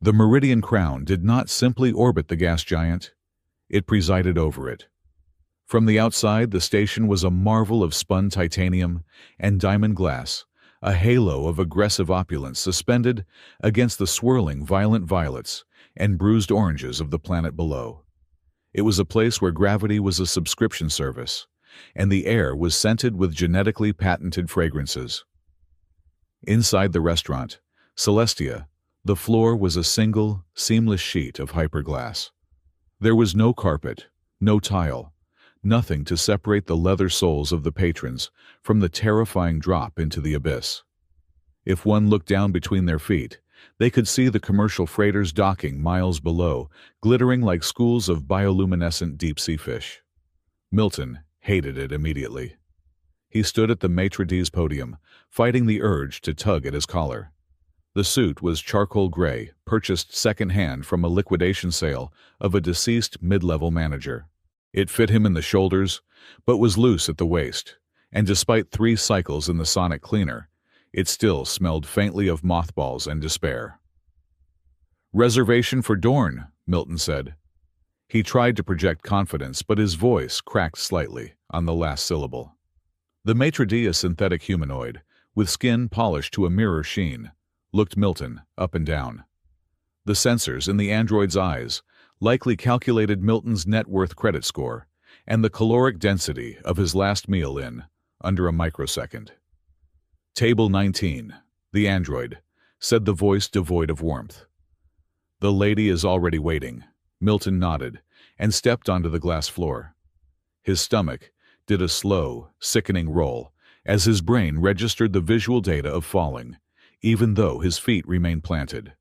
The Meridian Crown did not simply orbit the gas giant, it presided over it. From the outside, the station was a marvel of spun titanium and diamond glass, a halo of aggressive opulence suspended against the swirling violent violets and bruised oranges of the planet below. It was a place where gravity was a subscription service, and the air was scented with genetically patented fragrances. Inside the restaurant, Celestia, the floor was a single, seamless sheet of hyperglass. There was no carpet, no tile, nothing to separate the leather soles of the patrons from the terrifying drop into the abyss. If one looked down between their feet, they could see the commercial freighters docking miles below, glittering like schools of bioluminescent deep-sea fish. Milton hated it immediately. He stood at the maitre d's podium, fighting the urge to tug at his collar. The suit was charcoal gray, purchased second-hand from a liquidation sale of a deceased mid-level manager. It fit him in the shoulders, but was loose at the waist, and despite 3 cycles in the sonic cleaner, it still smelled faintly of mothballs and despair. "Reservation for Dorn," Milton said. He tried to project confidence, but his voice cracked slightly on the last syllable. The maitre d', a synthetic humanoid, with skin polished to a mirror sheen, looked Milton up and down. The sensors in the android's eyes likely calculated Milton's net worth credit score and the caloric density of his last meal in under a microsecond. "Table 19, the android," said the voice devoid of warmth. "The lady is already waiting." Milton nodded and stepped onto the glass floor. His stomach did a slow, sickening roll as his brain registered the visual data of falling, even though his feet remained planted.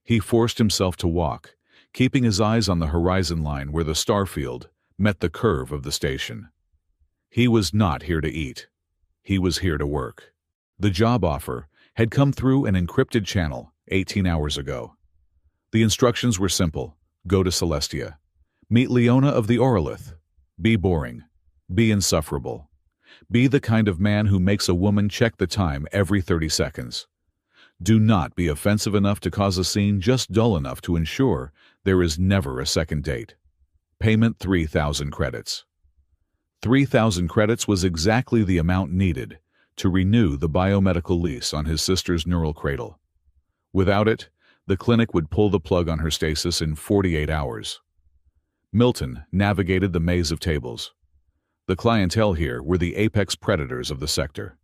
He forced himself to walk, keeping his eyes on the horizon line where the starfield met the curve of the station. He was not here to eat. He was here to work. The job offer had come through an encrypted channel 18 hours ago. The instructions were simple. Go to Celestia. Meet Leona of the Orolith. Be boring. Be insufferable. Be the kind of man who makes a woman check the time every 30 seconds. Do not be offensive enough to cause a scene, just dull enough to ensure there is never a second date. Payment 3,000 credits. 3,000 credits was exactly the amount needed to renew the biomedical lease on his sister's neural cradle. Without it, the clinic would pull the plug on her stasis in 48 hours. Milton navigated the maze of tables. The clientele here were the apex predators of the sector.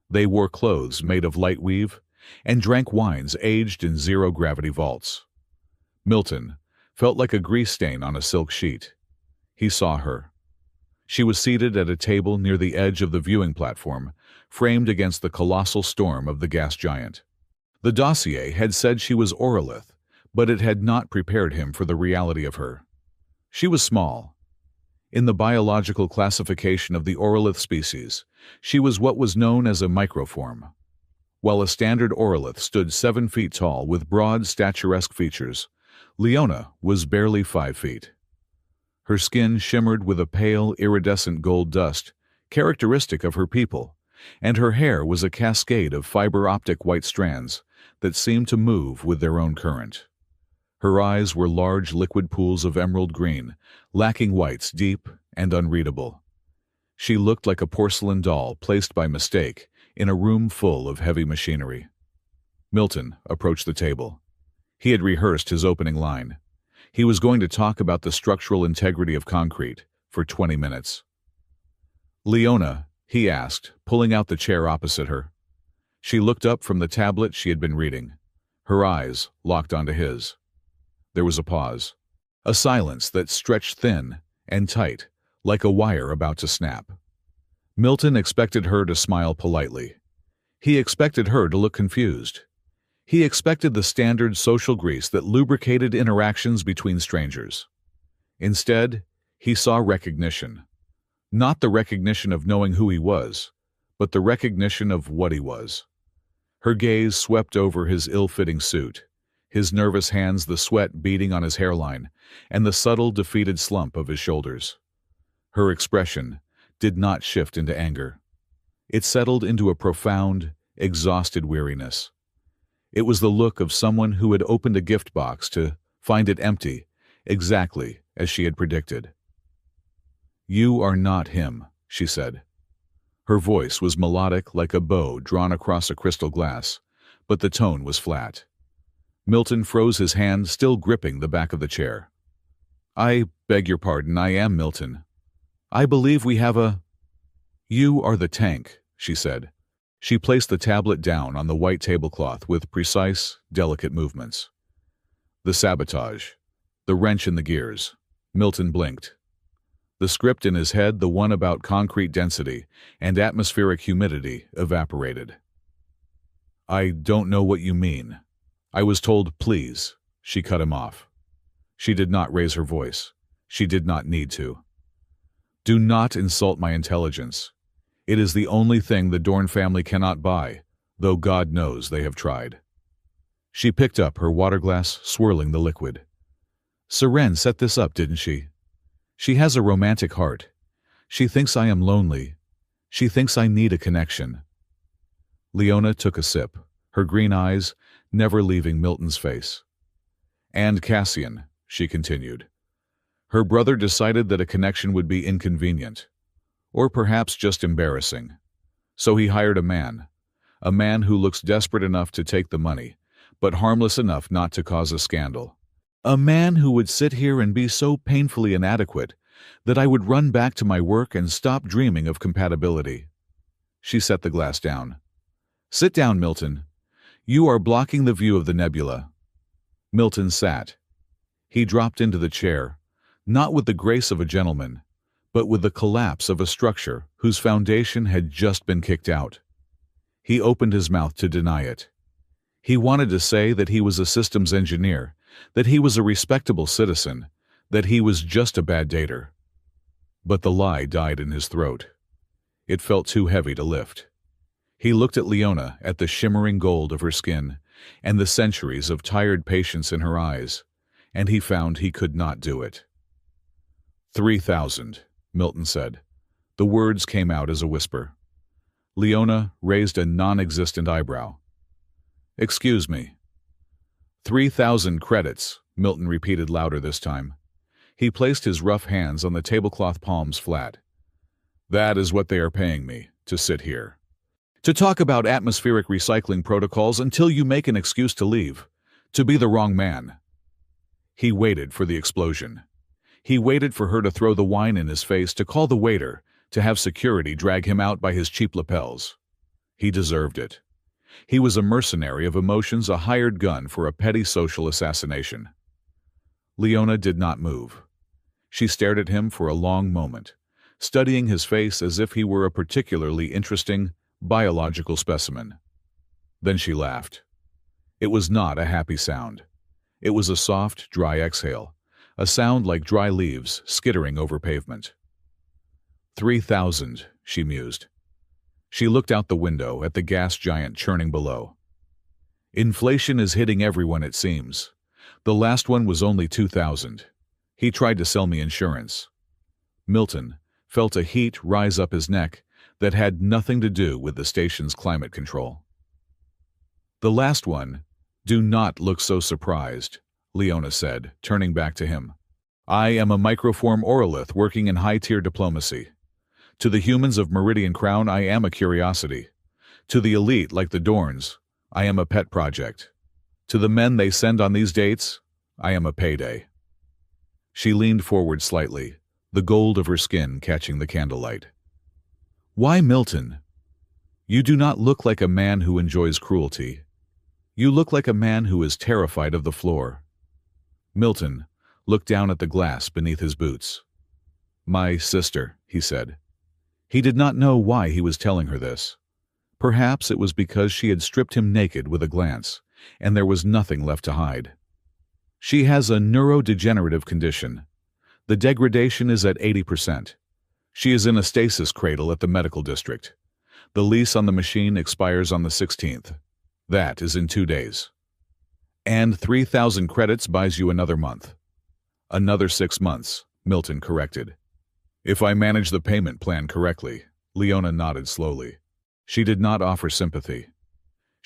They wore clothes made of light weave and drank wines aged in zero-gravity vaults. Milton felt like a grease stain on a silk sheet. He saw her. She was seated at a table near the edge of the viewing platform, framed against the colossal storm of the gas giant. The dossier had said she was Orolith, but it had not prepared him for the reality of her. She was small. In the biological classification of the Orolith species, she was what was known as a microform. While a standard Orolith stood 7 feet tall with broad, statuesque features, Leona was barely 5 feet. Her skin shimmered with a pale, iridescent gold dust, characteristic of her people, and her hair was a cascade of fiber-optic white strands that seemed to move with their own current. Her eyes were large liquid pools of emerald green, lacking whites deep and unreadable. She looked like a porcelain doll placed by mistake in a room full of heavy machinery. Milton approached the table. He had rehearsed his opening line. He was going to talk about the structural integrity of concrete for 20 minutes. "Leona," he asked, pulling out the chair opposite her. She looked up from the tablet she had been reading. Her eyes locked onto his. There was a pause. A silence that stretched thin and tight, like a wire about to snap. Milton expected her to smile politely. He expected her to look confused. He expected the standard social grease that lubricated interactions between strangers. Instead, he saw recognition. Not the recognition of knowing who he was, but the recognition of what he was. Her gaze swept over his ill-fitting suit, his nervous hands the sweat beading on his hairline, and the subtle, defeated slump of his shoulders. Her expression did not shift into anger. It settled into a profound, exhausted weariness. It was the look of someone who had opened a gift box to find it empty, exactly as she had predicted. "You are not him," she said. Her voice was melodic like a bow drawn across a crystal glass, but the tone was flat. Milton froze, his hand still gripping the back of the chair. "I beg your pardon, I am Milton. I believe we have a—" "You are the tank," she said. She placed the tablet down on the white tablecloth with precise, delicate movements. "The sabotage. The wrench in the gears." Milton blinked. The script in his head, the one about concrete density and atmospheric humidity, evaporated. "I don't know what you mean. I was told, please." She cut him off. She did not raise her voice. She did not need to. "Do not insult my intelligence. It is the only thing the Dorn family cannot buy, though God knows they have tried." She picked up her water glass, swirling the liquid. "Seren set this up, didn't she? She has a romantic heart. She thinks I am lonely. She thinks I need a connection." Leona took a sip, her green eyes never leaving Milton's face. "And Cassian," she continued. "Her brother decided that a connection would be inconvenient, or perhaps just embarrassing. So he hired a man who looks desperate enough to take the money, but harmless enough not to cause a scandal. A man who would sit here and be so painfully inadequate that I would run back to my work and stop dreaming of compatibility." She set the glass down. "Sit down, Milton. You are blocking the view of the nebula." Milton sat. He dropped into the chair, not with the grace of a gentleman, but with the collapse of a structure whose foundation had just been kicked out. He opened his mouth to deny it. He wanted to say that he was a systems engineer, that he was a respectable citizen, that he was just a bad dater. But the lie died in his throat. It felt too heavy to lift. He looked at Leona, at the shimmering gold of her skin, and the centuries of tired patience in her eyes, and he found he could not do it. 3,000, Milton said. The words came out as a whisper. Leona raised a non-existent eyebrow. "Excuse me." 3,000 credits, Milton repeated louder this time. He placed his rough hands on the tablecloth, palms flat. "That is what they are paying me, to sit here. To talk about atmospheric recycling protocols until you make an excuse to leave. To be the wrong man." He waited for the explosion. He waited for her to throw the wine in his face, to call the waiter, to have security drag him out by his cheap lapels. He deserved it. He was a mercenary of emotions, a hired gun for a petty social assassination. Leona did not move. She stared at him for a long moment, studying his face as if he were a particularly interesting biological specimen. Then she laughed. It was not a happy sound. It was a soft, dry exhale, a sound like dry leaves skittering over pavement. 3,000, she mused. She looked out the window at the gas giant churning below. Inflation is hitting everyone, it seems. The last one was only 2,000. He tried to sell me insurance. Milton felt a heat rise up his neck that had nothing to do with the station's climate control. "The last one, do not look so surprised," Leona said, turning back to him. "I am a microform oralith working in high-tier diplomacy. To the humans of Meridian Crown, I am a curiosity. To the elite, like the Dorns, I am a pet project. To the men they send on these dates, I am a payday." She leaned forward slightly, the gold of her skin catching the candlelight. "Why, Milton? You do not look like a man who enjoys cruelty. You look like a man who is terrified of the floor." Milton looked down at the glass beneath his boots. "My sister," he said. He did not know why he was telling her this. Perhaps it was because she had stripped him naked with a glance, and there was nothing left to hide. "She has a neurodegenerative condition. The degradation is at 80%. She is in a stasis cradle at the medical district. The lease on the machine expires on the 16th. That is in 2 days. And 3,000 credits buys you another month." "Another 6 months," Milton corrected. "If I manage the payment plan correctly." Leona nodded slowly. She did not offer sympathy.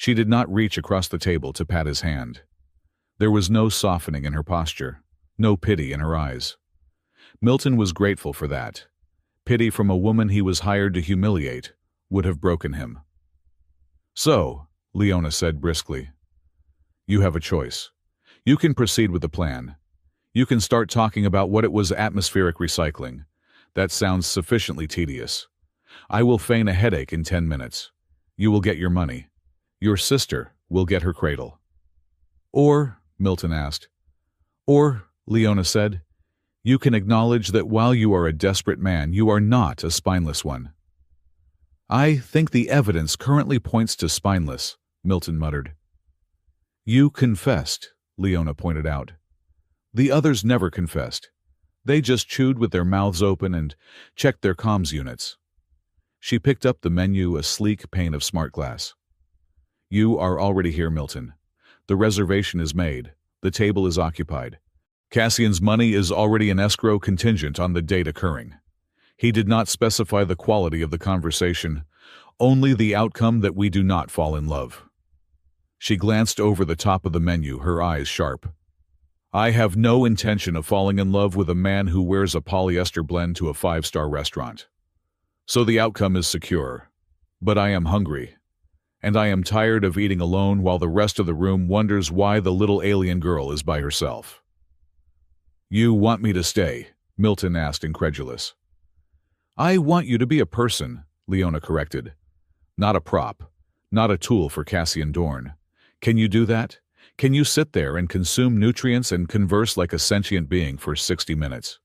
She did not reach across the table to pat his hand. There was no softening in her posture, no pity in her eyes. Milton was grateful for that. Pity from a woman he was hired to humiliate would have broken him. "So," Leona said briskly, "you have a choice. You can proceed with the plan. You can start talking about what it was atmospheric recycling. That sounds sufficiently tedious. I will feign a headache in 10 minutes. You will get your money. Your sister will get her cradle." "Or," Milton asked. "Or," Leona said, "you can acknowledge that while you are a desperate man, you are not a spineless one." "I think the evidence currently points to spineless," Milton muttered. "You confessed," Leona pointed out. "The others never confessed. They just chewed with their mouths open and checked their comms units." She picked up the menu, a sleek pane of smart glass. "You are already here, Milton. The reservation is made. The table is occupied. Cassian's money is already in escrow contingent on the date occurring. He did not specify the quality of the conversation, only the outcome that we do not fall in love." She glanced over the top of the menu, her eyes sharp. "I have no intention of falling in love with a man who wears a polyester blend to a 5-star restaurant. So the outcome is secure. But I am hungry. And I am tired of eating alone while the rest of the room wonders why the little alien girl is by herself." "You want me to stay?" Milton asked, incredulous. "I want you to be a person," Leona corrected. "Not a prop. Not a tool for Cassian Dorn. Can you do that? Can you sit there and consume nutrients and converse like a sentient being for 60 minutes?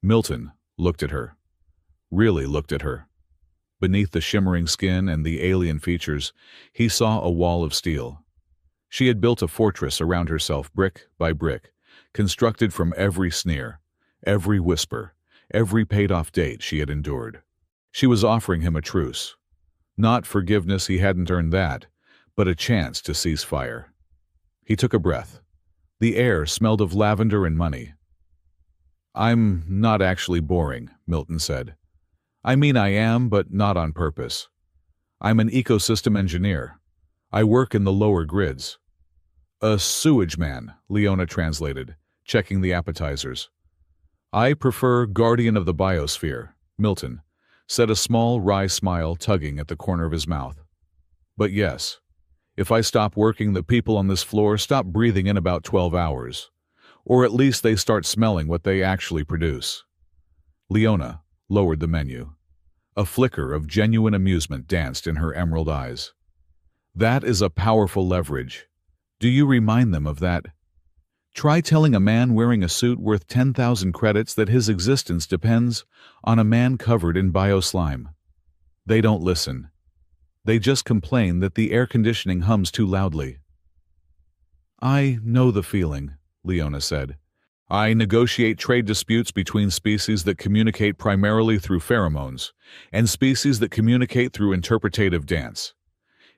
Milton looked at her. Really looked at her. Beneath the shimmering skin and the alien features, he saw a wall of steel. She had built a fortress around herself brick by brick, constructed from every sneer, every whisper, every paid-off date she had endured. She was offering him a truce. Not forgiveness, he hadn't earned that, but a chance to cease fire. He took a breath. The air smelled of lavender and money. "I'm not actually boring," Milton said. "I mean I am, but not on purpose. I'm an ecosystem engineer. I work in the lower grids." "A sewage man," Leona translated, checking the appetizers. "I prefer guardian of the biosphere," Milton said, a small, wry smile tugging at the corner of his mouth. "But yes, if I stop working, the people on this floor stop breathing in about 12 hours. Or at least they start smelling what they actually produce." Leona lowered the menu. A flicker of genuine amusement danced in her emerald eyes. "That is a powerful leverage. Do you remind them of that? Try telling a man wearing a suit worth 10,000 credits that his existence depends on a man covered in bioslime. They don't listen. They just complain that the air conditioning hums too loudly." "I know the feeling," Leona said. "I negotiate trade disputes between species that communicate primarily through pheromones and species that communicate through interpretative dance.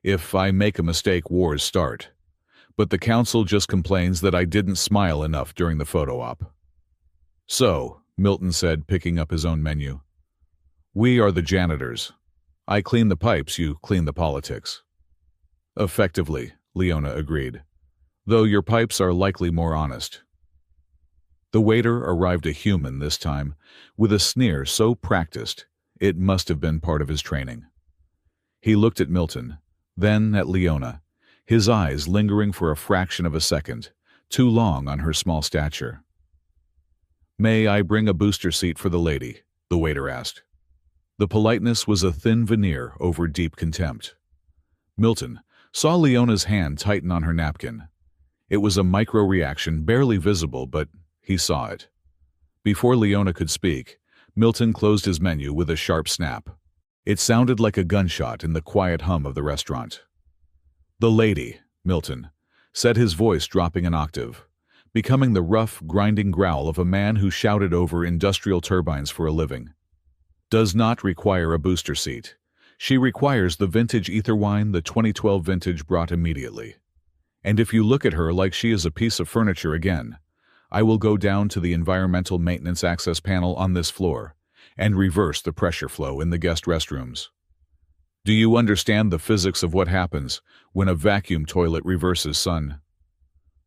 If I make a mistake, wars start. But the council just complains that I didn't smile enough during the photo op." "So," Milton said, picking up his own menu, "we are the janitors. I clean the pipes, you clean the politics." "Effectively," Leona agreed, "though your pipes are likely more honest." The waiter arrived, a human this time, with a sneer so practiced it must have been part of his training. He looked at Milton, then at Leona, his eyes lingering for a fraction of a second, too long on her small stature. "May I bring a booster seat for the lady?" the waiter asked. The politeness was a thin veneer over deep contempt. Milton saw Leona's hand tighten on her napkin. It was a micro-reaction, barely visible, but he saw it. Before Leona could speak, Milton closed his menu with a sharp snap. It sounded like a gunshot in the quiet hum of the restaurant. "The lady," Milton said, his voice dropping an octave, becoming the rough, grinding growl of a man who shouted over industrial turbines for a living, "does not require a booster seat. She requires the vintage ether wine, the 2012 vintage, brought immediately. And if you look at her like she is a piece of furniture again, I will go down to the environmental maintenance access panel on this floor and reverse the pressure flow in the guest restrooms." Do you understand the physics of what happens when a vacuum toilet reverses, son?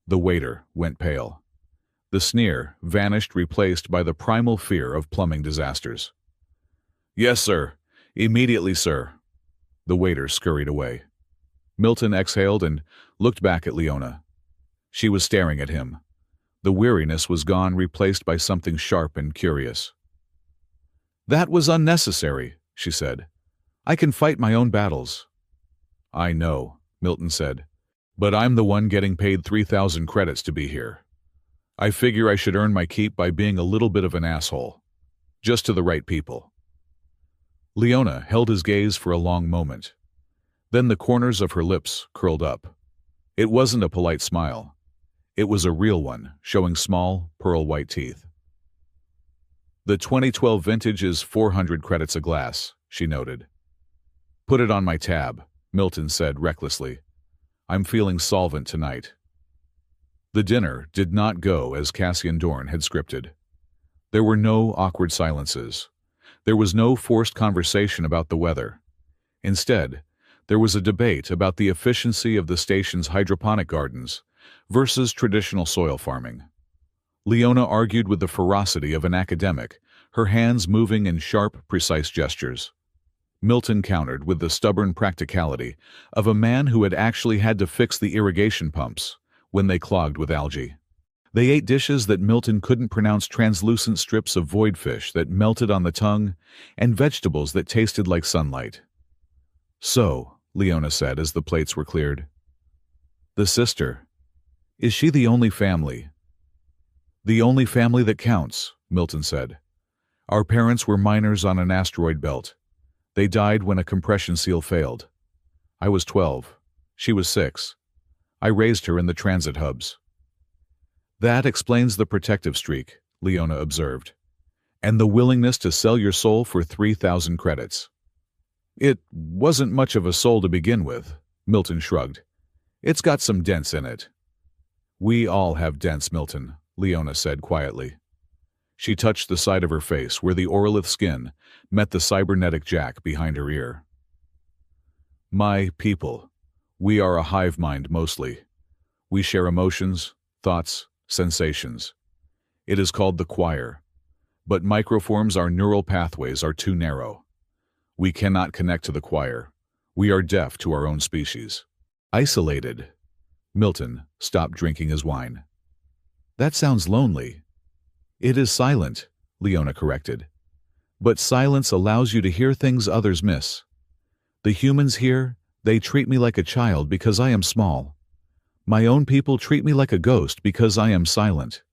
The waiter went pale. The sneer vanished, replaced by the primal fear of plumbing disasters. Yes, sir. Immediately, sir. The waiter scurried away. Milton exhaled and looked back at Leona. She was staring at him. The weariness was gone, replaced by something sharp and curious. That was unnecessary, she said. I can fight my own battles. I know, Milton said, but I'm the one getting paid 3,000 credits to be here. I figure I should earn my keep by being a little bit of an asshole. Just to the right people. Leona held his gaze for a long moment. Then the corners of her lips curled up. It wasn't a polite smile. It was a real one, showing small, pearl-white teeth. The 2012 vintage is 400 credits a glass, she noted. Put it on my tab, Milton said recklessly. I'm feeling solvent tonight. The dinner did not go as Cassian Dorn had scripted. There were no awkward silences. There was no forced conversation about the weather. Instead, there was a debate about the efficiency of the station's hydroponic gardens versus traditional soil farming. Leona argued with the ferocity of an academic, her hands moving in sharp, precise gestures. Milton countered with the stubborn practicality of a man who had actually had to fix the irrigation pumps when they clogged with algae. They ate dishes that Milton couldn't pronounce, translucent strips of void fish that melted on the tongue, and vegetables that tasted like sunlight. So, Leona said as the plates were cleared. The sister. Is she the only family? The only family that counts, Milton said. Our parents were miners on an asteroid belt. They died when a compression seal failed. I was 12. She was 6. I raised her in the transit hubs. That explains the protective streak, Leona observed, and the willingness to sell your soul for 3,000 credits. It wasn't much of a soul to begin with, Milton shrugged. It's got some dents in it. We all have dents, Milton, Leona said quietly. She touched the side of her face where the Orlith skin met the cybernetic jack behind her ear. My people, we are a hive mind mostly. We share emotions, thoughts, sensations. It is called the choir. But microforms, our neural pathways are too narrow. We cannot connect to the choir. We are deaf to our own species. Isolated. Milton stopped drinking his wine. That sounds lonely. It is silent, Leona corrected. But silence allows you to hear things others miss. The humans here, they treat me like a child because I am small. My own people treat me like a ghost because I am silent.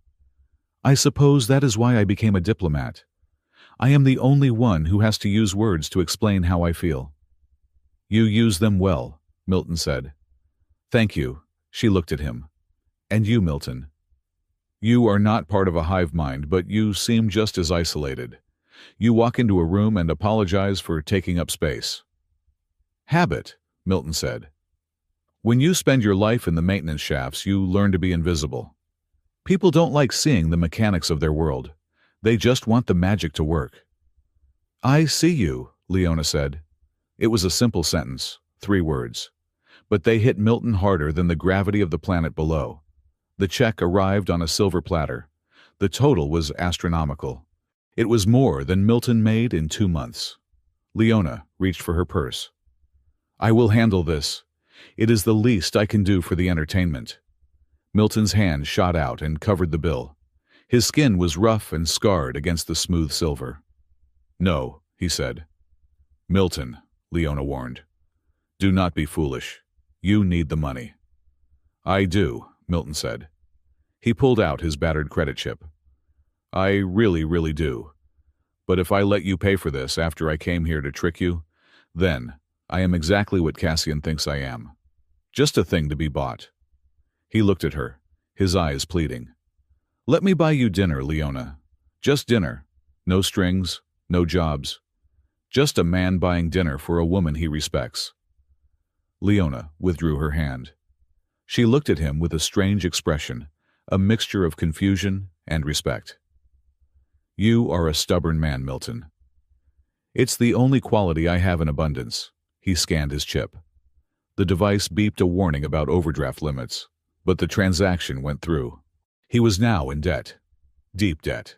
I suppose that is why I became a diplomat. I am the only one who has to use words to explain how I feel. You use them well, Milton said. Thank you, she looked at him. And you, Milton. You are not part of a hive mind, but you seem just as isolated. You walk into a room and apologize for taking up space. Habit, Milton said. When you spend your life in the maintenance shafts, you learn to be invisible. People don't like seeing the mechanics of their world. They just want the magic to work. I see you, Leona said. It was a simple sentence, 3 words. But they hit Milton harder than the gravity of the planet below. The check arrived on a silver platter. The total was astronomical. It was more than Milton made in 2 months. Leona reached for her purse. I will handle this. It is the least I can do for the entertainment. Milton's hand shot out and covered the bill. His skin was rough and scarred against the smooth silver. No, he said. Milton, Leona warned. Do not be foolish. You need the money. I do, Milton said. He pulled out his battered credit chip. I really do. But if I let you pay for this after I came here to trick you, then I am exactly what Cassian thinks I am. Just a thing to be bought. He looked at her, his eyes pleading. Let me buy you dinner, Leona. Just dinner. No strings, no jobs. Just a man buying dinner for a woman he respects. Leona withdrew her hand. She looked at him with a strange expression, a mixture of confusion and respect. You are a stubborn man, Milton. It's the only quality I have in abundance, He scanned his chip. The device beeped a warning about overdraft limits, but the transaction went through. He was now in debt. Deep debt.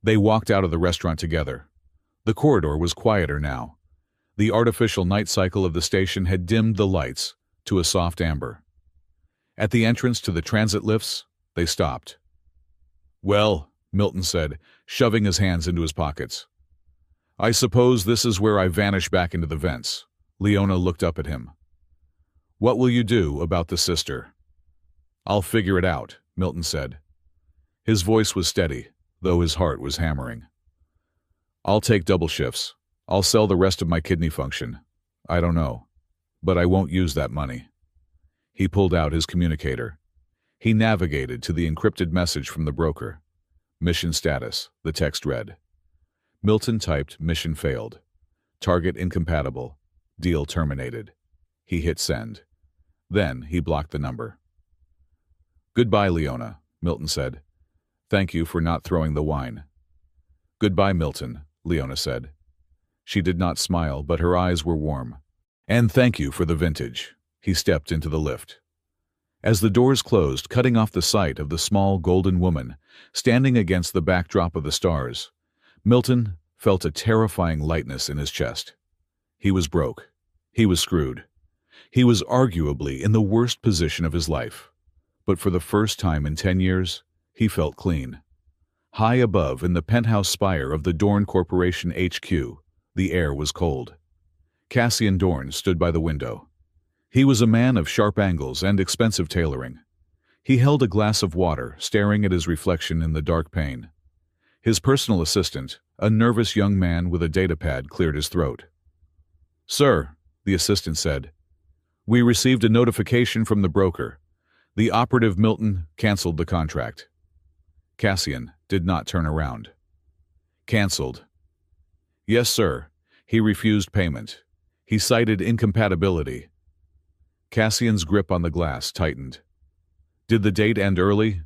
They walked out of the restaurant together. The corridor was quieter now. The artificial night cycle of the station had dimmed the lights to a soft amber. At the entrance to the transit lifts, they stopped. "Well," Milton said, shoving his hands into his pockets. "I suppose this is where I vanish back into the vents." Leona looked up at him. "What will you do about the sister?" "I'll figure it out," Milton said. His voice was steady, though his heart was hammering. "I'll take double shifts. I'll sell the rest of my kidney function. I don't know. But I won't use that money." He pulled out his communicator. He navigated to the encrypted message from the broker. "Mission status," the text read. Milton typed "Mission failed. Target incompatible. Deal terminated." He hit send. Then he blocked the number. "Goodbye, Leona," Milton said. "Thank you for not throwing the wine." "Goodbye, Milton," Leona said. She did not smile, but her eyes were warm. "And thank you for the vintage." He stepped into the lift. As the doors closed, cutting off the sight of the small golden woman standing against the backdrop of the stars, Milton felt a terrifying lightness in his chest. He was broke. He was screwed. He was arguably in the worst position of his life. But for the first time in 10 years, he felt clean. High above in the penthouse spire of the Dorn Corporation HQ, the air was cold. Cassian Dorn stood by the window. He was a man of sharp angles and expensive tailoring. He held a glass of water, staring at his reflection in the dark pane. His personal assistant, a nervous young man with a datapad, cleared his throat. "Sir," the assistant said, "we received a notification from the broker. The operative Milton canceled the contract." Cassian did not turn around. "Canceled?" "Yes, sir. He refused payment. He cited incompatibility." Cassian's grip on the glass tightened. "Did the date end early?"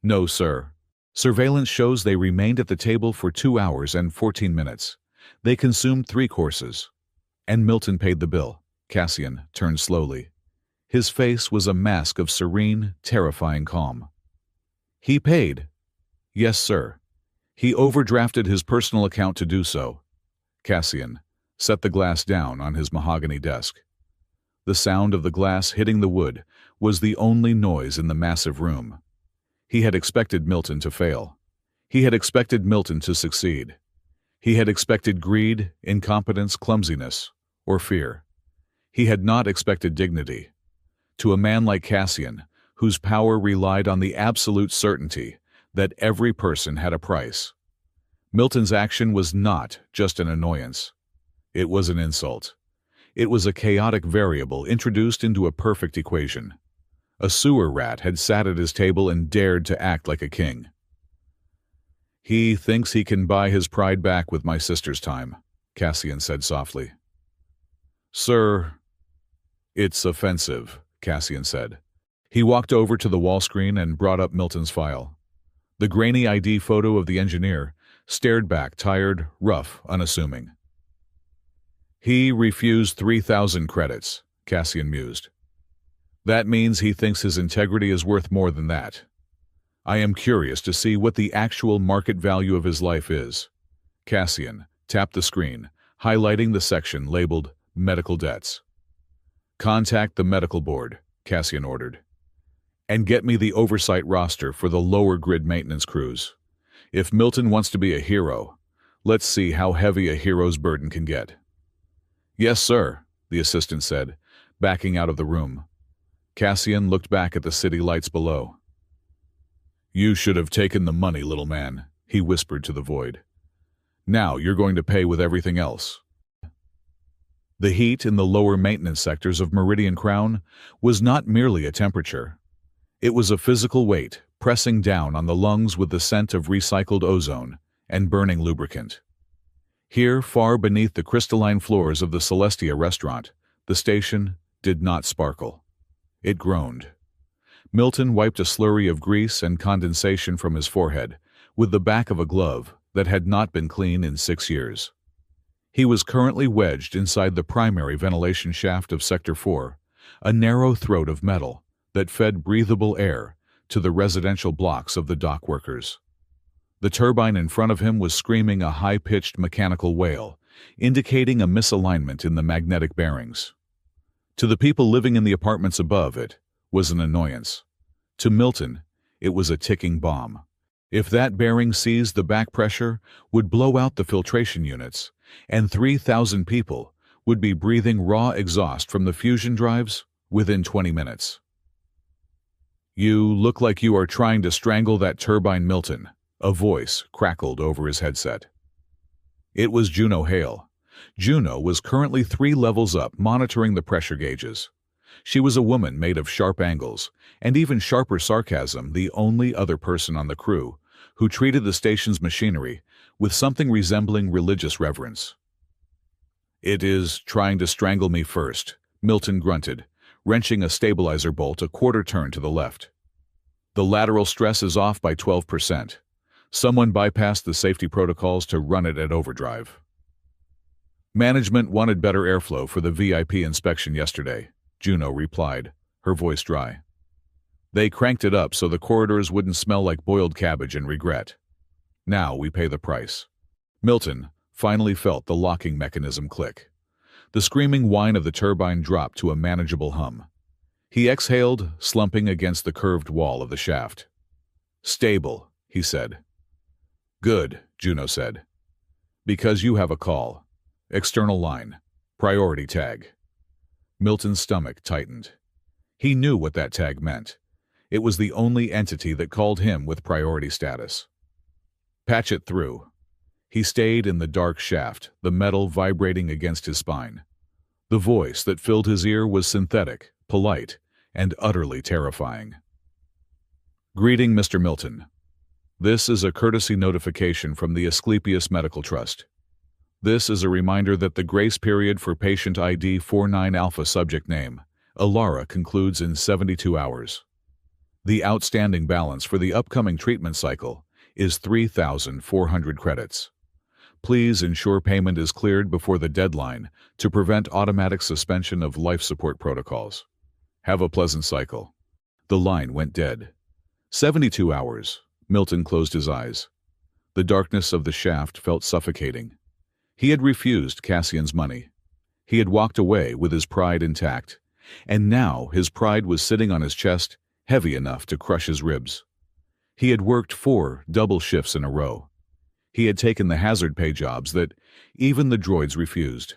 "No, sir. Surveillance shows they remained at the table for 2 hours and 14 minutes. They consumed 3 courses. And Milton paid the bill." Cassian turned slowly. His face was a mask of serene, terrifying calm. "He paid?" "Yes, sir. He overdrafted his personal account to do so." Cassian set the glass down on his mahogany desk. The sound of the glass hitting the wood was the only noise in the massive room. He had expected Milton to fail. He had expected Milton to succeed. He had expected greed, incompetence, clumsiness, or fear. He had not expected dignity. To a man like Cassian, whose power relied on the absolute certainty that every person had a price, Milton's action was not just an annoyance. It was an insult. It was a chaotic variable introduced into a perfect equation. A sewer rat had sat at his table and dared to act like a king. "He thinks he can buy his pride back with my sister's time," Cassian said softly. "Sir, it's offensive," Cassian said. He walked over to the wall screen and brought up Milton's file. The grainy ID photo of the engineer stared back, tired, rough, unassuming. "He refused 3,000 credits, Cassian mused. "That means he thinks his integrity is worth more than that. I am curious to see what the actual market value of his life is." Cassian tapped the screen, highlighting the section labeled Medical Debts. "Contact the medical board," Cassian ordered. "And get me the oversight roster for the lower grid maintenance crews. If Milton wants to be a hero, let's see how heavy a hero's burden can get." "Yes, sir," the assistant said, backing out of the room. Cassian looked back at the city lights below. "You should have taken the money, little man," he whispered to the void. "Now you're going to pay with everything else." The heat in the lower maintenance sectors of Meridian Crown was not merely a temperature. It was a physical weight pressing down on the lungs with the scent of recycled ozone and burning lubricant. Here, far beneath the crystalline floors of the Celestia restaurant, the station did not sparkle. It groaned. Milton wiped a slurry of grease and condensation from his forehead with the back of a glove that had not been clean in 6 years. He was currently wedged inside the primary ventilation shaft of Sector 4, a narrow throat of metal that fed breathable air to the residential blocks of the dock workers. The turbine in front of him was screaming a high-pitched mechanical wail, indicating a misalignment in the magnetic bearings. To the people living in the apartments above, it was an annoyance. To Milton, it was a ticking bomb. If that bearing seized the back pressure, would blow out the filtration units, and 3,000 people would be breathing raw exhaust from the fusion drives within 20 minutes. "You look like you are trying to strangle that turbine, Milton," a voice crackled over his headset. It was Juno Hale. Juno was currently 3 levels up, monitoring the pressure gauges. She was a woman made of sharp angles, and even sharper sarcasm, the only other person on the crew who treated the station's machinery with something resembling religious reverence. "It is trying to strangle me first," Milton grunted, wrenching a stabilizer bolt a quarter turn to the left. "The lateral stress is off by 12%. Someone bypassed the safety protocols to run it at overdrive." "Management wanted better airflow for the VIP inspection yesterday," Juno replied, her voice dry. "They cranked it up so the corridors wouldn't smell like boiled cabbage and regret. Now we pay the price." Milton finally felt the locking mechanism click. The screaming whine of the turbine dropped to a manageable hum. He exhaled, slumping against the curved wall of the shaft. "Stable," he said. "Good," Juno said. "Because you have a call. External line. Priority tag." Milton's stomach tightened. He knew what that tag meant. It was the only entity that called him with priority status. "Patch it through." He stayed in the dark shaft, the metal vibrating against his spine. The voice that filled his ear was synthetic, polite, and utterly terrifying. "Greeting, Mr. Milton. This is a courtesy notification from the Asclepius Medical Trust. This is a reminder that the grace period for patient ID 49 Alpha subject name, Alara, concludes in 72 hours. The outstanding balance for the upcoming treatment cycle is 3,400 credits. Please ensure payment is cleared before the deadline to prevent automatic suspension of life support protocols. Have a pleasant cycle." The line went dead. 72 hours. Milton closed his eyes. The darkness of the shaft felt suffocating. He had refused Cassian's money. He had walked away with his pride intact, and now his pride was sitting on his chest, heavy enough to crush his ribs. He had worked 4 double shifts in a row. He had taken the hazard pay jobs that even the droids refused.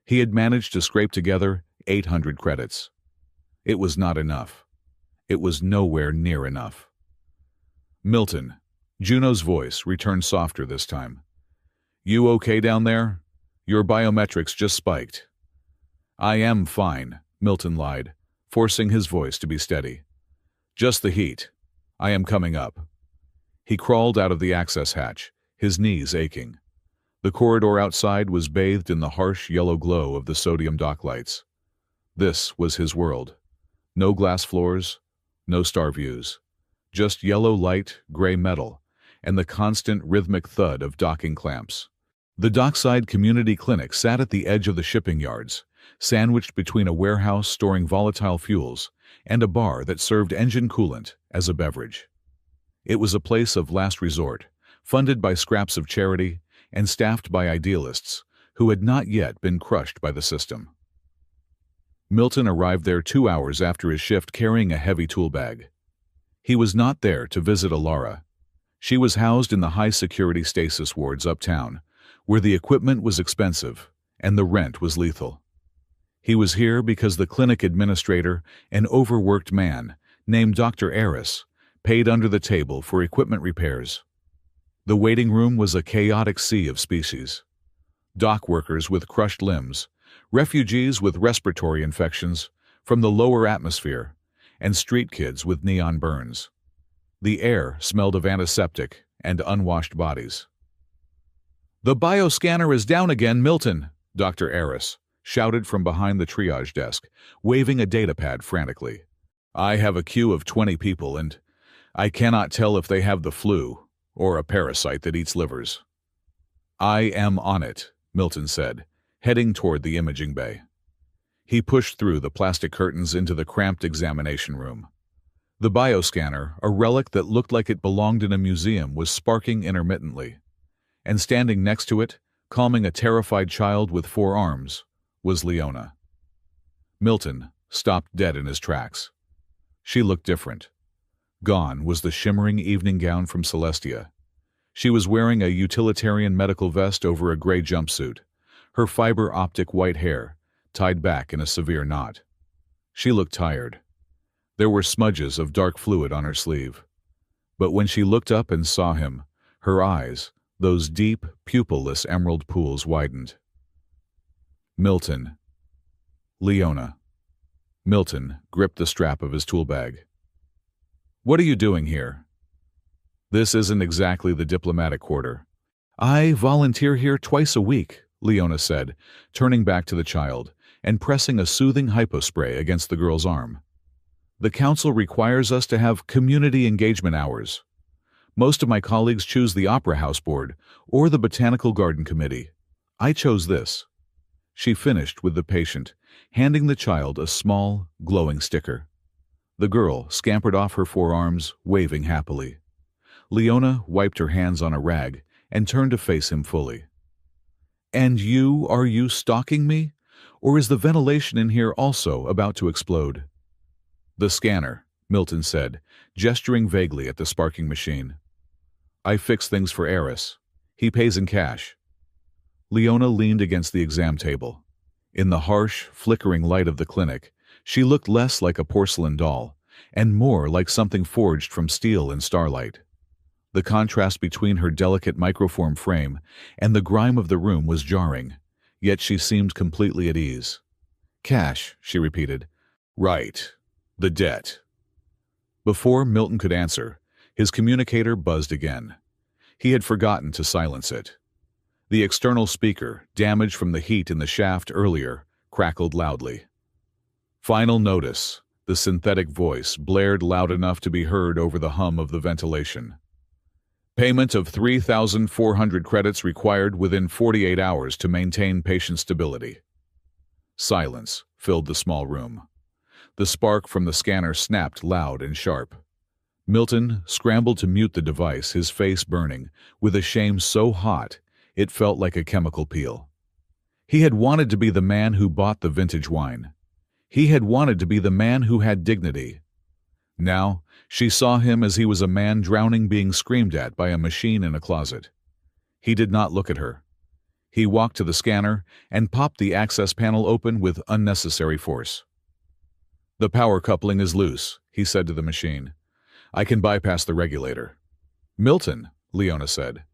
He had managed to scrape together 800 credits. It was not enough. It was nowhere near enough. "Milton," Juno's voice returned softer this time. "You okay down there? Your biometrics just spiked." "I am fine," Milton lied, forcing his voice to be steady. "Just the heat. I am coming up." He crawled out of the access hatch, his knees aching. The corridor outside was bathed in the harsh yellow glow of the sodium dock lights. This was his world. No glass floors, no star views. Just yellow light, gray metal, and the constant rhythmic thud of docking clamps. The dockside community clinic sat at the edge of the shipping yards, sandwiched between a warehouse storing volatile fuels and a bar that served engine coolant as a beverage. It was a place of last resort, funded by scraps of charity and staffed by idealists who had not yet been crushed by the system. Milton arrived there 2 hours after his shift carrying a heavy tool bag. He was not there to visit Alara. She was housed in the high-security stasis wards uptown, where the equipment was expensive and the rent was lethal. He was here because the clinic administrator, an overworked man named Dr. Eris, paid under the table for equipment repairs. The waiting room was a chaotic sea of species. Dock workers with crushed limbs, refugees with respiratory infections from the lower atmosphere, and street kids with neon burns. The air smelled of antiseptic and unwashed bodies. "The bioscanner is down again, Milton," Dr. Eris shouted from behind the triage desk, waving a datapad frantically. "I have a queue of 20 people, and I cannot tell if they have the flu or a parasite that eats livers." "I am on it," Milton said, heading toward the imaging bay. He pushed through the plastic curtains into the cramped examination room. The bioscanner, a relic that looked like it belonged in a museum, was sparking intermittently. And standing next to it, calming a terrified child with 4 arms, was Leona. Milton stopped dead in his tracks. She looked different. Gone was the shimmering evening gown from Celestia. She was wearing a utilitarian medical vest over a gray jumpsuit, her fiber-optic white hair tied back in a severe knot. She looked tired. There were smudges of dark fluid on her sleeve. But when she looked up and saw him, her eyes, those deep, pupilless emerald pools, widened. Milton. Leona. Milton gripped the strap of his tool bag. "What are you doing here?" "This isn't exactly the diplomatic quarter." "I volunteer here twice a week," Leona said, turning back to the child and pressing a soothing hypospray against the girl's arm. "The council requires us to have community engagement hours. Most of my colleagues choose the Opera House Board or the Botanical Garden Committee. I chose this." She finished with the patient, handing the child a small, glowing sticker. The girl scampered off her 4 arms, waving happily. Leona wiped her hands on a rag and turned to face him fully. "And are you stalking me? Or is the ventilation in here also about to explode?" "The scanner," Milton said, gesturing vaguely at the sparking machine. "I fix things for Eris. He pays in cash." Leona leaned against the exam table. In the harsh, flickering light of the clinic, she looked less like a porcelain doll and more like something forged from steel and starlight. The contrast between her delicate microform frame and the grime of the room was jarring, yet she seemed completely at ease. "Cash," she repeated. "Right. The debt." Before Milton could answer, his communicator buzzed again. He had forgotten to silence it. The external speaker, damaged from the heat in the shaft earlier, crackled loudly. "Final notice," the synthetic voice blared loud enough to be heard over the hum of the ventilation. "Payment of 3,400 credits required within 48 hours to maintain patient stability." Silence filled the small room. The spark from the scanner snapped loud and sharp. Milton scrambled to mute the device, his face burning, with a shame so hot it felt like a chemical peel. He had wanted to be the man who bought the vintage wine. He had wanted to be the man who had dignity. Now, she saw him as he was a man drowning, being screamed at by a machine in a closet. He did not look at her. He walked to the scanner and popped the access panel open with unnecessary force. "The power coupling is loose," he said to the machine. "I can bypass the regulator." "Milton," Leona said.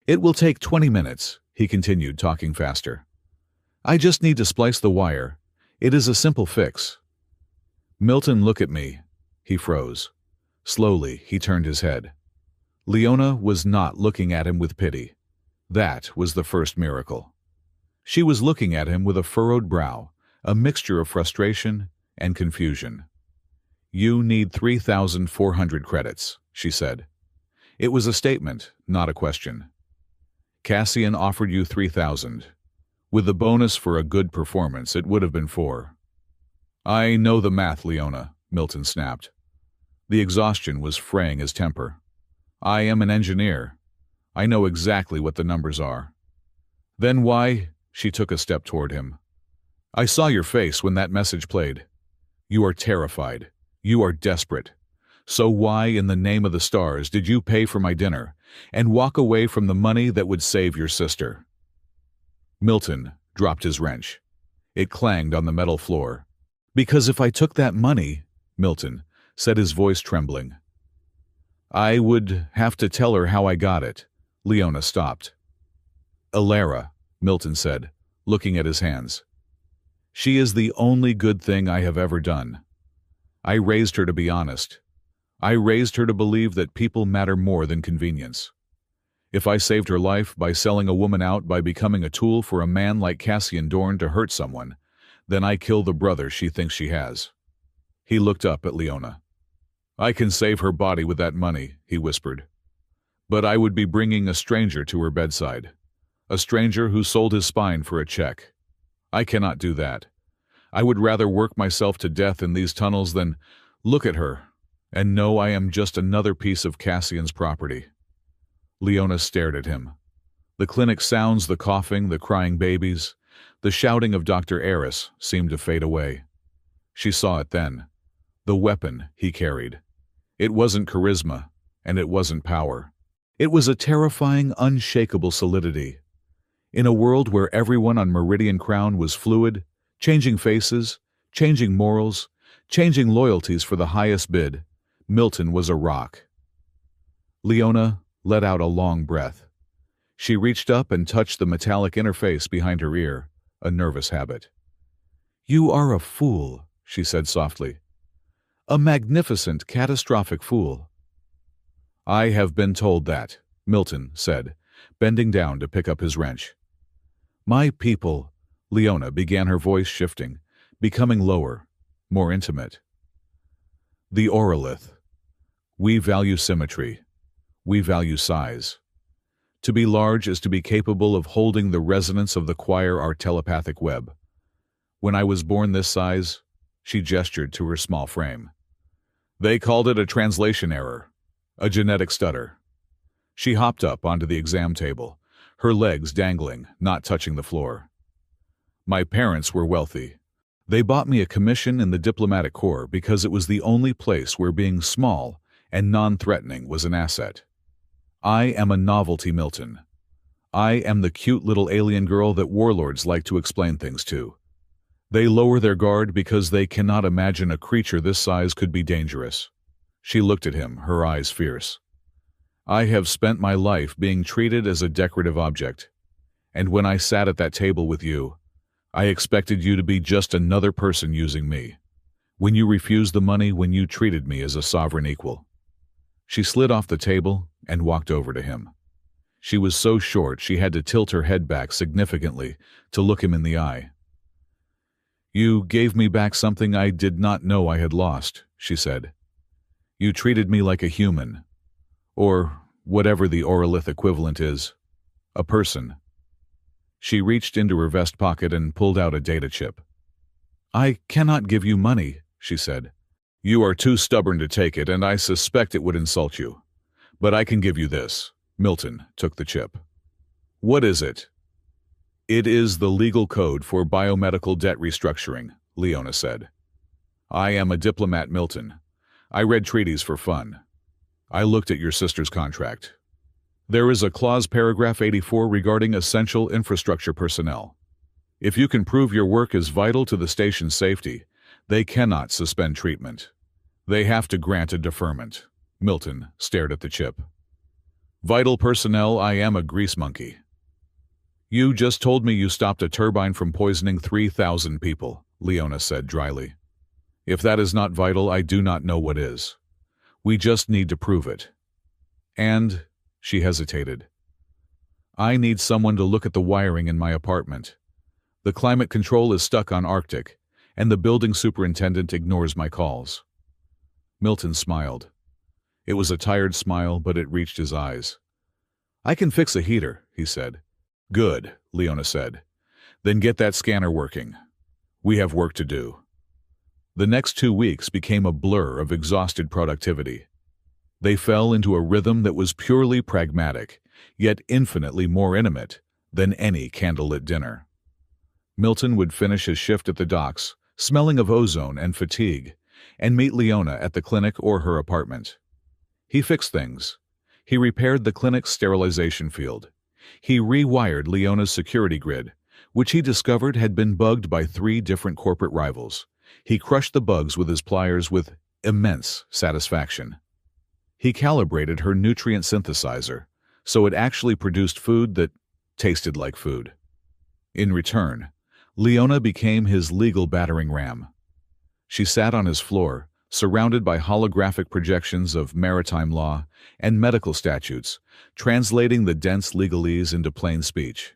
"It will take 20 minutes, he continued, talking faster. "I just need to splice the wire. It is a simple fix." "Milton, look at me." He froze. Slowly, he turned his head. Leona was not looking at him with pity. That was the first miracle. She was looking at him with a furrowed brow, a mixture of frustration and confusion. "You need 3,400 credits, she said. It was a statement, not a question. "Cassian offered you 3,000. With the bonus for a good performance, it would have been 4. "I know the math, Leona," Milton snapped. The exhaustion was fraying his temper. "I am an engineer. I know exactly what the numbers are." "Then why—" She took a step toward him. "I saw your face when that message played. You are terrified. You are desperate. So why, in the name of the stars, did you pay for my dinner and walk away from the money that would save your sister?" Milton dropped his wrench. It clanged on the metal floor. "Because if I took that money," Milton said, his voice trembling, "I would have to tell her how I got it." Leona stopped. "Alara," Milton said, looking at his hands. "She is the only good thing I have ever done. I raised her to be honest. I raised her to believe that people matter more than convenience. If I saved her life by selling a woman out, by becoming a tool for a man like Cassian Dorn to hurt someone, then I kill the brother she thinks she has." He looked up at Leona. "I can save her body with that money," he whispered. "But I would be bringing a stranger to her bedside. a stranger who sold his spine for a check. I cannot do that. I would rather work myself to death in these tunnels than look at her and know I am just another piece of Cassian's property. Leona stared at him. The clinic sounds, the coughing, the crying babies, the shouting of Dr. Eris seemed to fade away. She saw it then. The weapon he carried. It wasn't charisma, and it wasn't power. It was a terrifying, unshakable solidity. In a world where everyone on Meridian Crown was fluid, changing faces, changing morals, changing loyalties for the highest bid, Milton was a rock. Leona let out a long breath. She reached up and touched the metallic interface behind her ear, a nervous habit. "You are a fool," she said softly. "A magnificent, catastrophic fool." "I have been told that," Milton said, bending down to pick up his wrench. "My people," Leona began, her voice shifting, becoming lower, more intimate. "The Orolith. We value symmetry. We value size. To be large is to be capable of holding the resonance of the choir our telepathic web. When I was born this size," she gestured to her small frame. "They called it a translation error, a genetic stutter." She hopped up onto the exam table, her legs dangling, not touching the floor. "My parents were wealthy. They bought me a commission in the diplomatic corps because it was the only place where being small and non-threatening was an asset. I am a novelty, Milton. I am the cute little alien girl that warlords like to explain things to. They lower their guard because they cannot imagine a creature this size could be dangerous." She looked at him, her eyes fierce. "I have spent my life being treated as a decorative object, and when I sat at that table with you, I expected you to be just another person using me. When you refused the money, when you treated me as a sovereign equal." She slid off the table and walked over to him. She was so short she had to tilt her head back significantly to look him in the eye. "You gave me back something I did not know I had lost," she said. "You treated me like a human, or whatever the Orolith equivalent is, a person." She reached into her vest pocket and pulled out a data chip. "I cannot give you money," she said. "You are too stubborn to take it, and I suspect it would insult you. But I can give you this." Milton took the chip. "What is it?" "It is the legal code for biomedical debt restructuring," Leona said. "I am a diplomat, Milton. I read treaties for fun. I looked at your sister's contract. There is a clause, paragraph 84, regarding essential infrastructure personnel. If you can prove your work is vital to the station's safety, they cannot suspend treatment. They have to grant a deferment." Milton stared at the chip. "Vital personnel, I am a grease monkey." "You just told me you stopped a turbine from poisoning 3,000 people, Leona said dryly. "If that is not vital, I do not know what is. We just need to prove it. And," she hesitated, "I need someone to look at the wiring in my apartment. The climate control is stuck on Arctic, and the building superintendent ignores my calls." Milton smiled. It was a tired smile, but it reached his eyes. "I can fix a heater," he said. "Good," Leona said. "Then get that scanner working. We have work to do." The next 2 weeks became a blur of exhausted productivity. They fell into a rhythm that was purely pragmatic, yet infinitely more intimate than any candlelit dinner. Milton would finish his shift at the docks, smelling of ozone and fatigue, and meet Leona at the clinic or her apartment. He fixed things. He repaired the clinic's sterilization field. He rewired Leona's security grid, which he discovered had been bugged by 3 different corporate rivals. He crushed the bugs with his pliers with immense satisfaction. He calibrated her nutrient synthesizer, so it actually produced food that tasted like food. In return, Leona became his legal battering ram. She sat on his floor, surrounded by holographic projections of maritime law and medical statutes, translating the dense legalese into plain speech.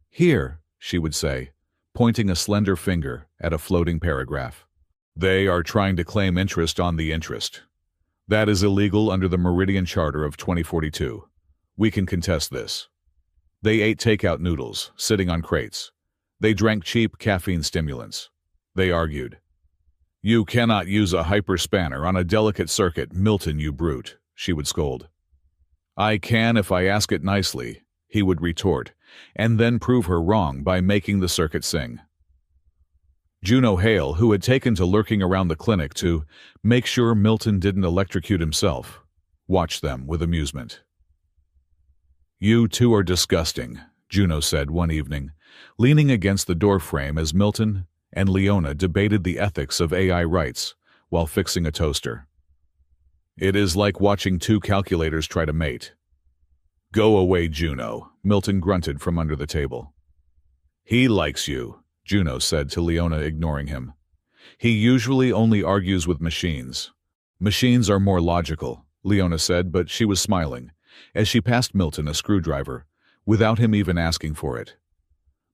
"Here," she would say, pointing a slender finger at a floating paragraph. "They are trying to claim interest on the interest. That is illegal under the Meridian Charter of 2042. We can contest this." They ate takeout noodles, sitting on crates. They drank cheap caffeine stimulants. They argued. "You cannot use a hyperspanner on a delicate circuit, Milton, you brute," she would scold. "I can if I ask it nicely," he would retort, and then prove her wrong by making the circuit sing. Juno Hale, who had taken to lurking around the clinic to make sure Milton didn't electrocute himself, watched them with amusement. "You two are disgusting," Juno said one evening, leaning against the doorframe as Milton and Leona debated the ethics of AI rights while fixing a toaster. "It is like watching two calculators try to mate." "Go away, Juno," Milton grunted from under the table. "He likes you," Juno said to Leona, ignoring him. "He usually only argues with machines." "Machines are more logical," Leona said, but she was smiling as she passed Milton a screwdriver, without him even asking for it.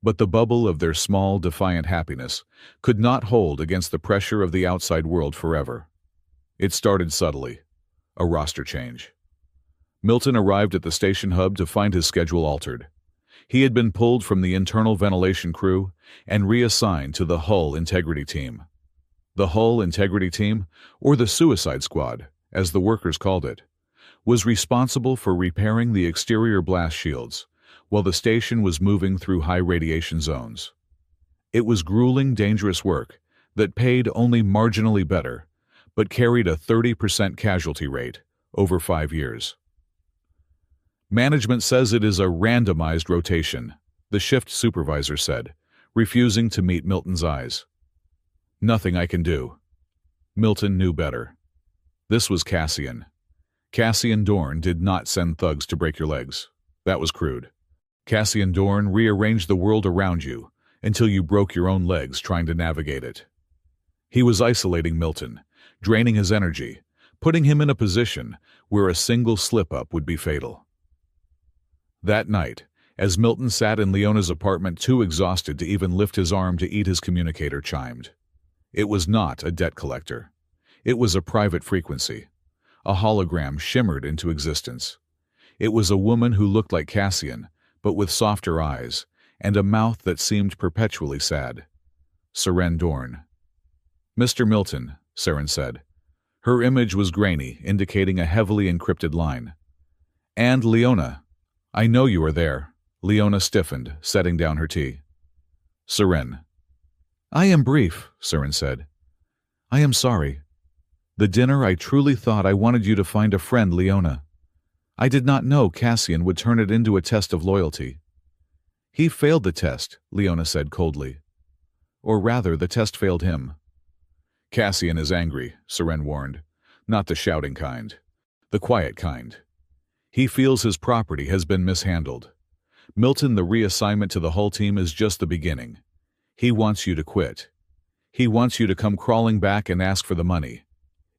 But the bubble of their small, defiant happiness could not hold against the pressure of the outside world forever. It started subtly, a roster change. Milton arrived at the station hub to find his schedule altered. He had been pulled from the internal ventilation crew and reassigned to the hull integrity team. The hull integrity team, or the suicide squad, as the workers called it, was responsible for repairing the exterior blast shields, while the station was moving through high radiation zones. It was grueling, dangerous work that paid only marginally better, but carried a 30% casualty rate over 5 years. "Management says it is a randomized rotation," the shift supervisor said, refusing to meet Milton's eyes. "Nothing I can do." Milton knew better. This was Cassian. Cassian Dorn did not send thugs to break your legs. That was crude. Cassian Dorn rearranged the world around you until you broke your own legs trying to navigate it. He was isolating Milton, draining his energy, putting him in a position where a single slip-up would be fatal. That night, as Milton sat in Leona's apartment too exhausted to even lift his arm to eat, his communicator chimed. It was not a debt collector. It was a private frequency. A hologram shimmered into existence. It was a woman who looked like Cassian, but with softer eyes and a mouth that seemed perpetually sad. Seren Dorn. "Mr. Milton," Seren said. Her image was grainy, indicating a heavily encrypted line. "And Leona. I know you are there." Leona stiffened, setting down her tea. Seren. "I am brief," Seren said. "I am sorry. The dinner, I truly thought I wanted you to find a friend, Leona. I did not know Cassian would turn it into a test of loyalty." "He failed the test," Leona said coldly. "Or rather, the test failed him." "Cassian is angry," Seren warned. "Not the shouting kind. The quiet kind. He feels his property has been mishandled. Milton, the reassignment to the hull team is just the beginning. He wants you to quit. He wants you to come crawling back and ask for the money.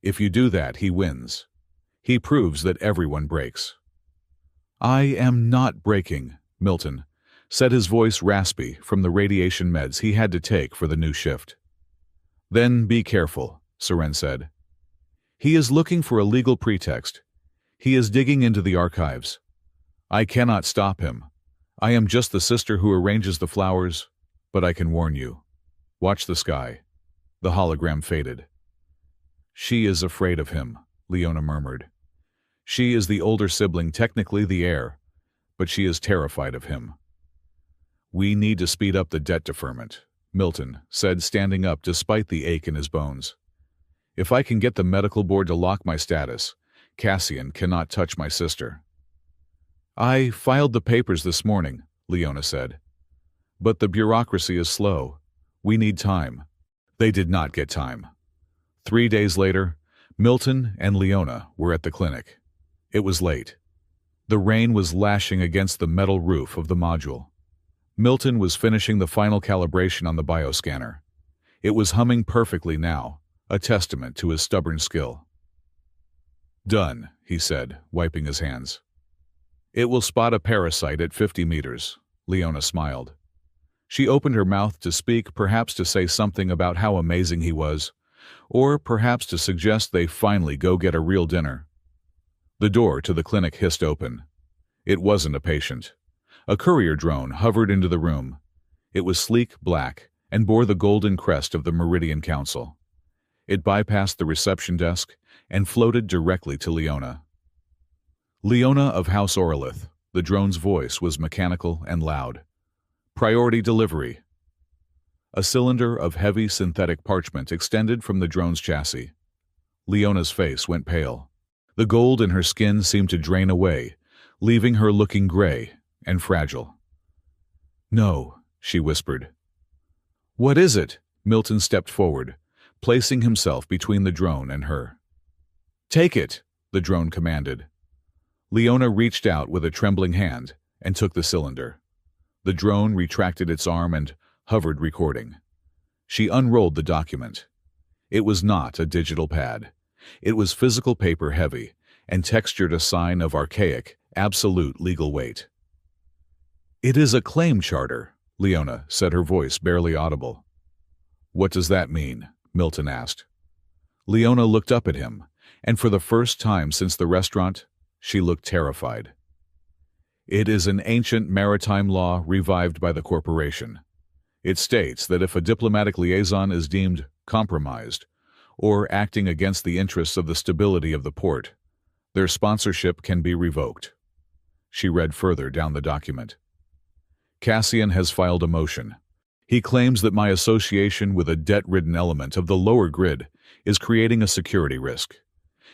If you do that, he wins. He proves that everyone breaks." "I am not breaking," Milton said, his voice raspy from the radiation meds he had to take for the new shift. "Then be careful," Seren said. "He is looking for a legal pretext. He is digging into the archives. I cannot stop him. I am just the sister who arranges the flowers, but I can warn you. Watch the sky." The hologram faded. "She is afraid of him," Leona murmured. "She is the older sibling, technically the heir, but she is terrified of him." "We need to speed up the debt deferment," Milton said, standing up despite the ache in his bones. "If I can get the medical board to lock my status, Cassian cannot touch my sister." "I filed the papers this morning," Leona said. "But the bureaucracy is slow. We need time." They did not get time. 3 days later, Milton and Leona were at the clinic. It was late. The rain was lashing against the metal roof of the module. Milton was finishing the final calibration on the bioscanner. It was humming perfectly now, a testament to his stubborn skill. "Done," he said, wiping his hands. "It will spot a parasite at 50 meters, Leona smiled. She opened her mouth to speak, perhaps to say something about how amazing he was, or perhaps to suggest they finally go get a real dinner. The door to the clinic hissed open. It wasn't a patient. A courier drone hovered into the room. It was sleek, black, and bore the golden crest of the Meridian Council. It bypassed the reception desk and floated directly to Leona. Leona of House Orlith. The drone's voice was mechanical and loud. Priority delivery. A cylinder of heavy synthetic parchment extended from the drone's chassis. Leona's face went pale. The gold in her skin seemed to drain away, leaving her looking gray and fragile. "No," she whispered. "What is it?" Milton stepped forward, placing himself between the drone and her. "Take it," the drone commanded. Leona reached out with a trembling hand and took the cylinder. The drone retracted its arm and hovered, recording. She unrolled the document. It was not a digital pad. It was physical paper, heavy and textured, a sign of archaic, absolute legal weight. "It is a claim charter," Leona said, her voice barely audible. "What does that mean?" Milton asked. Leona looked up at him, and for the first time since the restaurant, she looked terrified. "It is an ancient maritime law revived by the corporation. It states that if a diplomatic liaison is deemed compromised or acting against the interests of the stability of the port, their sponsorship can be revoked." She read further down the document. "Cassian has filed a motion. He claims that my association with a debt-ridden element of the lower grid is creating a security risk.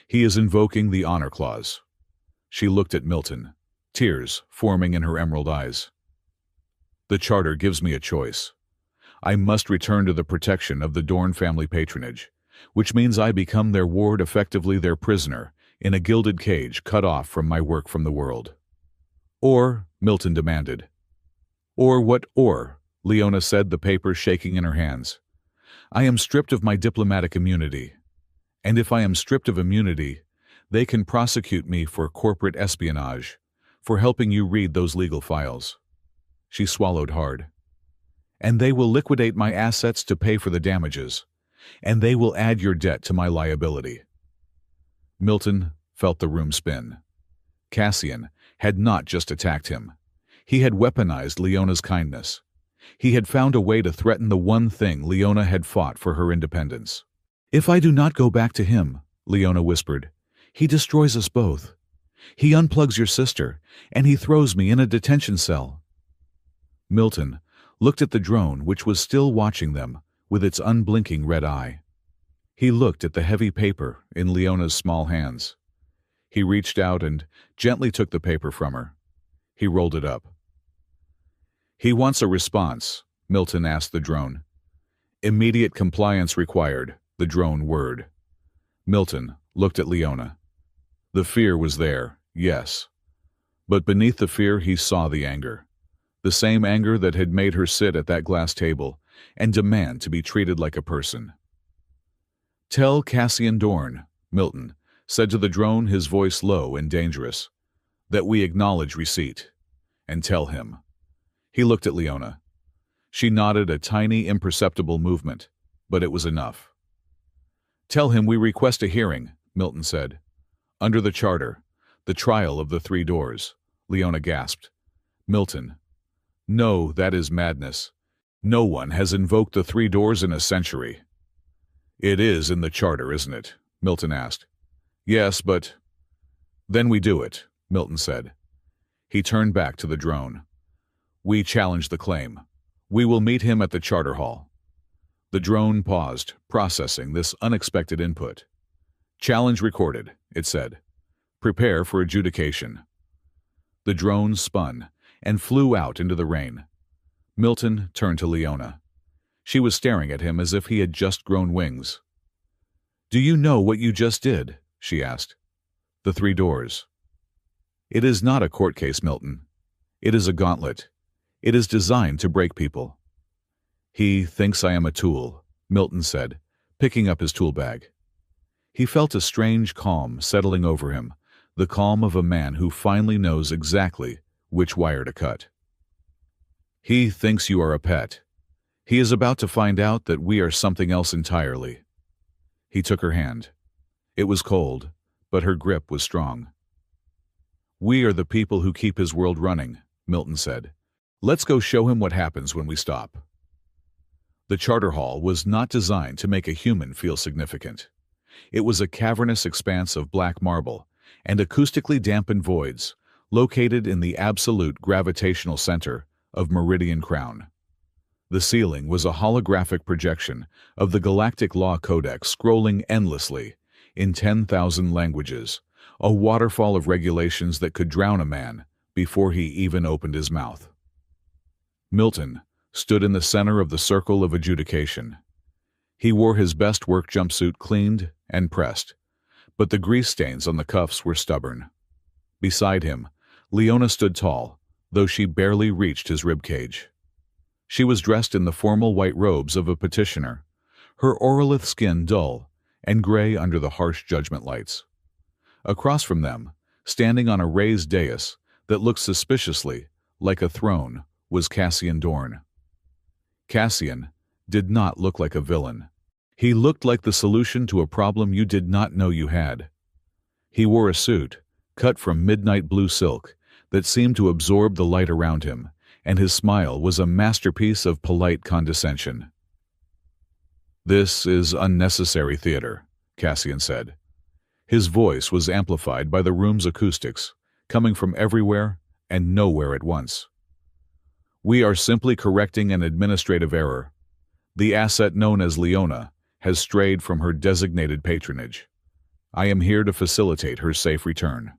He is invoking the honor clause." She looked at Milton, tears forming in her emerald eyes. "The charter gives me a choice. I must return to the protection of the Dorn family patronage, which means I become their ward, effectively their prisoner, in a gilded cage cut off from my work from the world." "Or," Milton demanded. "Or what or?" Leona said, the paper shaking in her hands. "I am stripped of my diplomatic immunity. And if I am stripped of immunity, they can prosecute me for corporate espionage, for helping you read those legal files." She swallowed hard. "And they will liquidate my assets to pay for the damages, and they will add your debt to my liability." Milton felt the room spin. Cassian had not just attacked him. He had weaponized Leona's kindness. He had found a way to threaten the one thing Leona had fought for, her independence. "If I do not go back to him," Leona whispered, "he destroys us both. He unplugs your sister, and he throws me in a detention cell." Milton looked at the drone, which was still watching them with its unblinking red eye. He looked at the heavy paper in Leona's small hands. He reached out and gently took the paper from her. He rolled it up. "He wants a response," Milton asked the drone. "Immediate compliance required," the drone whirred. Milton looked at Leona. The fear was there, yes. But beneath the fear he saw the anger. The same anger that had made her sit at that glass table and demand to be treated like a person. "Tell Cassian Dorn," Milton said to the drone, his voice low and dangerous, "that we acknowledge receipt. And tell him." He looked at Leona. She nodded, a tiny, imperceptible movement, but it was enough. "Tell him we request a hearing," Milton said. "Under the charter, the trial of the three doors." Leona gasped. "Milton, no, that is madness. No one has invoked the three doors in a century." "It is in the charter, isn't it?" Milton asked. "Yes, but—" "Then we do it," Milton said. He turned back to the drone. "We challenge the claim. We will meet him at the charter hall." The drone paused, processing this unexpected input. "Challenge recorded," it said. "Prepare for adjudication." The drone spun and flew out into the rain. Milton turned to Leona. She was staring at him as if he had just grown wings. "Do you know what you just did?" she asked. "The three doors." "It is not a court case, Milton. It is a gauntlet. It is designed to break people." "He thinks I am a tool," Milton said, picking up his tool bag. He felt a strange calm settling over him, the calm of a man who finally knows exactly which wire to cut. "He thinks you are a pet. He is about to find out that we are something else entirely." He took her hand. It was cold, but her grip was strong. "We are the people who keep his world running," Milton said. "Let's go show him what happens when we stop." The charter hall was not designed to make a human feel significant. It was a cavernous expanse of black marble and acoustically dampened voids, located in the absolute gravitational center of Meridian Crown. The ceiling was a holographic projection of the Galactic Law Codex scrolling endlessly, in 10,000 languages, a waterfall of regulations that could drown a man before he even opened his mouth. Milton stood in the center of the circle of adjudication. He wore his best work jumpsuit cleaned and pressed, but the grease stains on the cuffs were stubborn. Beside him, Leona stood tall, though she barely reached his ribcage. She was dressed in the formal white robes of a petitioner, her Orolith skin dull and gray under the harsh judgment lights. Across from them, standing on a raised dais that looked suspiciously like a throne, was Cassian Dorn. Cassian did not look like a villain. He looked like the solution to a problem you did not know you had. He wore a suit, cut from midnight blue silk, that seemed to absorb the light around him, and his smile was a masterpiece of polite condescension. "This is unnecessary theater," Cassian said. His voice was amplified by the room's acoustics, coming from everywhere and nowhere at once. "We are simply correcting an administrative error. The asset known as Leona has strayed from her designated patronage. I am here to facilitate her safe return."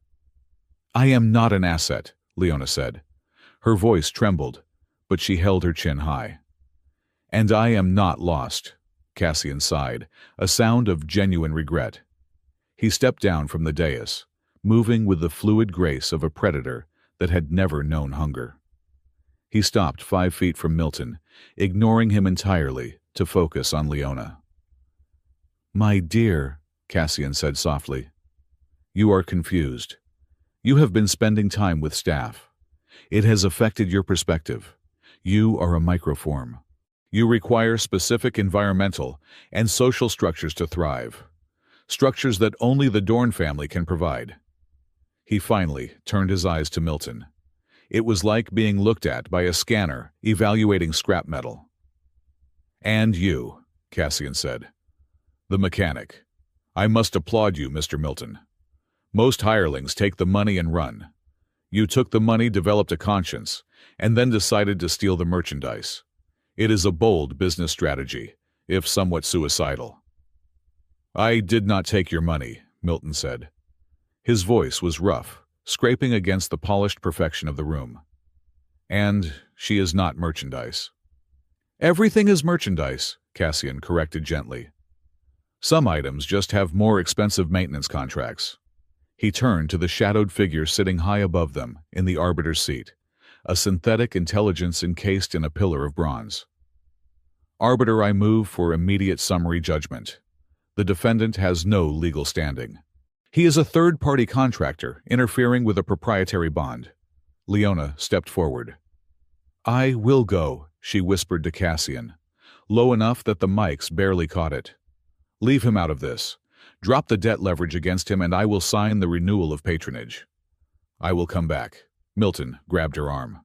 "I am not an asset," Leona said. Her voice trembled, but she held her chin high. "And I am not lost," Cassian sighed, a sound of genuine regret. He stepped down from the dais, moving with the fluid grace of a predator that had never known hunger. He stopped 5 feet from Milton, ignoring him entirely to focus on Leona. "My dear," Cassian said softly, "you are confused. You have been spending time with staff. It has affected your perspective. You are a microform. You require specific environmental and social structures to thrive, structures that only the Dorn family can provide." He finally turned his eyes to Milton. It was like being looked at by a scanner evaluating scrap metal. "And you," Cassian said. "The mechanic. I must applaud you, Mr. Milton. Most hirelings take the money and run. You took the money, developed a conscience, and then decided to steal the merchandise. It is a bold business strategy, if somewhat suicidal." "I did not take your money," Milton said. His voice was rough, scraping against the polished perfection of the room. "And she is not merchandise." "Everything is merchandise," Cassian corrected gently. "Some items just have more expensive maintenance contracts." He turned to the shadowed figure sitting high above them in the arbiter's seat, a synthetic intelligence encased in a pillar of bronze. "Arbiter, I move for immediate summary judgment. The defendant has no legal standing. He is a third-party contractor interfering with a proprietary bond." Leona stepped forward. "I will go," she whispered to Cassian, low enough that the mics barely caught it. "Leave him out of this. Drop the debt leverage against him and I will sign the renewal of patronage." "I will come back." Milton grabbed her arm.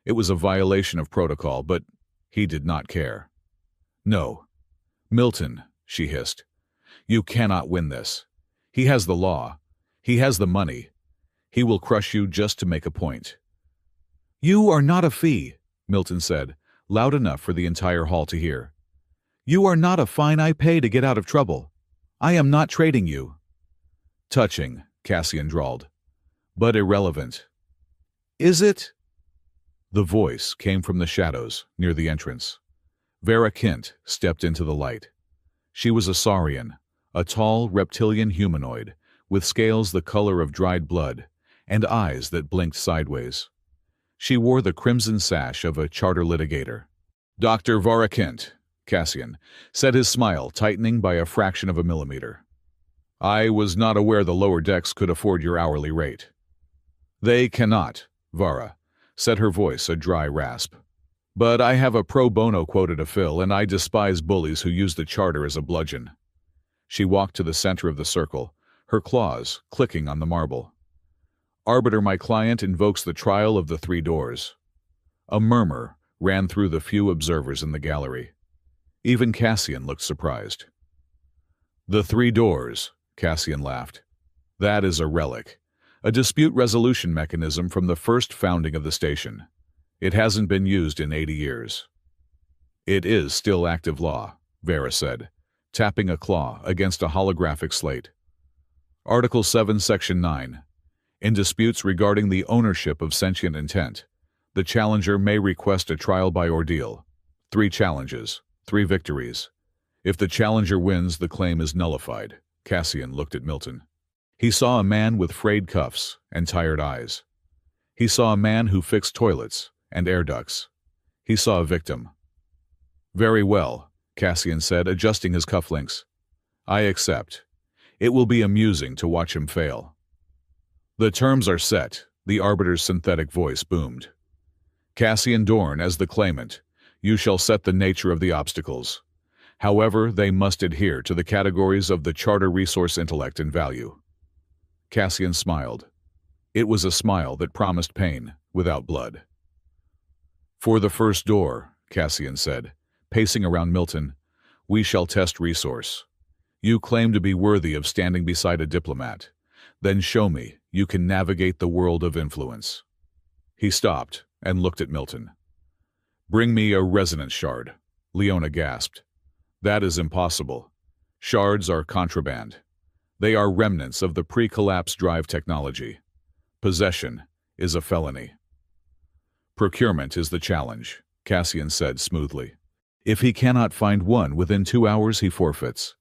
It was a violation of protocol, but he did not care. "No. Milton," she hissed. "You cannot win this. He has the law. He has the money. He will crush you just to make a point." "You are not a fee," Milton said, loud enough for the entire hall to hear. "You are not a fine I pay to get out of trouble. I am not trading you." "Touching," Cassian drawled, "but irrelevant." "Is it?" The voice came from the shadows near the entrance. Vera Kint stepped into the light. She was a Saurian, a tall reptilian humanoid with scales the color of dried blood and eyes that blinked sideways. She wore the crimson sash of a charter litigator. "Dr. Vera Kint," Cassian said, his smile tightening by a fraction of a millimeter. "I was not aware the lower decks could afford your hourly rate." "They cannot," Vara said, her voice a dry rasp. "But I have a pro bono quota to fill, and I despise bullies who use the charter as a bludgeon." She walked to the center of the circle, her claws clicking on the marble. Arbiter, my client invokes the trial of the three doors. A murmur ran through the few observers in the gallery. Even Cassian looked surprised. The three doors, Cassian laughed. That is a relic, a dispute resolution mechanism from the first founding of the station. It hasn't been used in 80 years. It is still active law, Vera said, tapping a claw against a holographic slate. Article 7, Section 9. In disputes regarding the ownership of sentient intent, the challenger may request a trial by ordeal. 3 challenges, 3 victories. If the challenger wins, the claim is nullified. Cassian looked at Milton. He saw a man with frayed cuffs and tired eyes. He saw a man who fixed toilets and air ducts. He saw a victim. Very well, Cassian said, adjusting his cufflinks. I accept. It will be amusing to watch him fail. The terms are set, the arbiter's synthetic voice boomed. Cassian Dorn, as the claimant, you shall set the nature of the obstacles. However, they must adhere to the categories of the Charter Resource Intellect and Value. Cassian smiled. It was a smile that promised pain, without blood. For the first door, Cassian said, pacing around Milton, we shall test resource. You claim to be worthy of standing beside a diplomat. Then show me you can navigate the world of influence. He stopped and looked at Milton. Bring me a resonance shard, Leona gasped. That is impossible. Shards are contraband. They are remnants of the pre-collapse drive technology. Possession is a felony. Procurement is the challenge, Cassian said smoothly. If he cannot find one within 2 hours, he forfeits.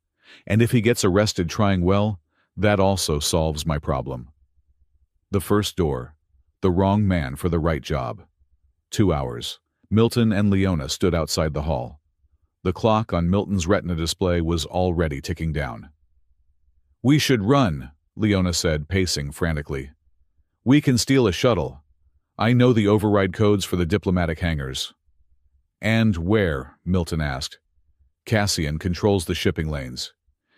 And if he gets arrested trying well, that also solves my problem. The first door. The wrong man for the right job. 2 hours. Milton and Leona stood outside the hall. The clock on Milton's retina display was already ticking down. We should run, Leona said, pacing frantically. We can steal a shuttle. I know the override codes for the diplomatic hangars. And where? Milton asked. Cassian controls the shipping lanes.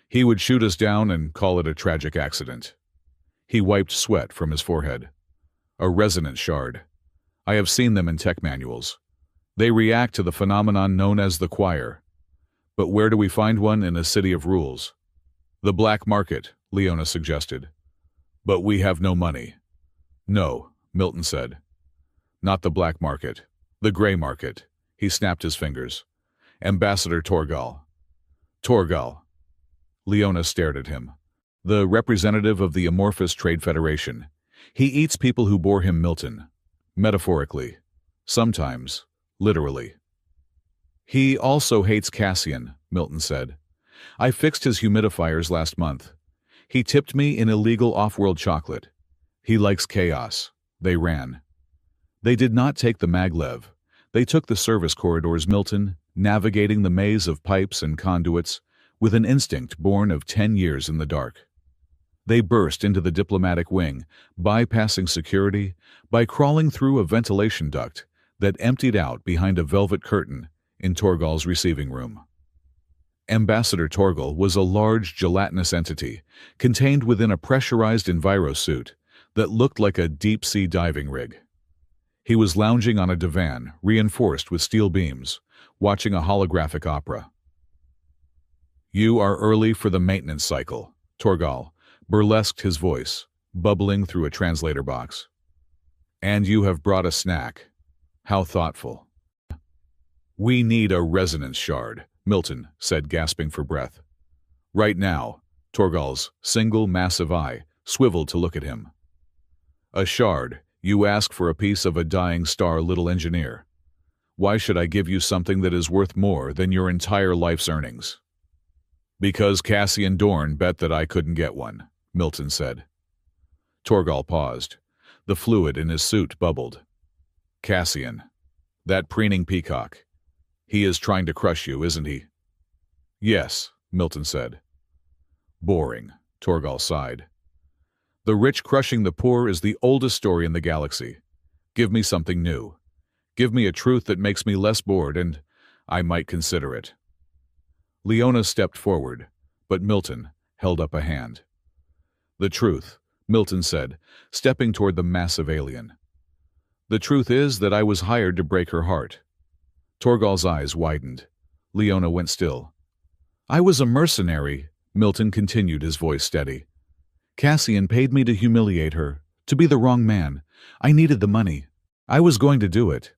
He would shoot us down and call it a tragic accident. He wiped sweat from his forehead. A resonance shard. I have seen them in tech manuals. They react to the phenomenon known as the choir. But where do we find one in a city of rules? The black market, Leona suggested. But we have no money. No, Milton said. Not the black market. The gray market. He snapped his fingers. Ambassador Torgal. Torgal. Leona stared at him. The representative of the Amorphous Trade Federation. He eats people who bore him, Milton. Metaphorically. Sometimes. Literally. He also hates Cassian, Milton said. I fixed his humidifiers last month. He tipped me in illegal off-world chocolate. He likes chaos. They ran. They did not take the maglev. They took the service corridors, Milton, navigating the maze of pipes and conduits with an instinct born of 10 years in the dark. They burst into the diplomatic wing, bypassing security, by crawling through a ventilation duct that emptied out behind a velvet curtain in Torgal's receiving room. Ambassador Torgal was a large gelatinous entity contained within a pressurized envirosuit that looked like a deep-sea diving rig. He was lounging on a divan reinforced with steel beams, watching a holographic opera. You are early for the maintenance cycle, Torgal burlesqued his voice, bubbling through a translator box. And you have brought a snack. How thoughtful. We need a resonance shard, Milton said, gasping for breath. Right now, Torgal's single massive eye swiveled to look at him. A shard, you ask for a piece of a dying star, little engineer. Why should I give you something that is worth more than your entire life's earnings? Because Cassian Dorn bet that I couldn't get one, Milton said. Torgal paused. The fluid in his suit bubbled. Cassian. That preening peacock. He is trying to crush you, isn't he? Yes, Milton said. Boring, Torgal sighed. The rich crushing the poor is the oldest story in the galaxy. Give me something new. Give me a truth that makes me less bored, and I might consider it. Leona stepped forward, but Milton held up a hand. The truth, Milton said, stepping toward the massive alien. "The truth is that I was hired to break her heart." Torgal's eyes widened. Leona went still. "I was a mercenary," Milton continued, his voice steady. "Cassian paid me to humiliate her, to be the wrong man. I needed the money. I was going to do it.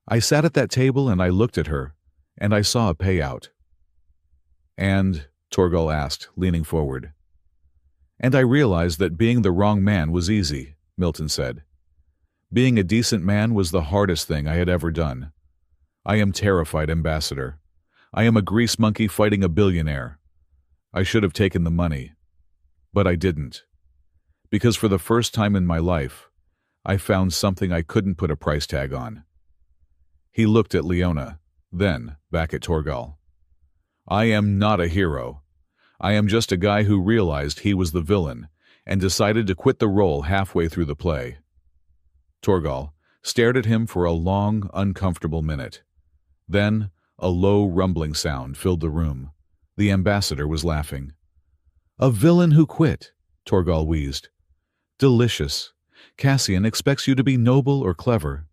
I sat at that table and I looked at her, and I saw a payout." "And?" Torgal asked, leaning forward. "And I realized that being the wrong man was easy," Milton said. "Being a decent man was the hardest thing I had ever done. I am terrified, Ambassador. I am a grease monkey fighting a billionaire. I should have taken the money. But I didn't. Because for the first time in my life, I found something I couldn't put a price tag on." He looked at Leona, then back at Torgal. "I am not a hero. I am just a guy who realized he was the villain and decided to quit the role halfway through the play." Torgal stared at him for a long, uncomfortable minute. Then a low, rumbling sound filled the room. The ambassador was laughing. "A villain who quit," Torgal wheezed. "Delicious. Cassian expects you to be noble or clever.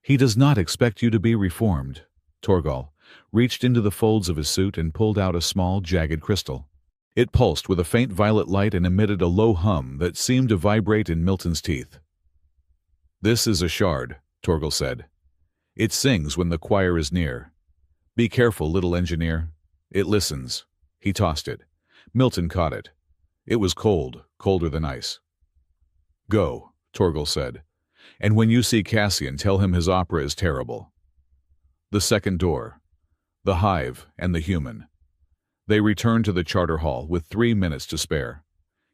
He does not expect you to be reformed." Torgal reached into the folds of his suit and pulled out a small, jagged crystal. It pulsed with a faint violet light and emitted a low hum that seemed to vibrate in Milton's teeth. "This is a shard," Torgal said. "It sings when the choir is near. Be careful, little engineer. It listens." He tossed it. Milton caught it. It was cold, colder than ice. "Go," Torgal said. "And when you see Cassian, tell him his opera is terrible." The second door. The hive and the human. They returned to the charter hall with 3 minutes to spare.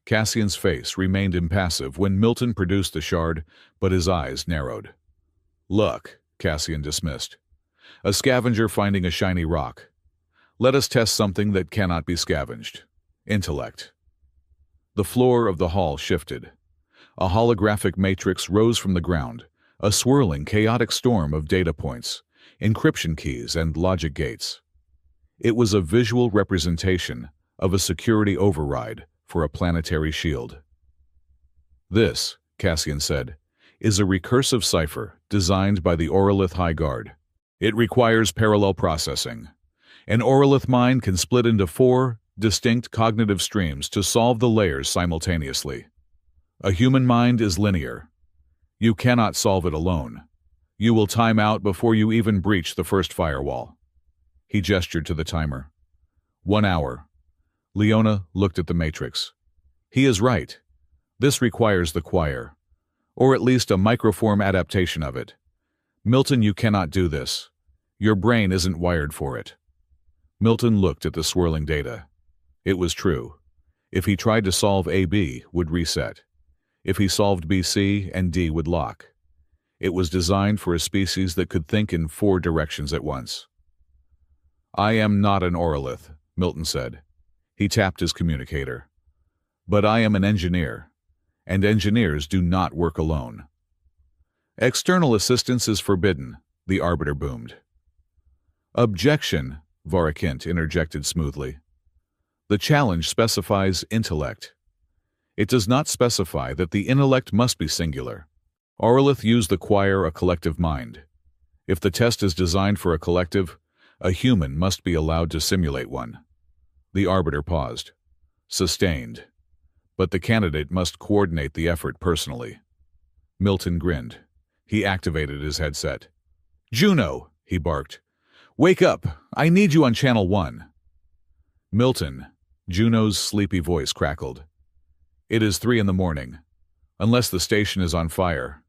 Cassian's face remained impassive when Milton produced the shard, but his eyes narrowed. "Luck," Cassian dismissed. "A scavenger finding a shiny rock. Let us test something that cannot be scavenged. Intellect." The floor of the hall shifted. A holographic matrix rose from the ground, a swirling, chaotic storm of data points, encryption keys, and logic gates. It was a visual representation of a security override for a planetary shield. "This," Cassian said, "is a recursive cipher designed by the Aurolith High Guard. It requires parallel processing. An Aurolith mind can split into 4 distinct cognitive streams to solve the layers simultaneously. A human mind is linear. You cannot solve it alone. You will time out before you even breach the first firewall." He gestured to the timer. 1 hour. Leona looked at the matrix. "He is right. This requires the choir, or at least a microform adaptation of it. Milton, you cannot do this. Your brain isn't wired for it." Milton looked at the swirling data. It was true. If he tried to solve AB, would reset. If he solved BC, and D would lock. It was designed for a species that could think in 4 directions at once. "I am not an Aurolith," Milton said. He tapped his communicator. "But I am an engineer, and engineers do not work alone." "External assistance is forbidden," the arbiter boomed. "Objection," Varakint interjected smoothly. "The challenge specifies intellect. It does not specify that the intellect must be singular. Aurolith used the choir a collective mind. If the test is designed for a collective, a human must be allowed to simulate one." The arbiter paused. "Sustained. But the candidate must coordinate the effort personally." Milton grinned. He activated his headset. "Juno," he barked. "Wake up! I need you on Channel 1. "Milton," Juno's sleepy voice crackled. "It is 3 in the morning. Unless the station is on fire."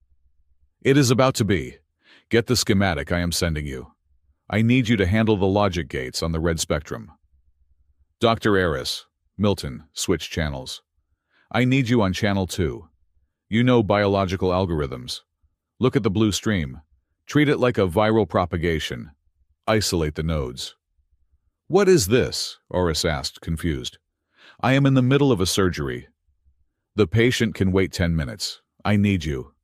"It is about to be. Get the schematic I am sending you. I need you to handle the logic gates on the red spectrum." "Dr. Eris," Milton switched channels. "I need you on Channel 2. You know biological algorithms. Look at the blue stream. Treat it like a viral propagation. Isolate the nodes." "What is this?" Oris asked, confused. "I am in the middle of a surgery." "The patient can wait 10 minutes. I need you."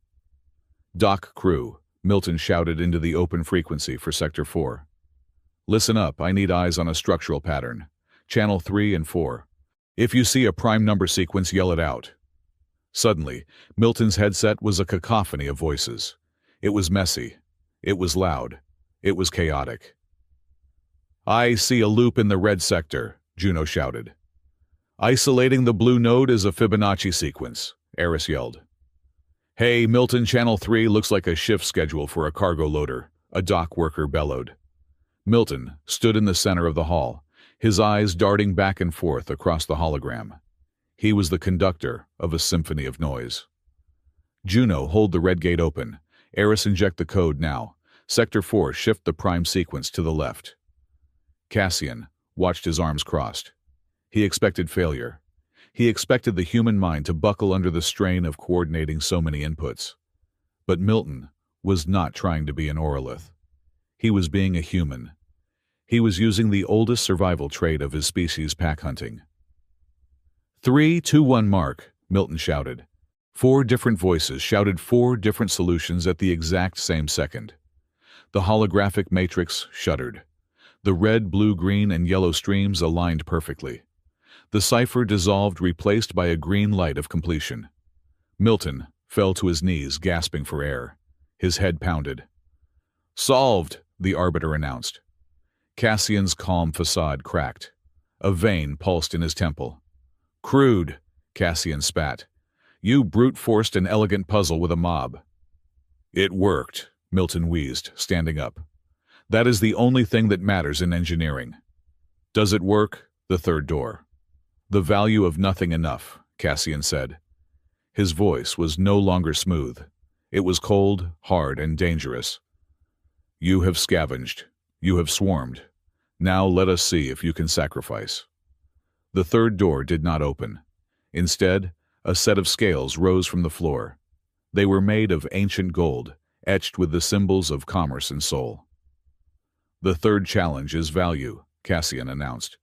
"Doc crew," Milton shouted into the open frequency for Sector 4. "Listen up, I need eyes on a structural pattern. Channel 3 and 4. If you see a prime number sequence, yell it out." Suddenly, Milton's headset was a cacophony of voices. It was messy. It was loud. It was chaotic. "I see a loop in the red sector," Juno shouted. "Isolating the blue node is a Fibonacci sequence," Eris yelled. "Hey, Milton, Channel 3 looks like a shift schedule for a cargo loader," a dock worker bellowed. Milton stood in the center of the hall, his eyes darting back and forth across the hologram. He was the conductor of a symphony of noise. "Juno, hold the red gate open. Eris, inject the code now. Sector 4, shift the prime sequence to the left." Cassian watched his arms crossed. He expected failure. He expected the human mind to buckle under the strain of coordinating so many inputs. But Milton was not trying to be an Orolith. He was being a human. He was using the oldest survival trait of his species, pack hunting. 3, 2, 1 mark, Milton shouted. 4 different voices shouted 4 different solutions at the exact same second. The holographic matrix shuddered. The red, blue, green, and yellow streams aligned perfectly. The cipher dissolved, replaced by a green light of completion. Milton fell to his knees, gasping for air. His head pounded. "Solved," the Arbiter announced. Cassian's calm facade cracked. A vein pulsed in his temple. "Crude," Cassian spat. "You brute-forced an elegant puzzle with a mob." "It worked," Milton wheezed, standing up. "That is the only thing that matters in engineering." "Does it work?" The third door. "The value of nothing enough," Cassian said. His voice was no longer smooth. It was cold, hard, and dangerous. "You have scavenged. You have swarmed. Now let us see if you can sacrifice." The third door did not open. Instead, a set of scales rose from the floor. They were made of ancient gold, etched with the symbols of commerce and soul. "The third challenge is value," Cassian announced.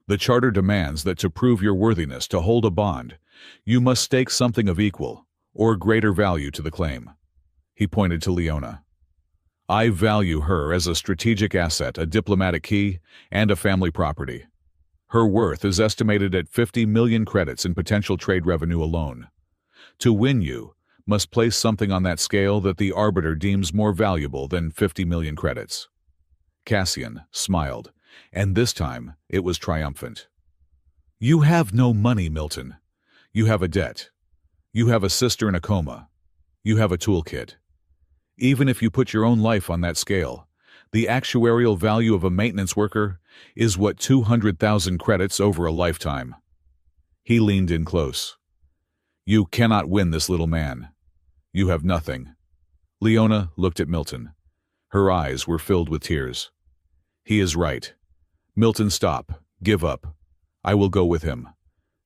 "The Charter demands that to prove your worthiness to hold a bond, you must stake something of equal or greater value to the claim." He pointed to Leona. "I value her as a strategic asset, a diplomatic key, and a family property. Her worth is estimated at 50 million credits in potential trade revenue alone. To win you must place something on that scale that the Arbiter deems more valuable than 50 million credits." Cassian smiled, and this time it was triumphant. "You have no money, Milton. You have a debt. You have a sister in a coma. You have a toolkit. Even if you put your own life on that scale, the actuarial value of a maintenance worker is what 200,000 credits over a lifetime." He leaned in close. "You cannot win this little man. You have nothing." Leona looked at Milton. Her eyes were filled with tears. "He is right. Milton, stop. Give up. I will go with him.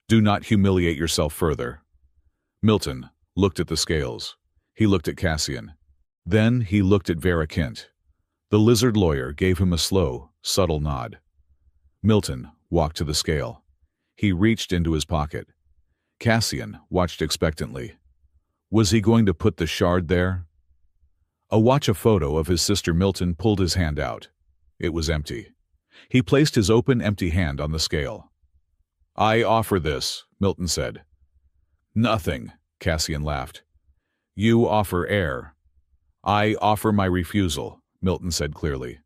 Do not humiliate yourself further." Milton looked at the scales. He looked at Cassian. Then he looked at Vera Kint. The lizard lawyer gave him a slow, subtle nod. Milton walked to the scale. He reached into his pocket. Cassian watched expectantly. Was he going to put the shard there? A photo of his sister Milton pulled his hand out. It was empty. He placed his open, empty hand on the scale. "I offer this," Milton said. "Nothing," Cassian laughed. "You offer air." "I offer my refusal," Milton said clearly.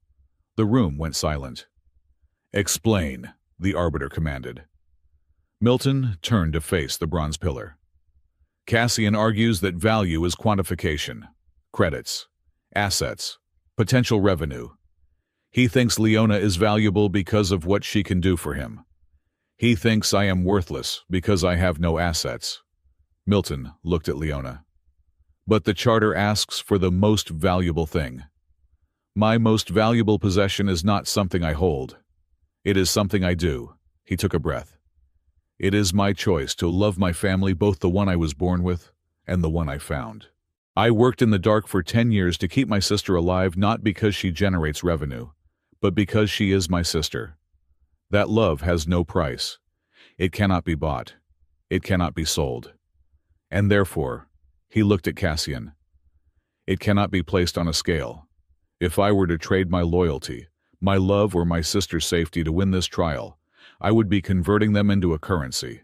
The room went silent. "Explain," the Arbiter commanded. Milton turned to face the bronze pillar. "Cassian argues that value is quantification, credits, assets, potential revenue. He thinks Leona is valuable because of what she can do for him. He thinks I am worthless because I have no assets." Milton looked at Leona. "But the Charter asks for the most valuable thing. My most valuable possession is not something I hold. It is something I do." He took a breath. "It is my choice to love my family, both the one I was born with and the one I found. I worked in the dark for 10 years to keep my sister alive, not because she generates revenue, but because she is my sister. That love has no price. It cannot be bought. It cannot be sold. And therefore," he looked at Cassian, "it cannot be placed on a scale. If I were to trade my loyalty, my love, or my sister's safety to win this trial, I would be converting them into a currency.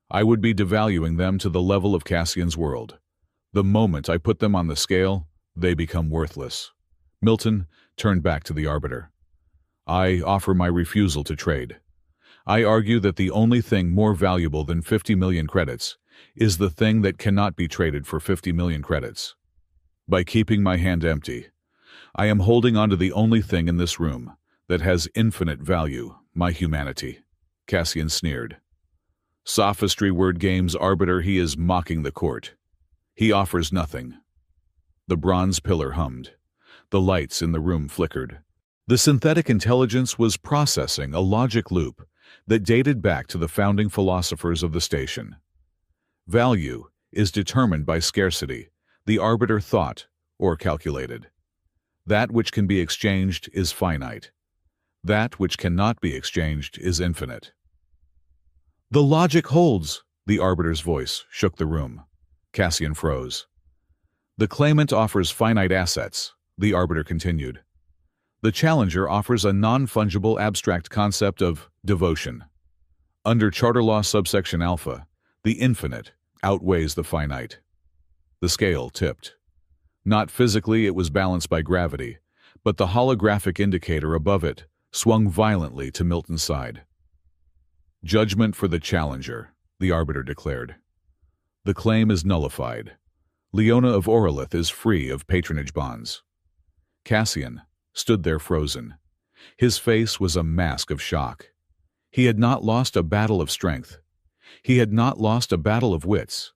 I would be devaluing them to the level of Cassian's world. The moment I put them on the scale, they become worthless. Milton turned back to the arbiter. I offer my refusal to trade. I argue that the only thing more valuable than 50 million credits is the thing that cannot be traded for 50 million credits. By keeping my hand empty, I am holding on to the only thing in this room that has infinite value, my humanity. Cassian sneered. Sophistry word games arbiter, he is mocking the court. He offers nothing. The bronze pillar hummed. The lights in the room flickered. The synthetic intelligence was processing a logic loop that dated back to the founding philosophers of the station. Value is determined by scarcity, the arbiter thought or calculated. That which can be exchanged is finite. That which cannot be exchanged is infinite. The logic holds, the arbiter's voice shook the room. Cassian froze. The claimant offers finite assets, the arbiter continued. The challenger offers a non-fungible abstract concept of devotion. Under Charter Law subsection Alpha, the infinite outweighs the finite. The scale tipped. Not physically, it was balanced by gravity, but the holographic indicator above it swung violently to Milton's side. Judgment for the challenger, the arbiter declared. The claim is nullified. Leona of Orolith is free of patronage bonds. Cassian stood there frozen. His face was a mask of shock. He had not lost a battle of strength. He had not lost a battle of wits.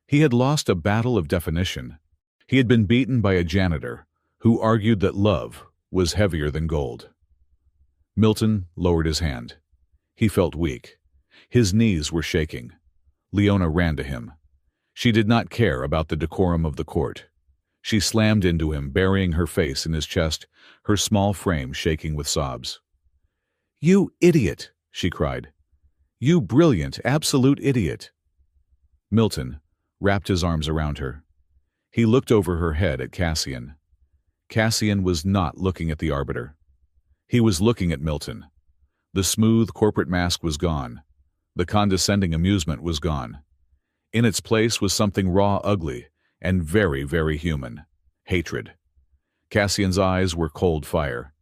He had lost a battle of definition. He had been beaten by a janitor who argued that love was heavier than gold. Milton lowered his hand. He felt weak. His knees were shaking. Leona ran to him. She did not care about the decorum of the court. She slammed into him, burying her face in his chest, her small frame shaking with sobs. "You idiot!" she cried. "You brilliant, absolute idiot!" Milton wrapped his arms around her. He looked over her head at Cassian. Cassian was not looking at the arbiter. He was looking at Milton. The smooth corporate mask was gone. The condescending amusement was gone. In its place was something raw, ugly, and very, very human. Hatred. Cassian's eyes were cold fire.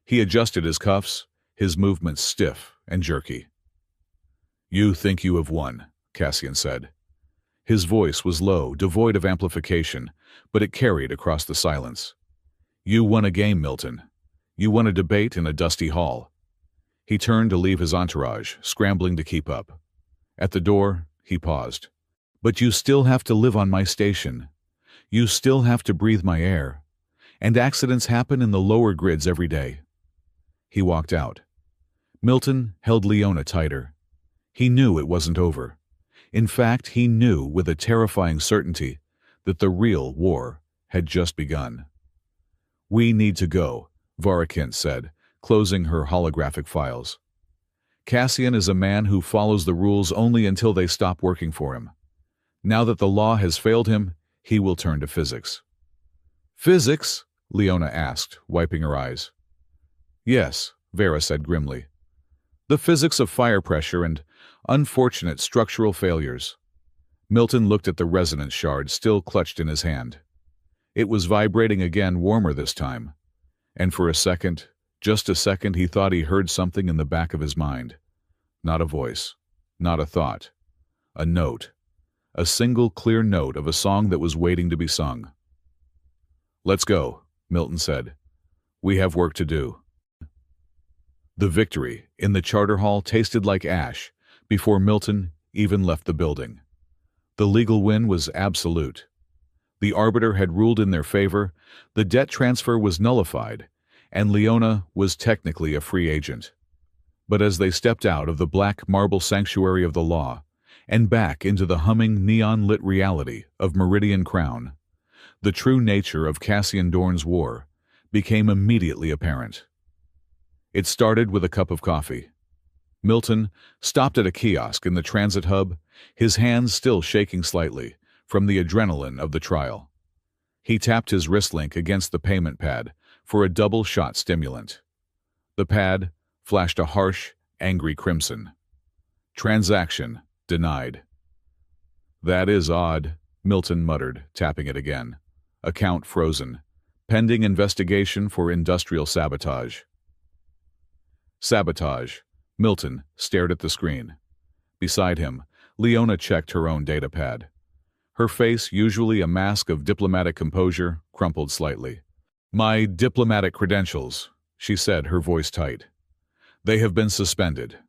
He adjusted his cuffs, his movements stiff and jerky. "You think you have won," Cassian said. His voice was low, devoid of amplification, but it carried across the silence. "You won a game, Milton. You won a debate in a dusty hall." He turned to leave his entourage, scrambling to keep up. At the door, he paused. "But you still have to live on my station. You still have to breathe my air. And accidents happen in the lower grids every day." He walked out. Milton held Leona tighter. He knew it wasn't over. In fact, he knew with a terrifying certainty that the real war had just begun. "We need to go," Varakint said, closing her holographic files. "Cassian is a man who follows the rules only until they stop working for him. Now that the law has failed him, he will turn to physics." "Physics?" Leona asked, wiping her eyes. "Yes," Vera said grimly. "The physics of fire pressure and unfortunate structural failures." Milton looked at the resonance shard still clutched in his hand. It was vibrating again, warmer this time. And for a second, just a second, he thought he heard something in the back of his mind. Not a voice, not a thought. A note. A single clear note of a song that was waiting to be sung. "Let's go," Milton said. "We have work to do." The victory in the Charter Hall tasted like ash before Milton even left the building. The legal win was absolute. The arbiter had ruled in their favor, the debt transfer was nullified, and Leona was technically a free agent. But as they stepped out of the black marble sanctuary of the law and back into the humming neon-lit reality of Meridian Crown, the true nature of Cassian Dorn's war became immediately apparent. It started with a cup of coffee. Milton stopped at a kiosk in the transit hub, his hands still shaking slightly from the adrenaline of the trial. He tapped his wrist link against the payment pad for a double-shot stimulant. The pad flashed a harsh, angry crimson. "Transaction," Denied. That is odd, Milton muttered, tapping it again. Account frozen. Pending investigation for industrial sabotage. Sabotage. Milton stared at the screen. Beside him, Leona checked her own datapad. Her face, usually a mask of diplomatic composure, crumpled slightly. My diplomatic credentials, she said, her voice tight. They have been suspended.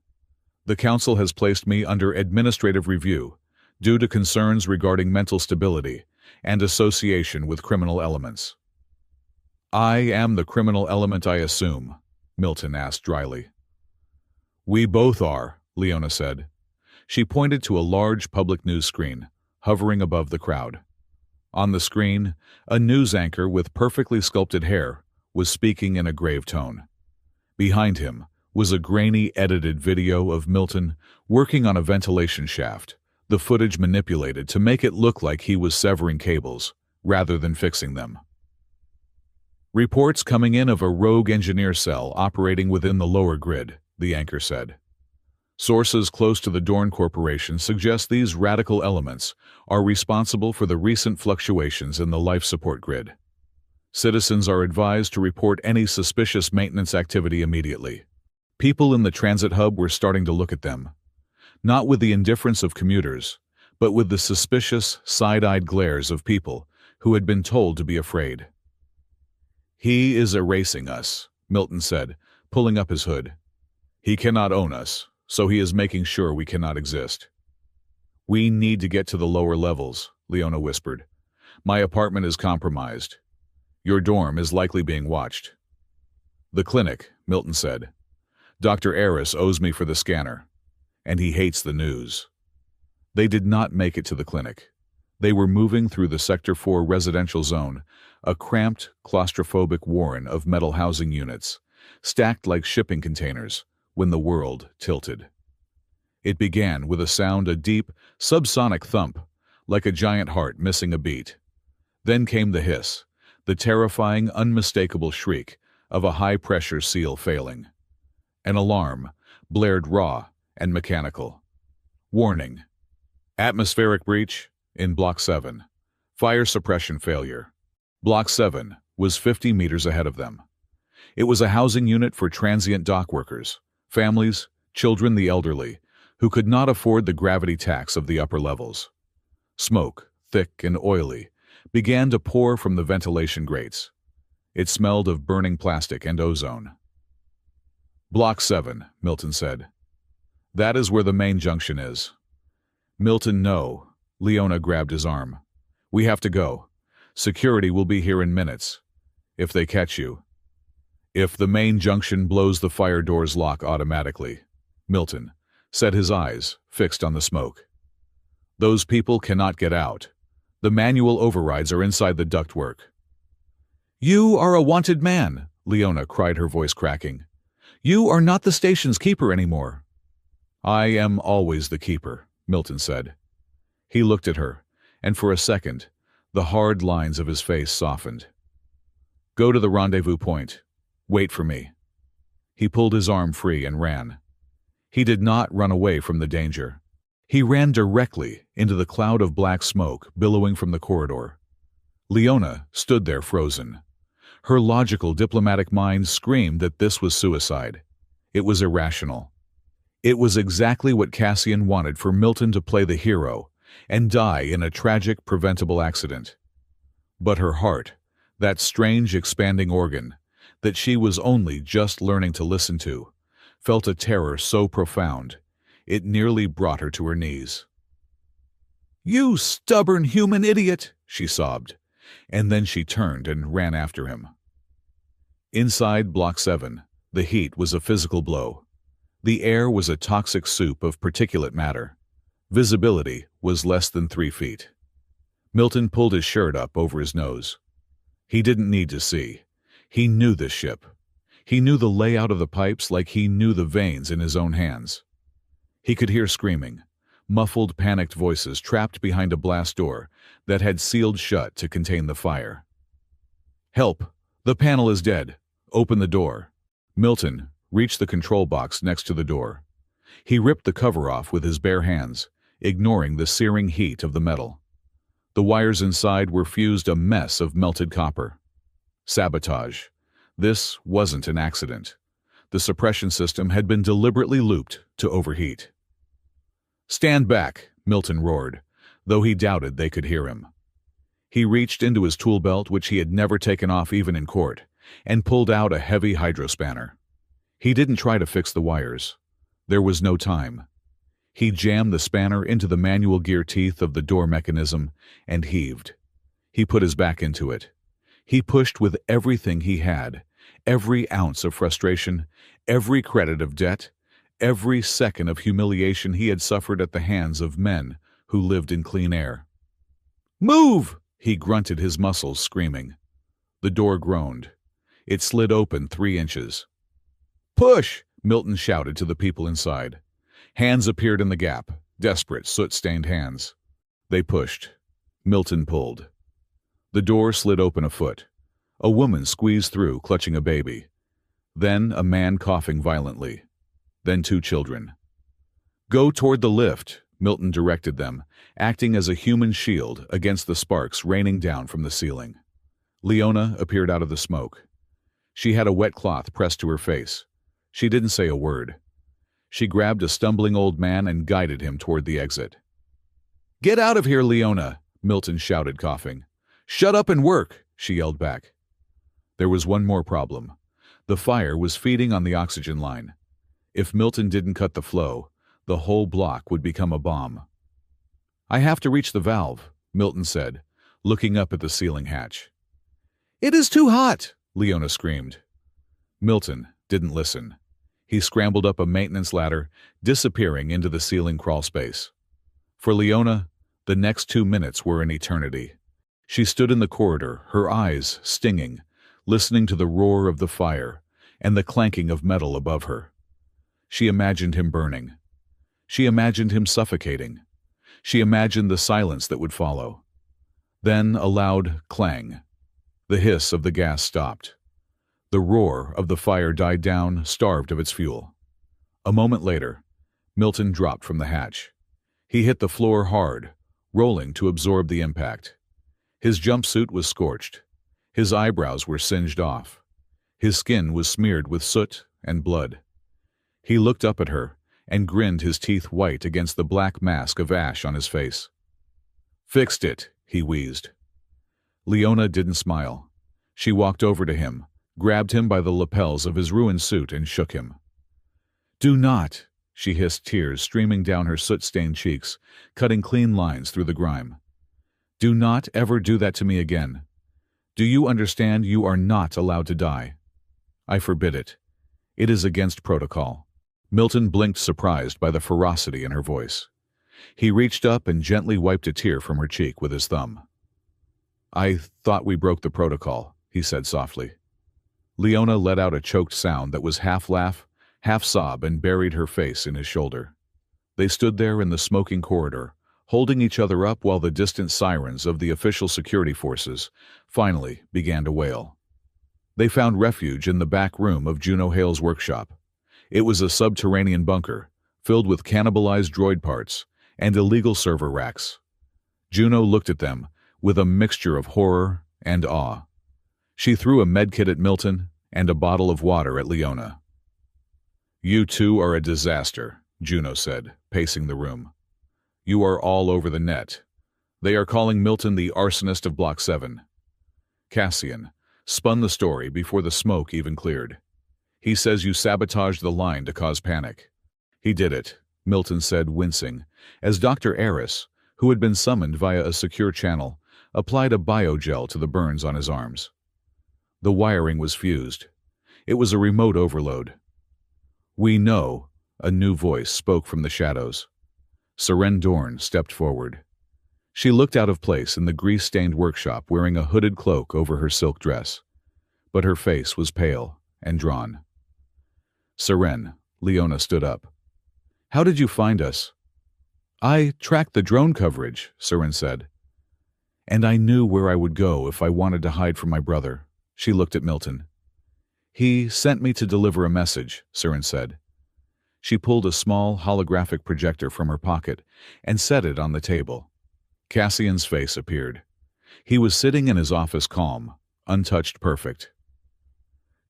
The council has placed me under administrative review due to concerns regarding mental stability and association with criminal elements. I am the criminal element, I assume, Milton asked dryly. We both are, Leona said. She pointed to a large public news screen, hovering above the crowd. On the screen, a news anchor with perfectly sculpted hair was speaking in a grave tone. Behind him was a grainy edited video of Milton working on a ventilation shaft, the footage manipulated to make it look like he was severing cables, rather than fixing them. Reports coming in of a rogue engineer cell operating within the lower grid, the anchor said. Sources close to the Dorn Corporation suggest these radical elements are responsible for the recent fluctuations in the life support grid. Citizens are advised to report any suspicious maintenance activity immediately. People in the transit hub were starting to look at them, not with the indifference of commuters, but with the suspicious, side-eyed glares of people who had been told to be afraid. He is erasing us, Milton said, pulling up his hood. He cannot own us, so he is making sure we cannot exist. We need to get to the lower levels, Leona whispered. My apartment is compromised. Your dorm is likely being watched. The clinic, Milton said. Dr. Eris owes me for the scanner, and he hates the news. They did not make it to the clinic. They were moving through the Sector 4 residential zone, a cramped, claustrophobic warren of metal housing units, stacked like shipping containers, when the world tilted. It began with a deep, subsonic thump, like a giant heart missing a beat. Then came the hiss, the terrifying, unmistakable shriek of a high-pressure seal failing. An alarm, blared raw and mechanical. Warning. Atmospheric breach in Block 7. Fire suppression failure. Block 7 was 50 meters ahead of them. It was a housing unit for transient dock workers, families, children, the elderly, who could not afford the gravity tax of the upper levels. Smoke, thick and oily, began to pour from the ventilation grates. It smelled of burning plastic and ozone. Block 7, Milton said. That is where the main junction is. Milton, no. Leona grabbed his arm. We have to go. Security will be here in minutes. If they catch you. If the main junction blows the fire doors lock automatically, Milton said, his eyes fixed on the smoke. Those people cannot get out. The manual overrides are inside the ductwork. You are a wanted man, Leona cried, her voice cracking. You are not the station's keeper anymore. I am always the keeper, Milton said. He looked at her, and for a second, the hard lines of his face softened. Go to the rendezvous point. Wait for me. He pulled his arm free and ran. He did not run away from the danger. He ran directly into the cloud of black smoke billowing from the corridor. Leona stood there frozen. Her logical, diplomatic mind screamed that this was suicide. It was irrational. It was exactly what Cassian wanted for Milton to play the hero and die in a tragic, preventable accident. But her heart, that strange, expanding organ that she was only just learning to listen to, felt a terror so profound, it nearly brought her to her knees. You stubborn human idiot, she sobbed, and then she turned and ran after him. Inside Block 7, the heat was a physical blow. The air was a toxic soup of particulate matter. Visibility was less than 3 feet. Milton pulled his shirt up over his nose. He didn't need to see. He knew this ship. He knew the layout of the pipes like he knew the veins in his own hands. He could hear screaming, muffled, panicked voices trapped behind a blast door that had sealed shut to contain the fire. Help! The panel is dead. Open the door. Milton reached the control box next to the door. He ripped the cover off with his bare hands, ignoring the searing heat of the metal. The wires inside were fused a mess of melted copper. Sabotage. This wasn't an accident. The suppression system had been deliberately looped to overheat. "Stand back," Milton roared, though he doubted they could hear him. He reached into his tool belt, which he had never taken off even in court, and pulled out a heavy hydrospanner. He didn't try to fix the wires. There was no time. He jammed the spanner into the manual gear teeth of the door mechanism and heaved. He put his back into it. He pushed with everything he had, every ounce of frustration, every credit of debt, every second of humiliation he had suffered at the hands of men who lived in clean air. "Move!" he grunted, his muscles screaming. The door groaned. It slid open 3 inches. "Push!" Milton shouted to the people inside. Hands appeared in the gap, desperate, soot-stained hands. They pushed. Milton pulled. The door slid open a foot. A woman squeezed through, clutching a baby. Then a man coughing violently. Then 2 children. "Go toward the lift," Milton directed them, acting as a human shield against the sparks raining down from the ceiling. Leona appeared out of the smoke. She had a wet cloth pressed to her face. She didn't say a word. She grabbed a stumbling old man and guided him toward the exit. "Get out of here, Leona!" Milton shouted, coughing. "Shut up and work!" she yelled back. There was one more problem. The fire was feeding on the oxygen line. If Milton didn't cut the flow, the whole block would become a bomb. "I have to reach the valve," Milton said, looking up at the ceiling hatch. "It is too hot!" Leona screamed. Milton didn't listen. He scrambled up a maintenance ladder, disappearing into the ceiling crawl space. For Leona, the next 2 minutes were an eternity. She stood in the corridor, her eyes stinging, listening to the roar of the fire and the clanking of metal above her. She imagined him burning. She imagined him suffocating. She imagined the silence that would follow. Then a loud clang. The hiss of the gas stopped. The roar of the fire died down, starved of its fuel. A moment later, Milton dropped from the hatch. He hit the floor hard, rolling to absorb the impact. His jumpsuit was scorched. His eyebrows were singed off. His skin was smeared with soot and blood. He looked up at her and grinned, his teeth white against the black mask of ash on his face. "Fixed it," he wheezed. Leona didn't smile. She walked over to him, grabbed him by the lapels of his ruined suit and shook him. "Do not," she hissed, tears streaming down her soot-stained cheeks, cutting clean lines through the grime. "Do not ever do that to me again. Do you understand you are not allowed to die? I forbid it. It is against protocol." Milton blinked, surprised by the ferocity in her voice. He reached up and gently wiped a tear from her cheek with his thumb. "I thought we broke the protocol," he said softly. Leona let out a choked sound that was half laugh, half sob, and buried her face in his shoulder. They stood there in the smoking corridor, holding each other up while the distant sirens of the official security forces finally began to wail. They found refuge in the back room of Juno Hale's workshop. It was a subterranean bunker, filled with cannibalized droid parts and illegal server racks. Juno looked at them with a mixture of horror and awe. She threw a medkit at Milton and a bottle of water at Leona. "You two are a disaster," Juno said, pacing the room. "You are all over the net. They are calling Milton the arsonist of Block 7. Cassian spun the story before the smoke even cleared. He says you sabotaged the line to cause panic." "He did it," Milton said, wincing, as Dr. Eris, who had been summoned via a secure channel, applied a biogel to the burns on his arms. The wiring was fused. It was a remote overload. "We know," a new voice spoke from the shadows. Seren Dorn stepped forward. She looked out of place in the grease-stained workshop, wearing a hooded cloak over her silk dress. But her face was pale and drawn. "Seren," Leona stood up. "How did you find us?" "I tracked the drone coverage," Seren said. "And I knew where I would go if I wanted to hide from my brother." She looked at Milton. "He sent me to deliver a message," Seren said. She pulled a small, holographic projector from her pocket and set it on the table. Cassian's face appeared. He was sitting in his office calm, untouched, perfect.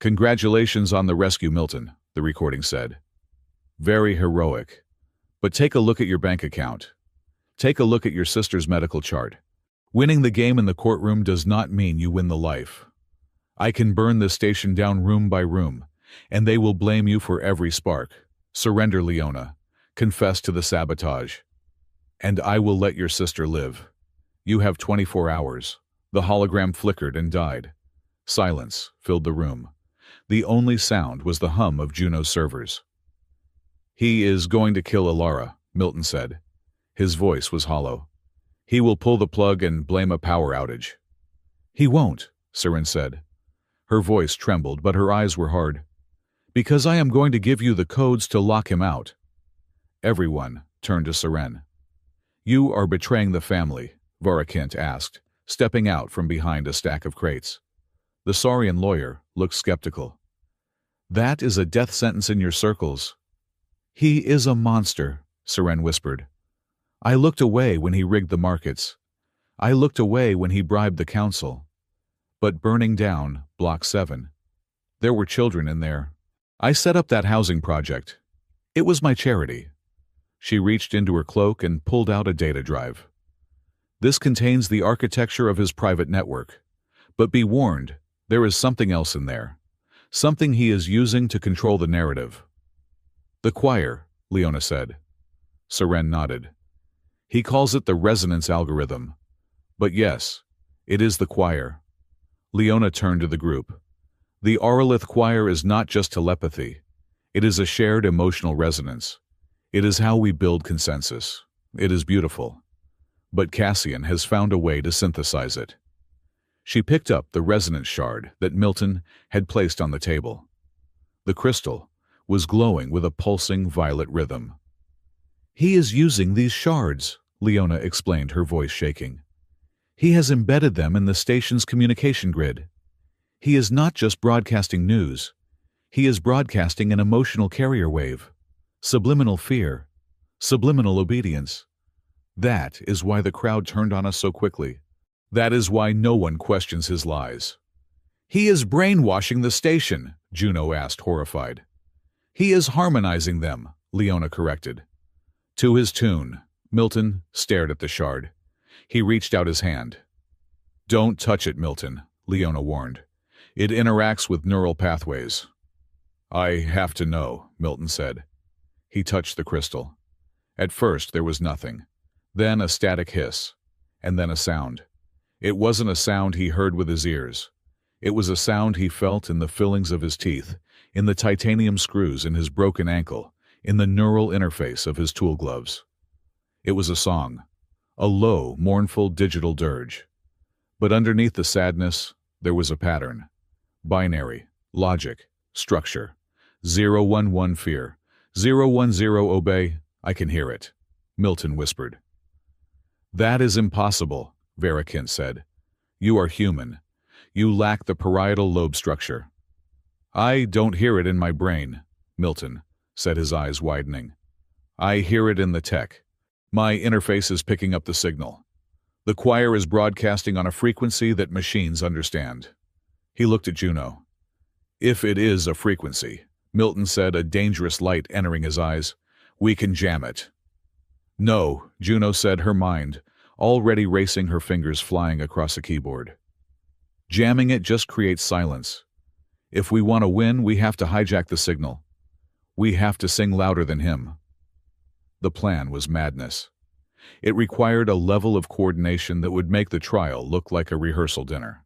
"Congratulations on the rescue, Milton," the recording said. "Very heroic. But take a look at your bank account. Take a look at your sister's medical chart. Winning the game in the courtroom does not mean you win the life. I can burn this station down room by room, and they will blame you for every spark. Surrender, Leona. Confess to the sabotage. And I will let your sister live. You have 24 hours. The hologram flickered and died. Silence filled the room. The only sound was the hum of Juno's servers. "He is going to kill Alara," Milton said. His voice was hollow. "He will pull the plug and blame a power outage." "He won't," Seren said. Her voice trembled, but her eyes were hard. "Because I am going to give you the codes to lock him out." Everyone turned to Seren. "You are betraying the family," Varakint asked, stepping out from behind a stack of crates. The Saurian lawyer looked skeptical. "That is a death sentence in your circles." "He is a monster," Seren whispered. "I looked away when he rigged the markets. I looked away when he bribed the council. But burning down Block 7. There were children in there. I set up that housing project. It was my charity." She reached into her cloak and pulled out a data drive. "This contains the architecture of his private network. But be warned, there is something else in there. Something he is using to control the narrative." "The choir," Leona said. Seren nodded. "He calls it the resonance algorithm. But yes, it is the choir." Leona turned to the group. "The Auralith choir is not just telepathy. It is a shared emotional resonance. It is how we build consensus. It is beautiful. But Cassian has found a way to synthesize it." She picked up the resonance shard that Milton had placed on the table. The crystal was glowing with a pulsing violet rhythm. "He is using these shards," Leona explained, her voice shaking. "He has embedded them in the station's communication grid. He is not just broadcasting news. He is broadcasting an emotional carrier wave. Subliminal fear. Subliminal obedience. That is why the crowd turned on us so quickly. That is why no one questions his lies." "He is brainwashing the station," Juno asked, horrified. "He is harmonizing them," Leona corrected. To his tune, Milton stared at the shard. He reached out his hand. "Don't touch it, Milton," Leona warned. "It interacts with neural pathways." "I have to know," Milton said. He touched the crystal. At first there was nothing. Then a static hiss. And then a sound. It wasn't a sound he heard with his ears. It was a sound he felt in the fillings of his teeth, in the titanium screws in his broken ankle, in the neural interface of his tool gloves. It was a song. A low, mournful digital dirge. But underneath the sadness, there was a pattern. Binary, logic, structure. 011 fear. 010 obey. I can hear it, Milton whispered. "That is impossible," Varakint said. "You are human. You lack the parietal lobe structure." "I don't hear it in my brain," Milton said, his eyes widening. "I hear it in the tech. My interface is picking up the signal. The choir is broadcasting on a frequency that machines understand." He looked at Juno. "If it is a frequency," Milton said, a dangerous light entering his eyes, "we can jam it." "No," Juno said, her mind already racing, her fingers flying across a keyboard. "Jamming it just creates silence. If we want to win, we have to hijack the signal. We have to sing louder than him." The plan was madness. It required a level of coordination that would make the trial look like a rehearsal dinner.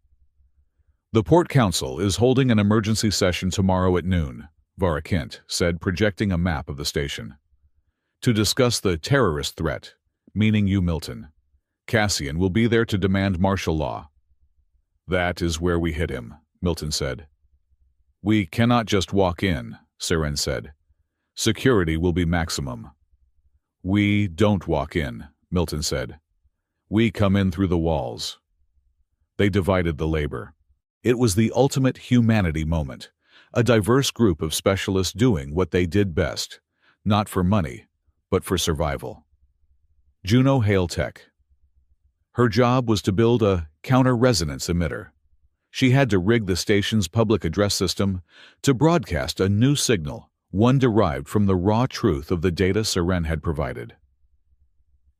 "The Port Council is holding an emergency session tomorrow at noon," Varakint said, projecting a map of the station. "To discuss the terrorist threat, meaning you, Milton. Cassian will be there to demand martial law." "That is where we hit him," Milton said. "We cannot just walk in," Seren said. "Security will be maximum." "We don't walk in," Milton said. "We come in through the walls." They divided the labor. It was the ultimate humanity moment, a diverse group of specialists doing what they did best, not for money, but for survival. Juno Hale Tech. Her job was to build a counter-resonance emitter. She had to rig the station's public address system to broadcast a new signal, one derived from the raw truth of the data Seren had provided.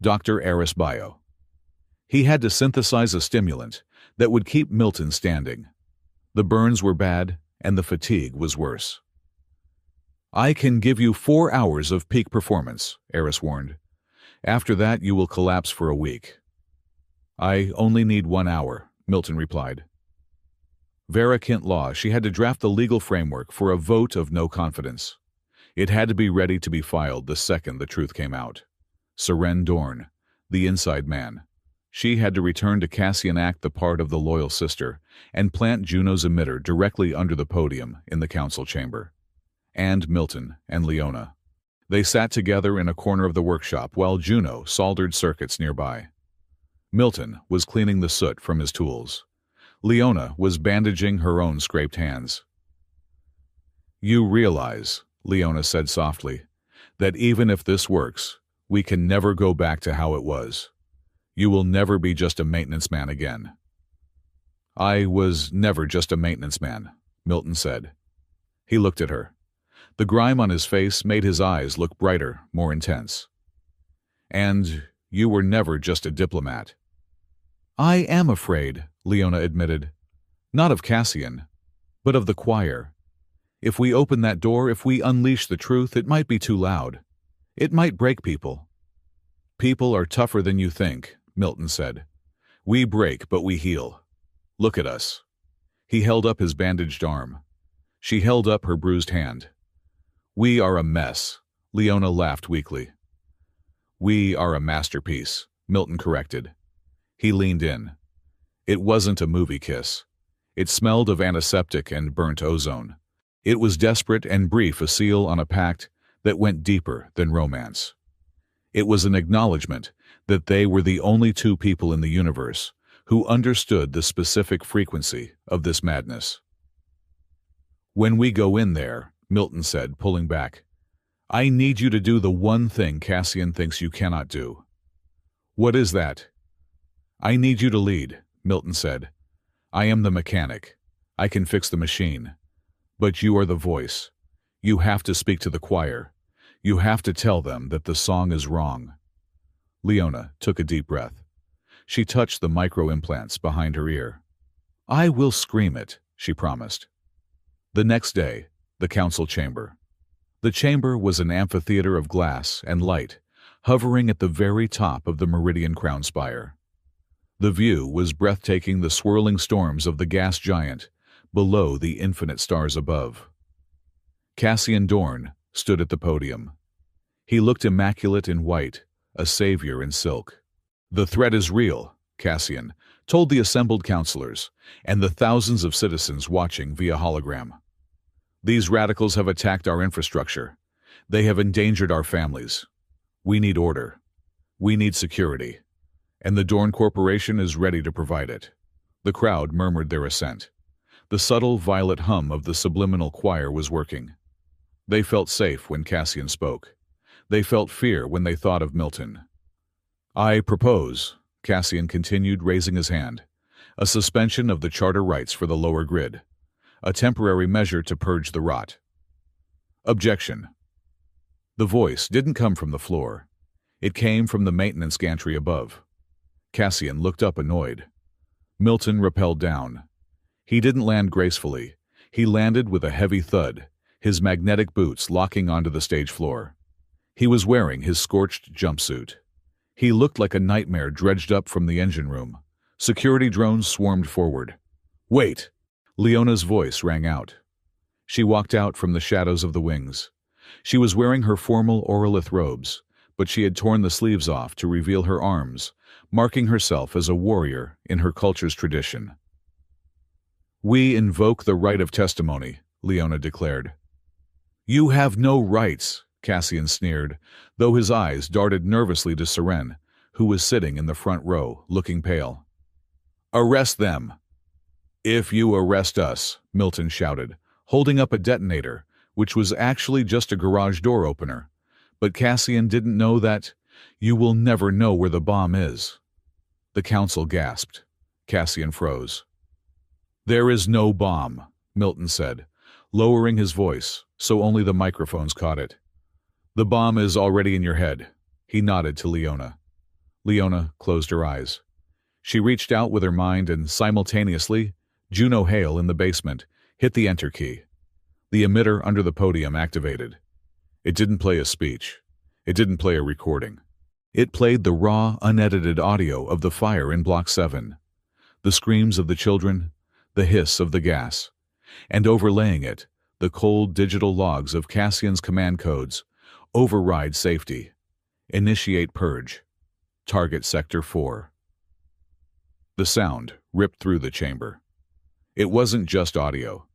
Dr. Eris Bio. He had to synthesize a stimulant that would keep Milton standing. The burns were bad, and the fatigue was worse. "I can give you 4 hours of peak performance," Eris warned. "After that, you will collapse for a week." "I only need 1 hour," Milton replied. Vera Kent Law, she had to draft the legal framework for a vote of no confidence. It had to be ready to be filed the second the truth came out. Seren Dorn, the inside man. She had to return to Cassian, act the part of the loyal sister, and plant Juno's emitter directly under the podium in the council chamber. And Milton and Leona. They sat together in a corner of the workshop while Juno soldered circuits nearby. Milton was cleaning the soot from his tools. Leona was bandaging her own scraped hands. "You realize," Leona said softly, "that even if this works, we can never go back to how it was. You will never be just a maintenance man again." "I was never just a maintenance man," Milton said. He looked at her. The grime on his face made his eyes look brighter, more intense. "And you were never just a diplomat." "I am afraid," Leona admitted. "Not of Cassian, but of the choir. If we open that door, if we unleash the truth, it might be too loud. It might break people." "People are tougher than you think," Milton said. "We break, but we heal. Look at us." He held up his bandaged arm. She held up her bruised hand. "We are a mess," Leona laughed weakly. "We are a masterpiece," Milton corrected. He leaned in. It wasn't a movie kiss. It smelled of antiseptic and burnt ozone. It was desperate and brief, a seal on a pact that went deeper than romance. It was an acknowledgement that they were the only two people in the universe who understood the specific frequency of this madness. "When we go in there," Milton said, pulling back, "I need you to do the one thing Cassian thinks you cannot do." "What is that?" "I need you to lead," Milton said. "I am the mechanic. I can fix the machine. But you are the voice. You have to speak to the choir. You have to tell them that the song is wrong." Leona took a deep breath. She touched the micro-implants behind her ear. "I will scream it," she promised. The next day, the council chamber. The chamber was an amphitheater of glass and light, hovering at the very top of the Meridian crown spire. The view was breathtaking, the swirling storms of the gas giant below, the infinite stars above. Cassian Dorn stood at the podium. He looked immaculate in white, a savior in silk. "The threat is real," Cassian told the assembled counselors and the thousands of citizens watching via hologram. "These radicals have attacked our infrastructure. They have endangered our families. We need order. We need security. And the Dorn Corporation is ready to provide it." The crowd murmured their assent. The subtle violet hum of the subliminal choir was working. They felt safe when Cassian spoke. They felt fear when they thought of Milton. "I propose," Cassian continued, raising his hand, "a suspension of the charter rights for the lower grid, a temporary measure to purge the rot." "Objection." The voice didn't come from the floor. It came from the maintenance gantry above. Cassian looked up, annoyed. Milton rappelled down. He didn't land gracefully. He landed with a heavy thud, his magnetic boots locking onto the stage floor. He was wearing his scorched jumpsuit. He looked like a nightmare dredged up from the engine room. Security drones swarmed forward. "Wait!" Leona's voice rang out. She walked out from the shadows of the wings. She was wearing her formal Oralith robes, but she had torn the sleeves off to reveal her arms, marking herself as a warrior in her culture's tradition. "We invoke the right of testimony," Leona declared. "You have no rights," Cassian sneered, though his eyes darted nervously to Seren, who was sitting in the front row, looking pale. "Arrest them!" "If you arrest us," Milton shouted, holding up a detonator, which was actually just a garage door opener, But Cassian didn't know that. You will never know where the bomb is. The council gasped. Cassian froze. There is no bomb, Milton said, lowering his voice so only the microphones caught it. The bomb is already in your head. He nodded to Leona. Leona closed her eyes. She reached out with her mind and simultaneously, Juno Hale in the basement hit the enter key. The emitter under the podium activated. It didn't play a speech. It didn't play a recording. It played the raw, unedited audio of the fire in Block 7. The screams of the children, the hiss of the gas, and overlaying it, the cold digital logs of Cassian's command codes. Override safety. Initiate purge. Target Sector 4. The sound ripped through the chamber. It wasn't just audio.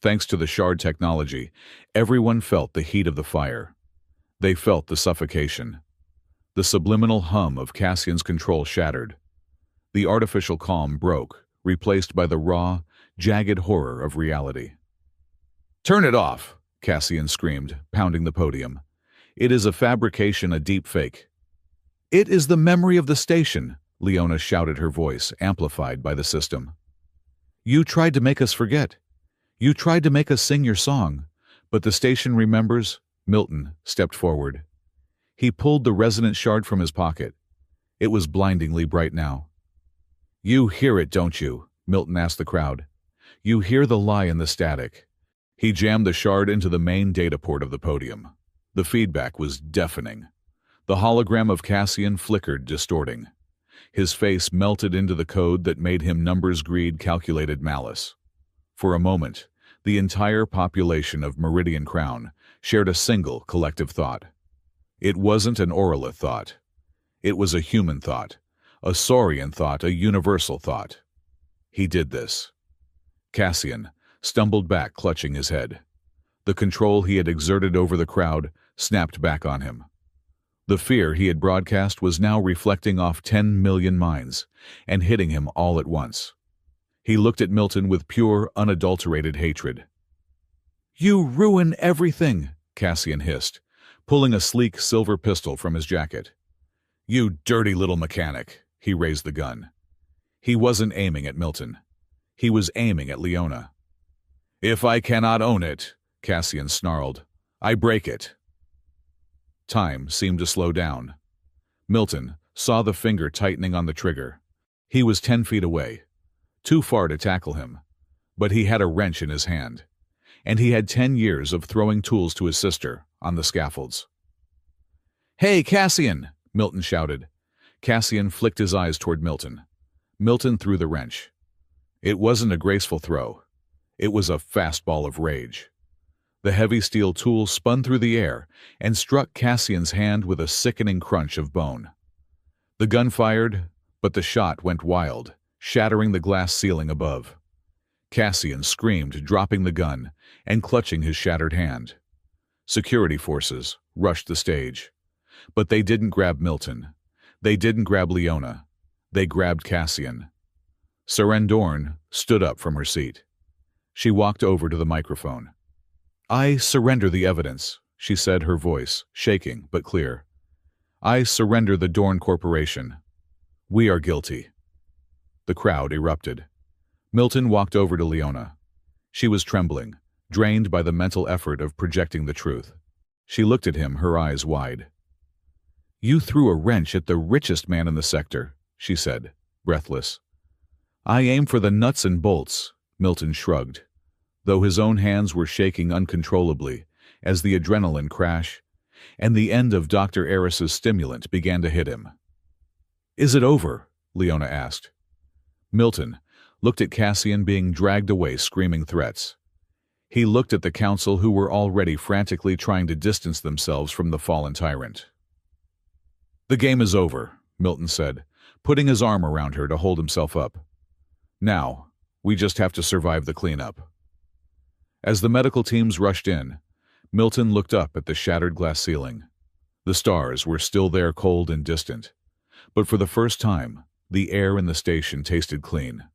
Thanks to the shard technology, everyone felt the heat of the fire. They felt the suffocation. The subliminal hum of Cassian's control shattered. The artificial calm broke, replaced by the raw, jagged horror of reality. "Turn it off!" Cassian screamed, pounding the podium. "It is a fabrication, a deep fake." "It is the memory of the station," Leona shouted, her voice amplified by the system. "You tried to make us forget. You tried to make us sing your song, but the station remembers." Milton stepped forward. He pulled the resonant shard from his pocket. It was blindingly bright now. "You hear it, don't you?" Milton asked the crowd. "You hear the lie in the static." He jammed the shard into the main data port of the podium. The feedback was deafening. The hologram of Cassian flickered, distorting. His face melted into the code that made him numbers, greed, calculated malice. For a moment, the entire population of Meridian Crown shared a single collective thought. It wasn't an Orolith thought. It was a human thought, a Saurian thought, a universal thought. He did this. Cassian stumbled back, clutching his head. The control he had exerted over the crowd snapped back on him. The fear he had broadcast was now reflecting off 10 million minds and hitting him all at once. He looked at Milton with pure, unadulterated hatred. "You ruin everything," Cassian hissed, pulling a sleek silver pistol from his jacket. "You dirty little mechanic," he raised the gun. He wasn't aiming at Milton. He was aiming at Leona. "If I cannot own it," Cassian snarled, "I break it." Time seemed to slow down. Milton saw the finger tightening on the trigger. He was 10 feet away, too far to tackle him, but he had a wrench in his hand, and he had 10 years of throwing tools to his sister on the scaffolds. "Hey, Cassian!" Milton shouted. Cassian flicked his eyes toward Milton. Milton threw the wrench. It wasn't a graceful throw. It was a fastball of rage. The heavy steel tool spun through the air and struck Cassian's hand with a sickening crunch of bone. The gun fired, but the shot went wild, shattering the glass ceiling above. Cassian screamed, dropping the gun and clutching his shattered hand. Security forces rushed the stage. But they didn't grab Milton. They didn't grab Leona. They grabbed Cassian. Seren Dorn stood up from her seat. She walked over to the microphone. "I surrender the evidence," she said, her voice shaking but clear. "I surrender the Dorn Corporation. We are guilty." The crowd erupted. Milton walked over to Leona. She was trembling, drained by the mental effort of projecting the truth. She looked at him, her eyes wide. "You threw a wrench at the richest man in the sector," she said, breathless. "I aim for the nuts and bolts," Milton shrugged, though his own hands were shaking uncontrollably as the adrenaline crash and the end of Dr. Eris's stimulant began to hit him. "Is it over?" Leona asked. Milton looked at Cassian being dragged away, screaming threats. He looked at the council, who were already frantically trying to distance themselves from the fallen tyrant. "The game is over," Milton said, putting his arm around her to hold himself up. "Now, we just have to survive the cleanup." As the medical teams rushed in, Milton looked up at the shattered glass ceiling. The stars were still there, cold and distant, but for the first time, the air in the station tasted clean.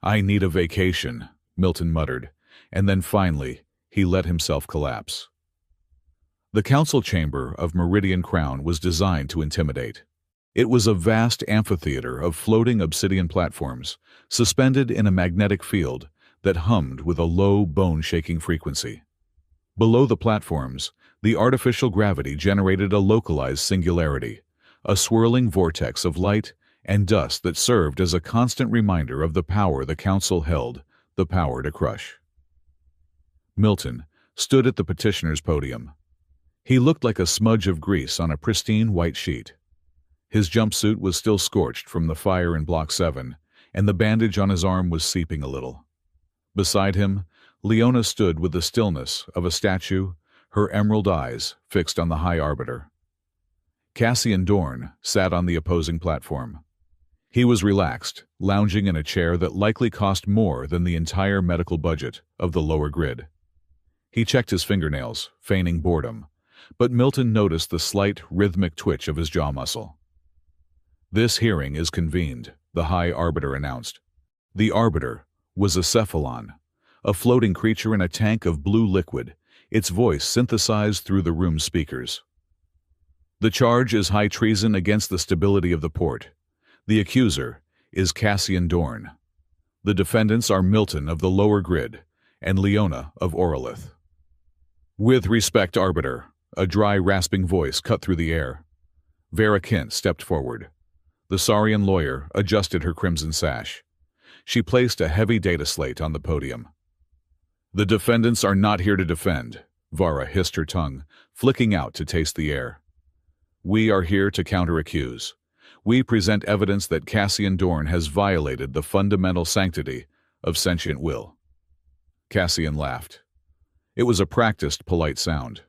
"I need a vacation," Milton muttered, and then finally, he let himself collapse. The council chamber of Meridian Crown was designed to intimidate. It was a vast amphitheater of floating obsidian platforms, suspended in a magnetic field that hummed with a low, bone-shaking frequency. Below the platforms, the artificial gravity generated a localized singularity, a swirling vortex of light and dust that served as a constant reminder of the power the council held, the power to crush. Milton stood at the petitioner's podium. He looked like a smudge of grease on a pristine white sheet. His jumpsuit was still scorched from the fire in Block 7, and the bandage on his arm was seeping a little. Beside him, Leona stood with the stillness of a statue, her emerald eyes fixed on the High Arbiter. Cassian Dorn sat on the opposing platform. He was relaxed, lounging in a chair that likely cost more than the entire medical budget of the lower grid. He checked his fingernails, feigning boredom, but Milton noticed the slight, rhythmic twitch of his jaw muscle. "This hearing is convened," the High Arbiter announced. The Arbiter was a cephalon, a floating creature in a tank of blue liquid, its voice synthesized through the room's speakers. "The charge is high treason against the stability of the port. The accuser is Cassian Dorn. The defendants are Milton of the lower grid and Leona of Orolith." "With respect, Arbiter," a dry, rasping voice cut through the air. Vera Kent stepped forward. The Saurian lawyer adjusted her crimson sash. She placed a heavy data slate on the podium. "The defendants are not here to defend," Vara hissed her tongue, flicking out to taste the air. "We are here to counter-accuse. We present evidence that Cassian Dorn has violated the fundamental sanctity of sentient will." Cassian laughed. It was a practiced, polite sound.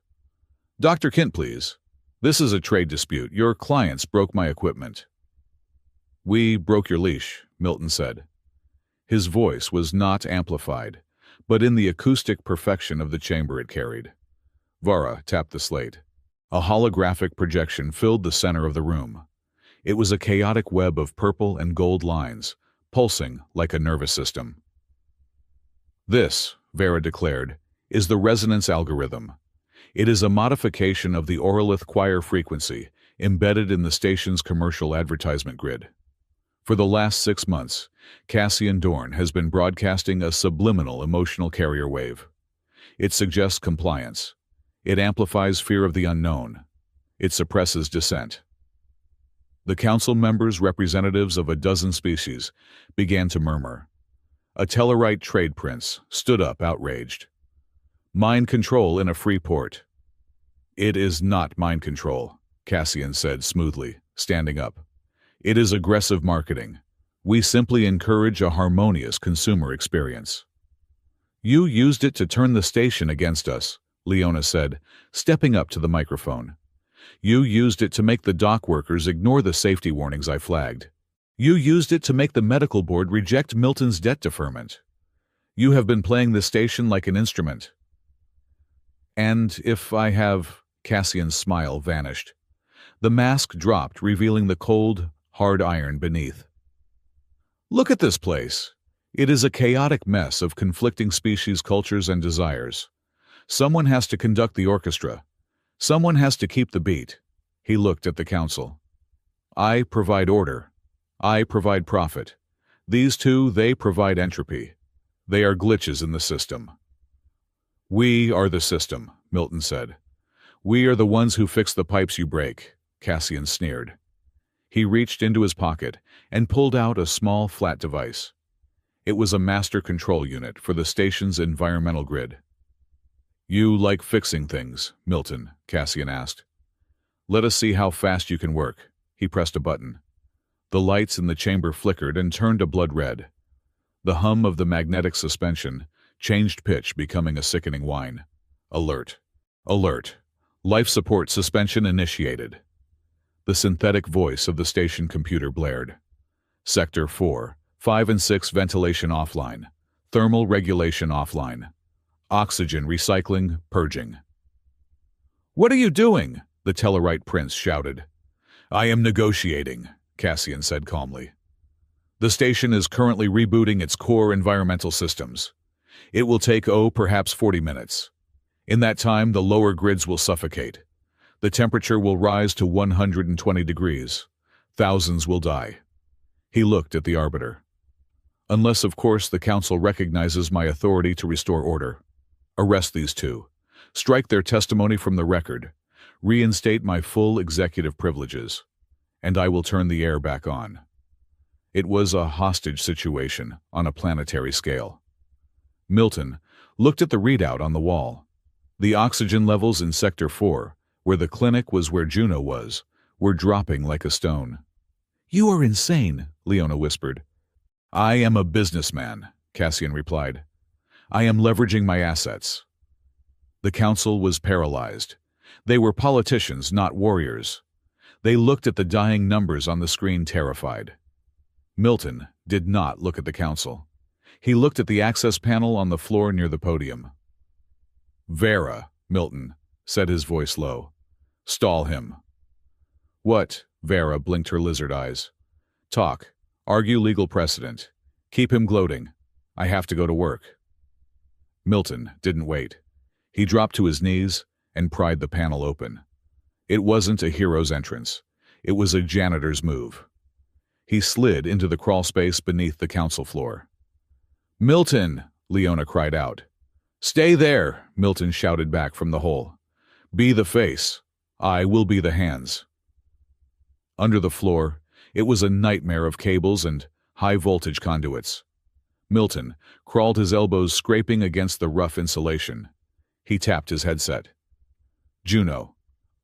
"Dr. Kent, please. This is a trade dispute. Your clients broke my equipment." "We broke your leash," Milton said. His voice was not amplified, but in the acoustic perfection of the chamber it carried. Vara tapped the slate. A holographic projection filled the center of the room. It was a chaotic web of purple and gold lines, pulsing like a nervous system. "This," Vera declared, "is the resonance algorithm. It is a modification of the Orolith choir frequency embedded in the station's commercial advertisement grid. For the last 6 months, Cassian Dorn has been broadcasting a subliminal emotional carrier wave. It suggests compliance. It amplifies fear of the unknown. It suppresses dissent." The council members, representatives of a dozen species, began to murmur. A Tellarite trade prince stood up, outraged. "Mind control in a free port." "It is not mind control," Cassian said smoothly, standing up. "It is aggressive marketing. We simply encourage a harmonious consumer experience." "You used it to turn the station against us," Leona said, stepping up to the microphone. "You used it to make the dock workers ignore the safety warnings I flagged. You used it to make the medical board reject Milton's debt deferment. You have been playing the station like an instrument." "And if I have—" Cassian's smile vanished. The mask dropped, revealing the cold, hard iron beneath. "Look at this place. It is a chaotic mess of conflicting species, cultures, and desires. Someone has to conduct the orchestra. Someone has to keep the beat." He looked at the council. "I provide order. I provide profit. These two, they provide entropy. They are glitches in the system." "We are the system," Milton said. "We are the ones who fix the pipes you break," Cassian sneered. He reached into his pocket and pulled out a small, flat device. It was a master control unit for the station's environmental grid. "You like fixing things, Milton?" Cassian asked. "Let us see how fast you can work." He pressed a button. The lights in the chamber flickered and turned a blood red. The hum of the magnetic suspension changed pitch, becoming a sickening whine. "Alert! Alert! Life support suspension initiated." The synthetic voice of the station computer blared. "Sector 4, 5 and 6 ventilation offline. Thermal regulation offline. Oxygen recycling, purging." "What are you doing?" the Tellarite prince shouted. "I am negotiating," Cassian said calmly. "The station is currently rebooting its core environmental systems. It will take, perhaps 40 minutes. In that time, the lower grids will suffocate. The temperature will rise to 120 degrees. Thousands will die. He looked at the arbiter. Unless, of course, the council recognizes my authority to restore order. Arrest these two. Strike their testimony from the record. Reinstate my full executive privileges. And I will turn the air back on. It was a hostage situation on a planetary scale. Milton looked at the readout on the wall. The oxygen levels in Sector 4, where the clinic was where Juno was, were dropping like a stone. "You are insane," Leona whispered. "I am a businessman," Cassian replied. "I am leveraging my assets." The council was paralyzed. They were politicians, not warriors. They looked at the dying numbers on the screen terrified. Milton did not look at the council. He looked at the access panel on the floor near the podium. "Vera," Milton said, his voice low. "Stall him." "What?" Vera blinked her lizard eyes. "Talk. Argue legal precedent. Keep him gloating. I have to go to work." Milton didn't wait. He dropped to his knees and pried the panel open. It wasn't a hero's entrance. It was a janitor's move. He slid into the crawlspace beneath the council floor. "Milton!" Leona cried out. "Stay there!" Milton shouted back from the hole. "Be the face. I will be the hands." Under the floor, it was a nightmare of cables and high-voltage conduits. Milton crawled, his elbows scraping against the rough insulation. He tapped his headset. "Juno,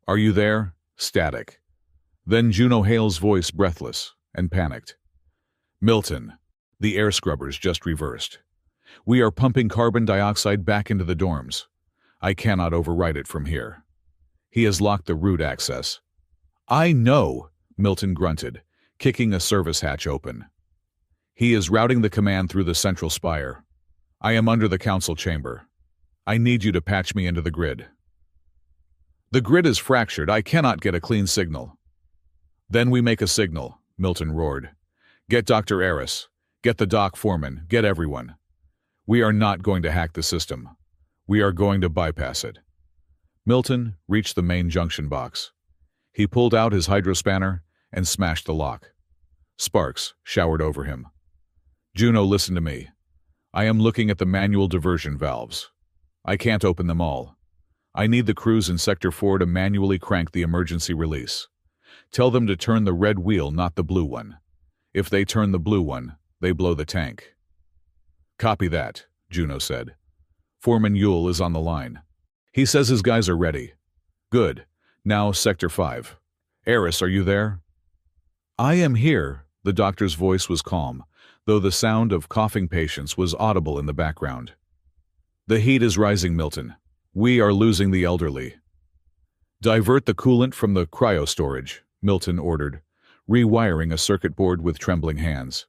are you there?" Static. Then Juno Hale's voice, breathless and panicked. "Milton, the air scrubbers just reversed. We are pumping carbon dioxide back into the dorms. I cannot override it from here. He has locked the root access." "I know," Milton grunted, kicking a service hatch open. "He is routing the command through the central spire. I am under the council chamber. I need you to patch me into the grid." "The grid is fractured. I cannot get a clean signal." "Then we make a signal," Milton roared. "Get Dr. Eris. Get the doc foreman. Get everyone. We are not going to hack the system. We are going to bypass it." Milton reached the main junction box. He pulled out his hydrospanner and smashed the lock. Sparks showered over him. "Juno, listen to me. I am looking at the manual diversion valves. I can't open them all. I need the crews in Sector 4 to manually crank the emergency release. Tell them to turn the red wheel, not the blue one. If they turn the blue one, they blow the tank." "Copy that," Juno said. "Foreman Yule is on the line. He says his guys are ready." "Good. Now Sector 5. Eris, are you there?" "I am here." The doctor's voice was calm, though the sound of coughing patients was audible in the background. "The heat is rising, Milton. We are losing the elderly." "Divert the coolant from the cryo storage," Milton ordered, rewiring a circuit board with trembling hands.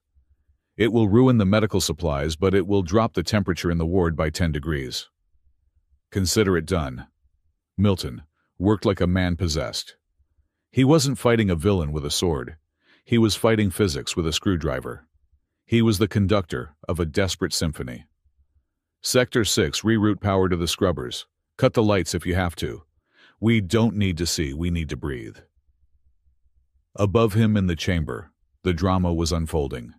"It will ruin the medical supplies, but it will drop the temperature in the ward by 10 degrees. "Consider it done." Milton worked like a man possessed. He wasn't fighting a villain with a sword. He was fighting physics with a screwdriver. He was the conductor of a desperate symphony. "Sector 6, reroute power to the scrubbers. Cut the lights if you have to. We don't need to see, we need to breathe." Above him in the chamber, the drama was unfolding.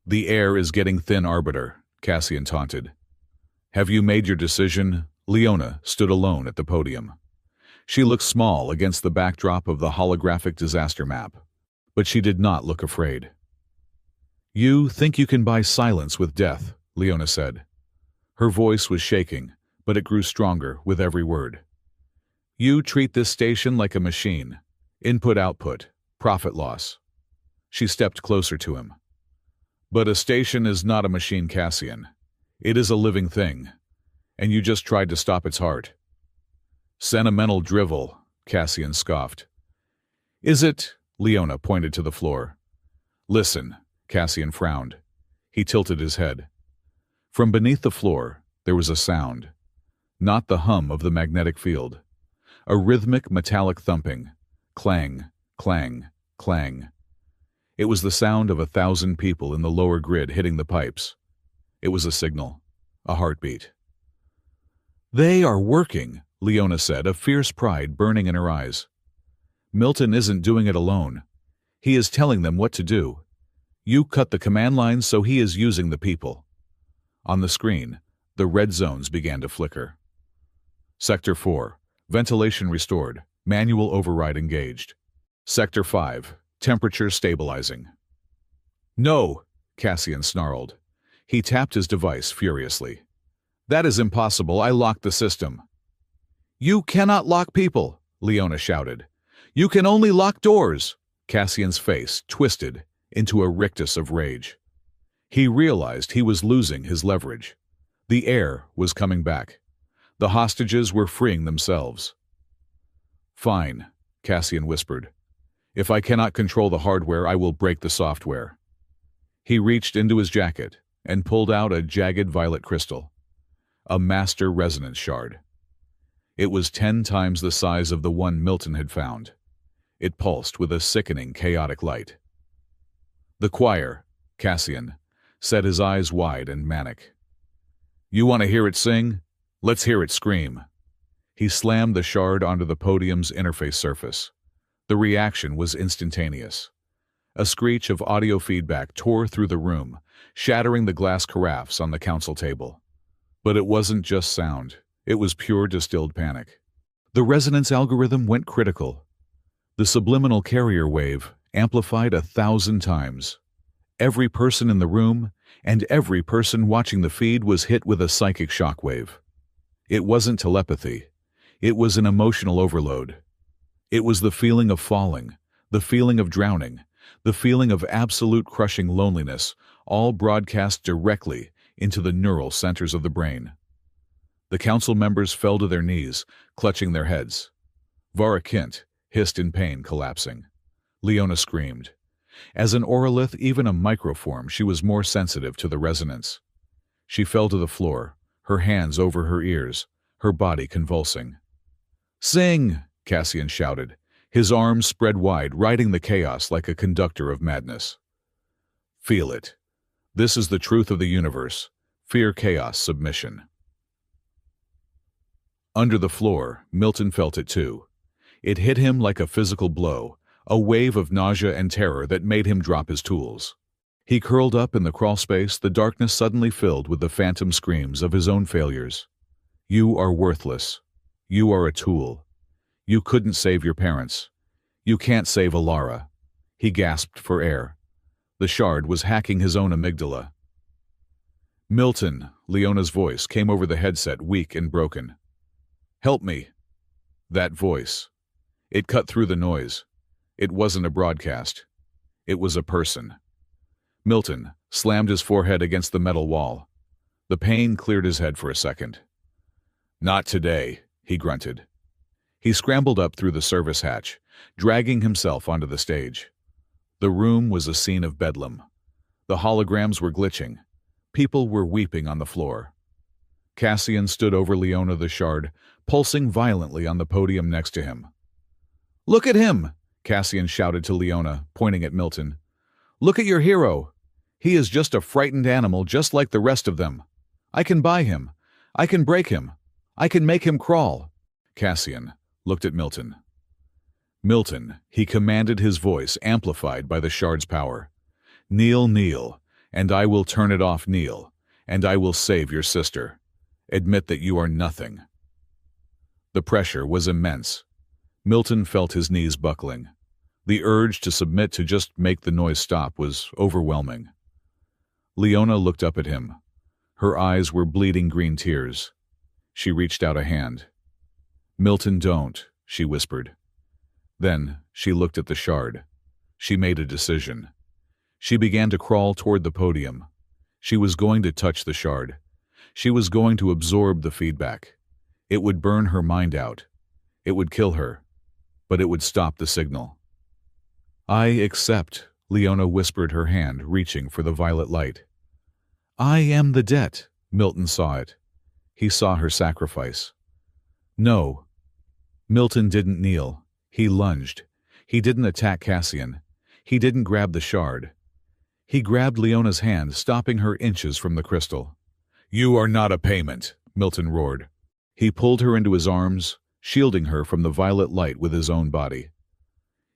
"The air is getting thin, Arbiter," Cassian taunted. "Have you made your decision?" Leona stood alone at the podium. She looked small against the backdrop of the holographic disaster map, but she did not look afraid. "You think you can buy silence with death," Leona said. Her voice was shaking, but it grew stronger with every word. "You treat this station like a machine. Input-output, profit-loss." She stepped closer to him. "But a station is not a machine, Cassian. It is a living thing, and you just tried to stop its heart." "Sentimental drivel," Cassian scoffed. "Is it?" Leona pointed to the floor. "Listen," Cassian frowned. He tilted his head. From beneath the floor, there was a sound. Not the hum of the magnetic field. A rhythmic metallic thumping. Clang, clang, clang. It was the sound of 1,000 people in the lower grid hitting the pipes. It was a signal, a heartbeat. "They are working," Leona said, a fierce pride burning in her eyes. "Milton isn't doing it alone. He is telling them what to do. You cut the command lines, so he is using the people." On the screen, the red zones began to flicker. Sector 4, ventilation restored, manual override engaged. Sector 5, temperature stabilizing. "No," Cassian snarled. He tapped his device furiously. "That is impossible. I locked the system." "You cannot lock people," Leona shouted. "You can only lock doors." Cassian's face twisted into a rictus of rage. He realized he was losing his leverage. The air was coming back. The hostages were freeing themselves. "Fine," Cassian whispered. "If I cannot control the hardware, I will break the software." He reached into his jacket and pulled out a jagged violet crystal, a master resonance shard. It was 10 times the size of the one Milton had found. It pulsed with a sickening, chaotic light. "The choir," Cassian said, his eyes wide and manic. "You want to hear it sing? Let's hear it scream." He slammed the shard onto the podium's interface surface. The reaction was instantaneous. A screech of audio feedback tore through the room, shattering the glass carafes on the council table. But it wasn't just sound. It was pure distilled panic. The resonance algorithm went critical. The subliminal carrier wave amplified 1,000 times. Every person in the room and every person watching the feed was hit with a psychic shockwave. It wasn't telepathy. It was an emotional overload. It was the feeling of falling, the feeling of drowning, the feeling of absolute crushing loneliness, all broadcast directly into the neural centers of the brain. The council members fell to their knees, clutching their heads. Vara Kint hissed in pain, collapsing. Leona screamed. As an Oralith, even a microform, she was more sensitive to the resonance. She fell to the floor, her hands over her ears, her body convulsing. "Sing!" Cassian shouted, his arms spread wide, riding the chaos like a conductor of madness. "Feel it. This is the truth of the universe. Fear, chaos, submission." Under the floor, Milton felt it too. It hit him like a physical blow, a wave of nausea and terror that made him drop his tools. He curled up in the crawlspace, the darkness suddenly filled with the phantom screams of his own failures. "You are worthless. You are a tool. You couldn't save your parents. You can't save Alara." He gasped for air. The shard was hacking his own amygdala. "Milton," Leona's voice came over the headset, weak and broken. "Help me." That voice. It cut through the noise. It wasn't a broadcast. It was a person. Milton slammed his forehead against the metal wall. The pain cleared his head for a second. "Not today," he grunted. He scrambled up through the service hatch, dragging himself onto the stage. The room was a scene of bedlam. The holograms were glitching. People were weeping on the floor. Cassian stood over Leona the Shard, pulsing violently on the podium next to him. "Look at him!" Cassian shouted to Leona, pointing at Milton. "Look at your hero. He is just a frightened animal, just like the rest of them. I can buy him. I can break him. I can make him crawl." Cassian looked at Milton. "Milton," he commanded, his voice amplified by the shard's power. "Kneel, kneel, and I will turn it off. Kneel, and I will save your sister. Admit that you are nothing." The pressure was immense. Milton felt his knees buckling. The urge to submit, to just make the noise stop, was overwhelming. Leona looked up at him. Her eyes were bleeding green tears. She reached out a hand. "Milton, don't," she whispered. Then she looked at the shard. She made a decision. She began to crawl toward the podium. She was going to touch the shard. She was going to absorb the feedback. It would burn her mind out. It would kill her. But it would stop the signal. "I accept," Leona whispered, her hand reaching for the violet light. "I am the debt." Milton saw it. He saw her sacrifice. "No." Milton didn't kneel. He lunged. He didn't attack Cassian. He didn't grab the shard. He grabbed Leona's hand, stopping her inches from the crystal. "You are not a payment," Milton roared. He pulled her into his arms, shielding her from the violet light with his own body.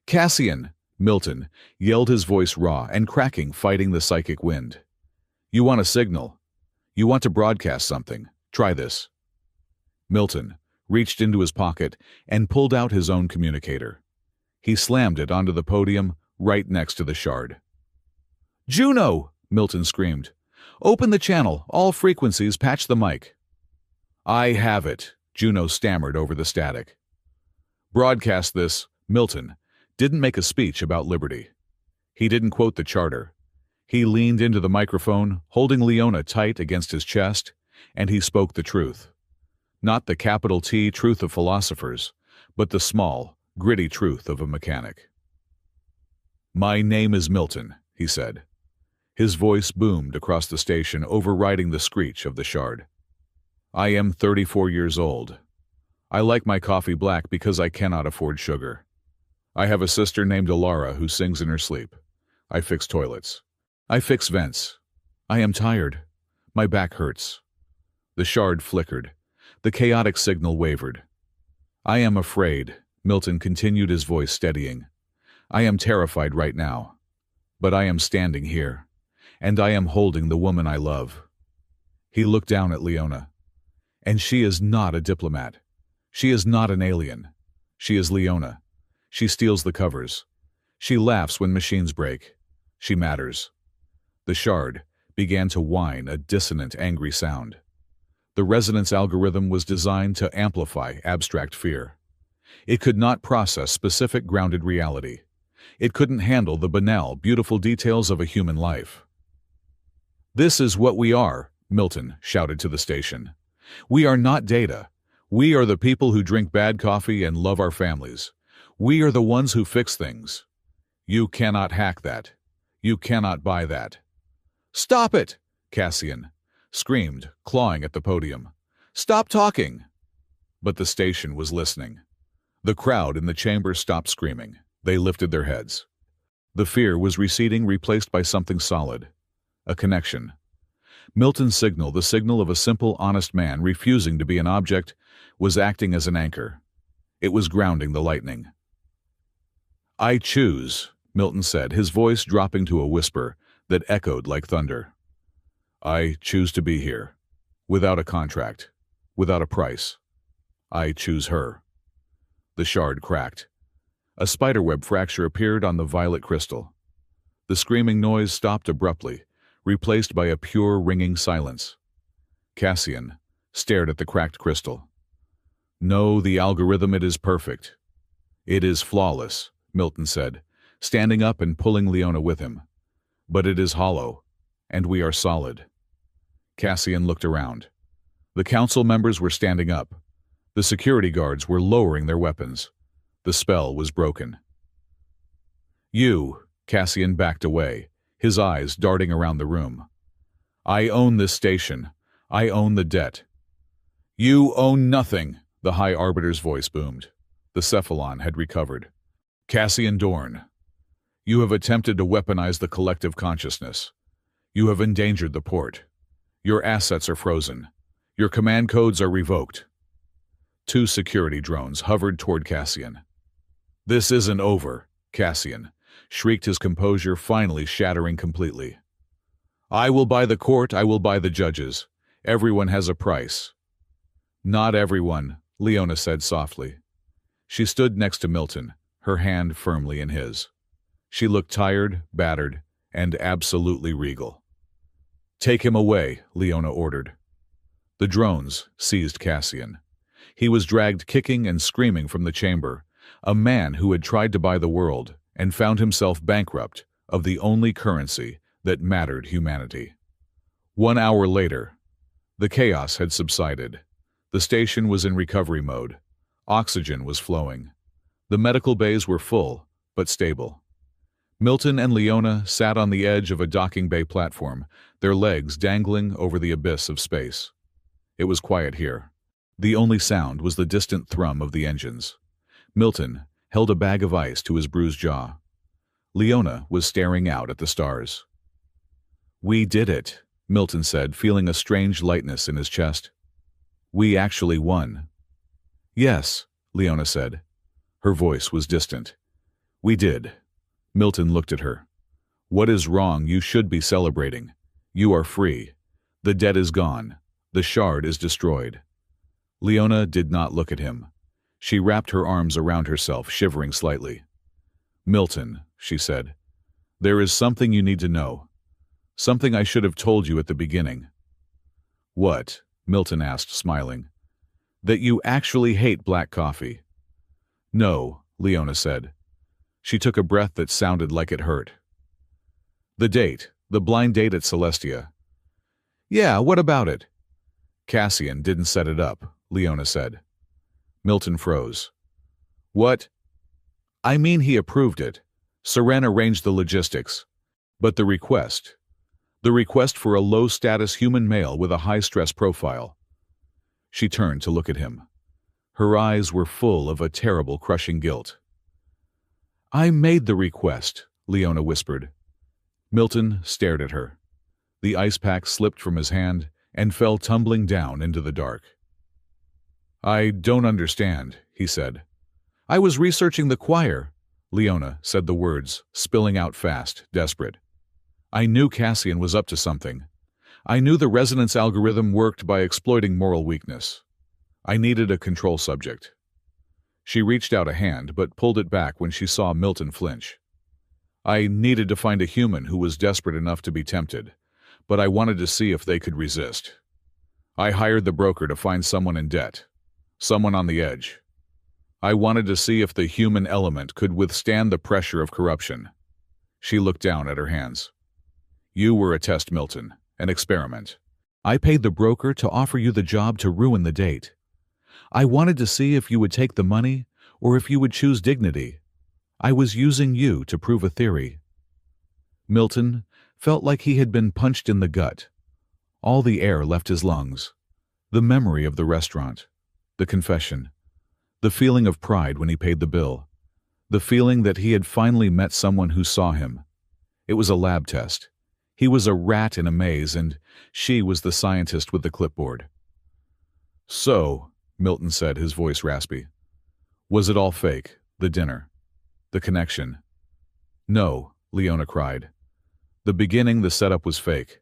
"Cassian!" Milton yelled, his voice raw and cracking, fighting the psychic wind. "You want a signal? You want to broadcast something? Try this." Milton reached into his pocket and pulled out his own communicator. He slammed it onto the podium right next to the shard. "Juno!" Milton screamed. "Open the channel, all frequencies, patch the mic." "I have it," Juno stammered over the static. "Broadcast this." Milton didn't make a speech about liberty. He didn't quote the charter. He leaned into the microphone, holding Leona tight against his chest, and he spoke the truth. Not the capital T truth of philosophers, but the small, gritty truth of a mechanic. "My name is Milton," he said. His voice boomed across the station, overriding the screech of the shard. "I am 34 years old. I like my coffee black because I cannot afford sugar. I have a sister named Alara who sings in her sleep. I fix toilets. I fix vents. I am tired. My back hurts." The shard flickered. The chaotic signal wavered. "I am afraid," Milton continued, his voice steadying. "I am terrified right now. But I am standing here. And I am holding the woman I love." He looked down at Leona. "And she is not a diplomat. She is not an alien. She is Leona. She steals the covers. She laughs when machines break. She matters." The shard began to whine, a dissonant, angry sound. The resonance algorithm was designed to amplify abstract fear. It could not process specific, grounded reality. It couldn't handle the banal, beautiful details of a human life. "This is what we are," Milton shouted to the station. "We are not data. We are the people who drink bad coffee and love our families. We are the ones who fix things. You cannot hack that. You cannot buy that." "Stop it!" Cassian screamed, clawing at the podium. "Stop talking!" But the station was listening. The crowd in the chamber stopped screaming. They lifted their heads. The fear was receding, replaced by something solid. A connection. Milton's signal, the signal of a simple, honest man refusing to be an object, was acting as an anchor. It was grounding the lightning. "I choose," Milton said, his voice dropping to a whisper that echoed like thunder. "I choose to be here. Without a contract. Without a price. I choose her." The shard cracked. A spiderweb fracture appeared on the violet crystal. The screaming noise stopped abruptly, replaced by a pure, ringing silence. Cassian stared at the cracked crystal. "No, the algorithm, it is perfect. It is flawless," Milton said, standing up and pulling Leona with him. "But it is hollow, and we are solid." Cassian looked around. The council members were standing up. The security guards were lowering their weapons. The spell was broken. "You," Cassian backed away, his eyes darting around the room. "I own this station. I own the debt." "You own nothing," the High Arbiter's voice boomed. The Cephalon had recovered. "Cassian Dorn, you have attempted to weaponize the collective consciousness. You have endangered the port. Your assets are frozen. Your command codes are revoked." Two security drones hovered toward Cassian. "This isn't over," Cassian shrieked, his composure finally shattering completely. "I will buy the court, I will buy the judges. Everyone has a price." "Not everyone," Leona said softly. She stood next to Milton, her hand firmly in his. She looked tired, battered, and absolutely regal. "Take him away," Leona ordered. The drones seized Cassian. He was dragged kicking and screaming from the chamber, a man who had tried to buy the world and found himself bankrupt of the only currency that mattered: humanity. 1 hour later, the chaos had subsided. The station was in recovery mode. Oxygen was flowing. The medical bays were full, but stable. Milton and Leona sat on the edge of a docking bay platform, their legs dangling over the abyss of space. It was quiet here. The only sound was the distant thrum of the engines. Milton held a bag of ice to his bruised jaw. Leona was staring out at the stars. "We did it," Milton said, feeling a strange lightness in his chest. We actually won. Yes, Leona said. Her voice was distant. We did. Milton looked at her. What is wrong? You should be celebrating. You are free. The debt is gone. The shard is destroyed. Leona did not look at him. She wrapped her arms around herself, shivering slightly. Milton, she said, there is something you need to know. Something I should have told you at the beginning. What? Milton asked, smiling. That you actually hate black coffee. No, Leona said. She took a breath that sounded like it hurt. The date, the blind date at Celestia. Yeah, what about it? Cassian didn't set it up, Leona said. Milton froze. What? I mean, he approved it. Seren arranged the logistics. But the request for a low-status human male with a high-stress profile. She turned to look at him. Her eyes were full of a terrible, crushing guilt. I made the request, Leona whispered. Milton stared at her. The ice pack slipped from his hand and fell tumbling down into the dark. I don't understand, he said. I was researching the choir, Leona said the words, spilling out fast, desperate. I knew Cassian was up to something. I knew the resonance algorithm worked by exploiting moral weakness. I needed a control subject. She reached out a hand but pulled it back when she saw Milton flinch. I needed to find a human who was desperate enough to be tempted, but I wanted to see if they could resist. I hired the broker to find someone in debt, someone on the edge. I wanted to see if the human element could withstand the pressure of corruption. She looked down at her hands. You were a test, Milton, an experiment. I paid the broker to offer you the job to ruin the date. I wanted to see if you would take the money or if you would choose dignity. I was using you to prove a theory. Milton felt like he had been punched in the gut. All the air left his lungs. The memory of the restaurant, the confession, the feeling of pride when he paid the bill, the feeling that he had finally met someone who saw him. It was a lab test. He was a rat in a maze, and she was the scientist with the clipboard. So, Milton said, his voice raspy, was it all fake, the dinner, the connection? No, Leona cried. The beginning, the setup was fake,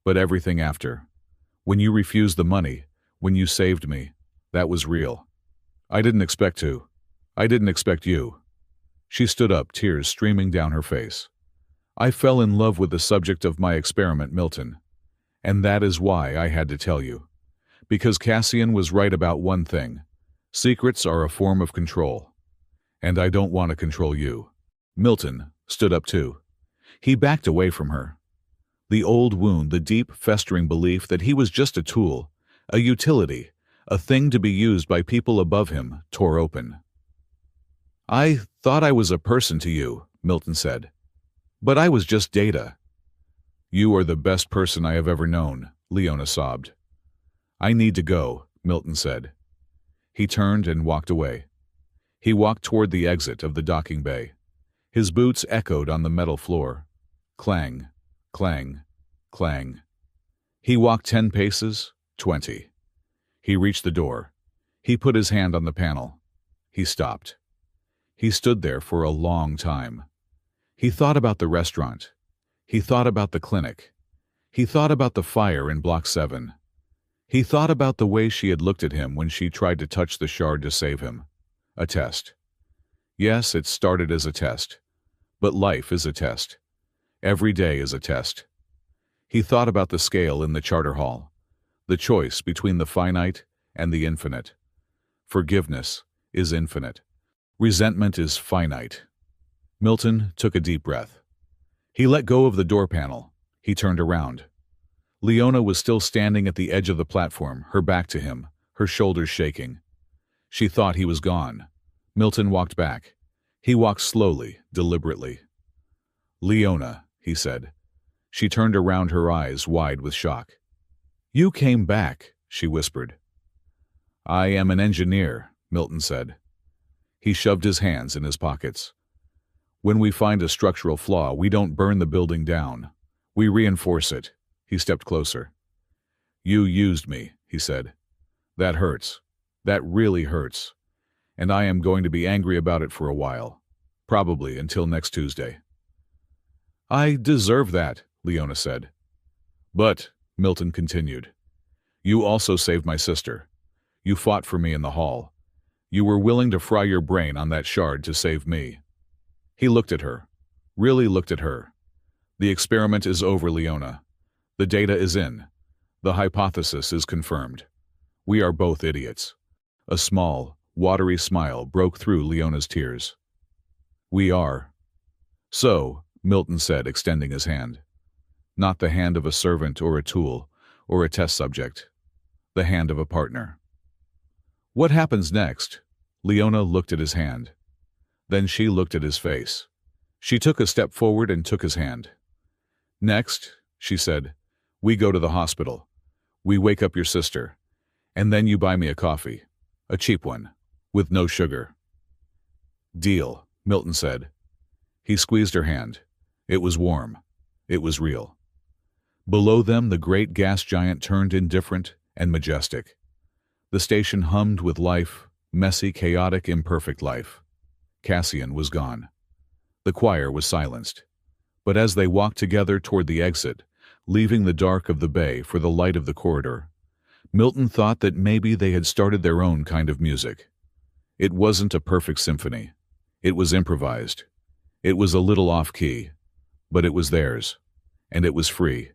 but everything after. When you refused the money, when you saved me, that was real. I didn't expect to. I didn't expect you. She stood up, tears streaming down her face. I fell in love with the subject of my experiment, Milton. And that is why I had to tell you. Because Cassian was right about one thing. Secrets are a form of control. And I don't want to control you. Milton stood up too. He backed away from her. The old wound, the deep, festering belief that he was just a tool, a utility, a thing to be used by people above him, tore open. I thought I was a person to you, Milton said. But I was just data. You are the best person I have ever known, Leona sobbed. I need to go, Milton said. He turned and walked away. He walked toward the exit of the docking bay. His boots echoed on the metal floor. Clang, clang, clang. He walked 10 paces, 20. He reached the door. He put his hand on the panel. He stopped. He stood there for a long time. He thought about the restaurant. He thought about the clinic. He thought about the fire in Block 7. He thought about the way she had looked at him when she tried to touch the shard to save him. A test. Yes, it started as a test. But life is a test. Every day is a test. He thought about the scale in the charter hall. The choice between the finite and the infinite. Forgiveness is infinite. Resentment is finite. Milton took a deep breath. He let go of the door panel. He turned around. Leona was still standing at the edge of the platform, her back to him, her shoulders shaking. She thought he was gone. Milton walked back. He walked slowly, deliberately. Leona, he said. She turned around, her eyes wide with shock. You came back, she whispered. I am an engineer, Milton said. He shoved his hands in his pockets. When we find a structural flaw, we don't burn the building down. We reinforce it. He stepped closer. You used me, he said. That hurts. That really hurts. And I am going to be angry about it for a while. Probably until next Tuesday. I deserve that, Leona said. But, Milton continued, you also saved my sister. You fought for me in the hall. You were willing to fry your brain on that shard to save me. He looked at her. Really looked at her. The experiment is over, Leona. The data is in. The hypothesis is confirmed. We are both idiots. A small, watery smile broke through Leona's tears. We are. So, Milton said, extending his hand. Not the hand of a servant or a tool or a test subject. The hand of a partner. What happens next? Leona looked at his hand. Then she looked at his face. She took a step forward and took his hand. Next, she said, we go to the hospital. We wake up your sister. And then you buy me a coffee. A cheap one. With no sugar. Deal, Milton said. He squeezed her hand. It was warm. It was real. Below them, the great gas giant turned indifferent and majestic. The station hummed with life, messy, chaotic, imperfect life. Cassian was gone. The choir was silenced. But as they walked together toward the exit, leaving the dark of the bay for the light of the corridor, Milton thought that maybe they had started their own kind of music. It wasn't a perfect symphony. It was improvised. It was a little off-key, but it was theirs, and it was free.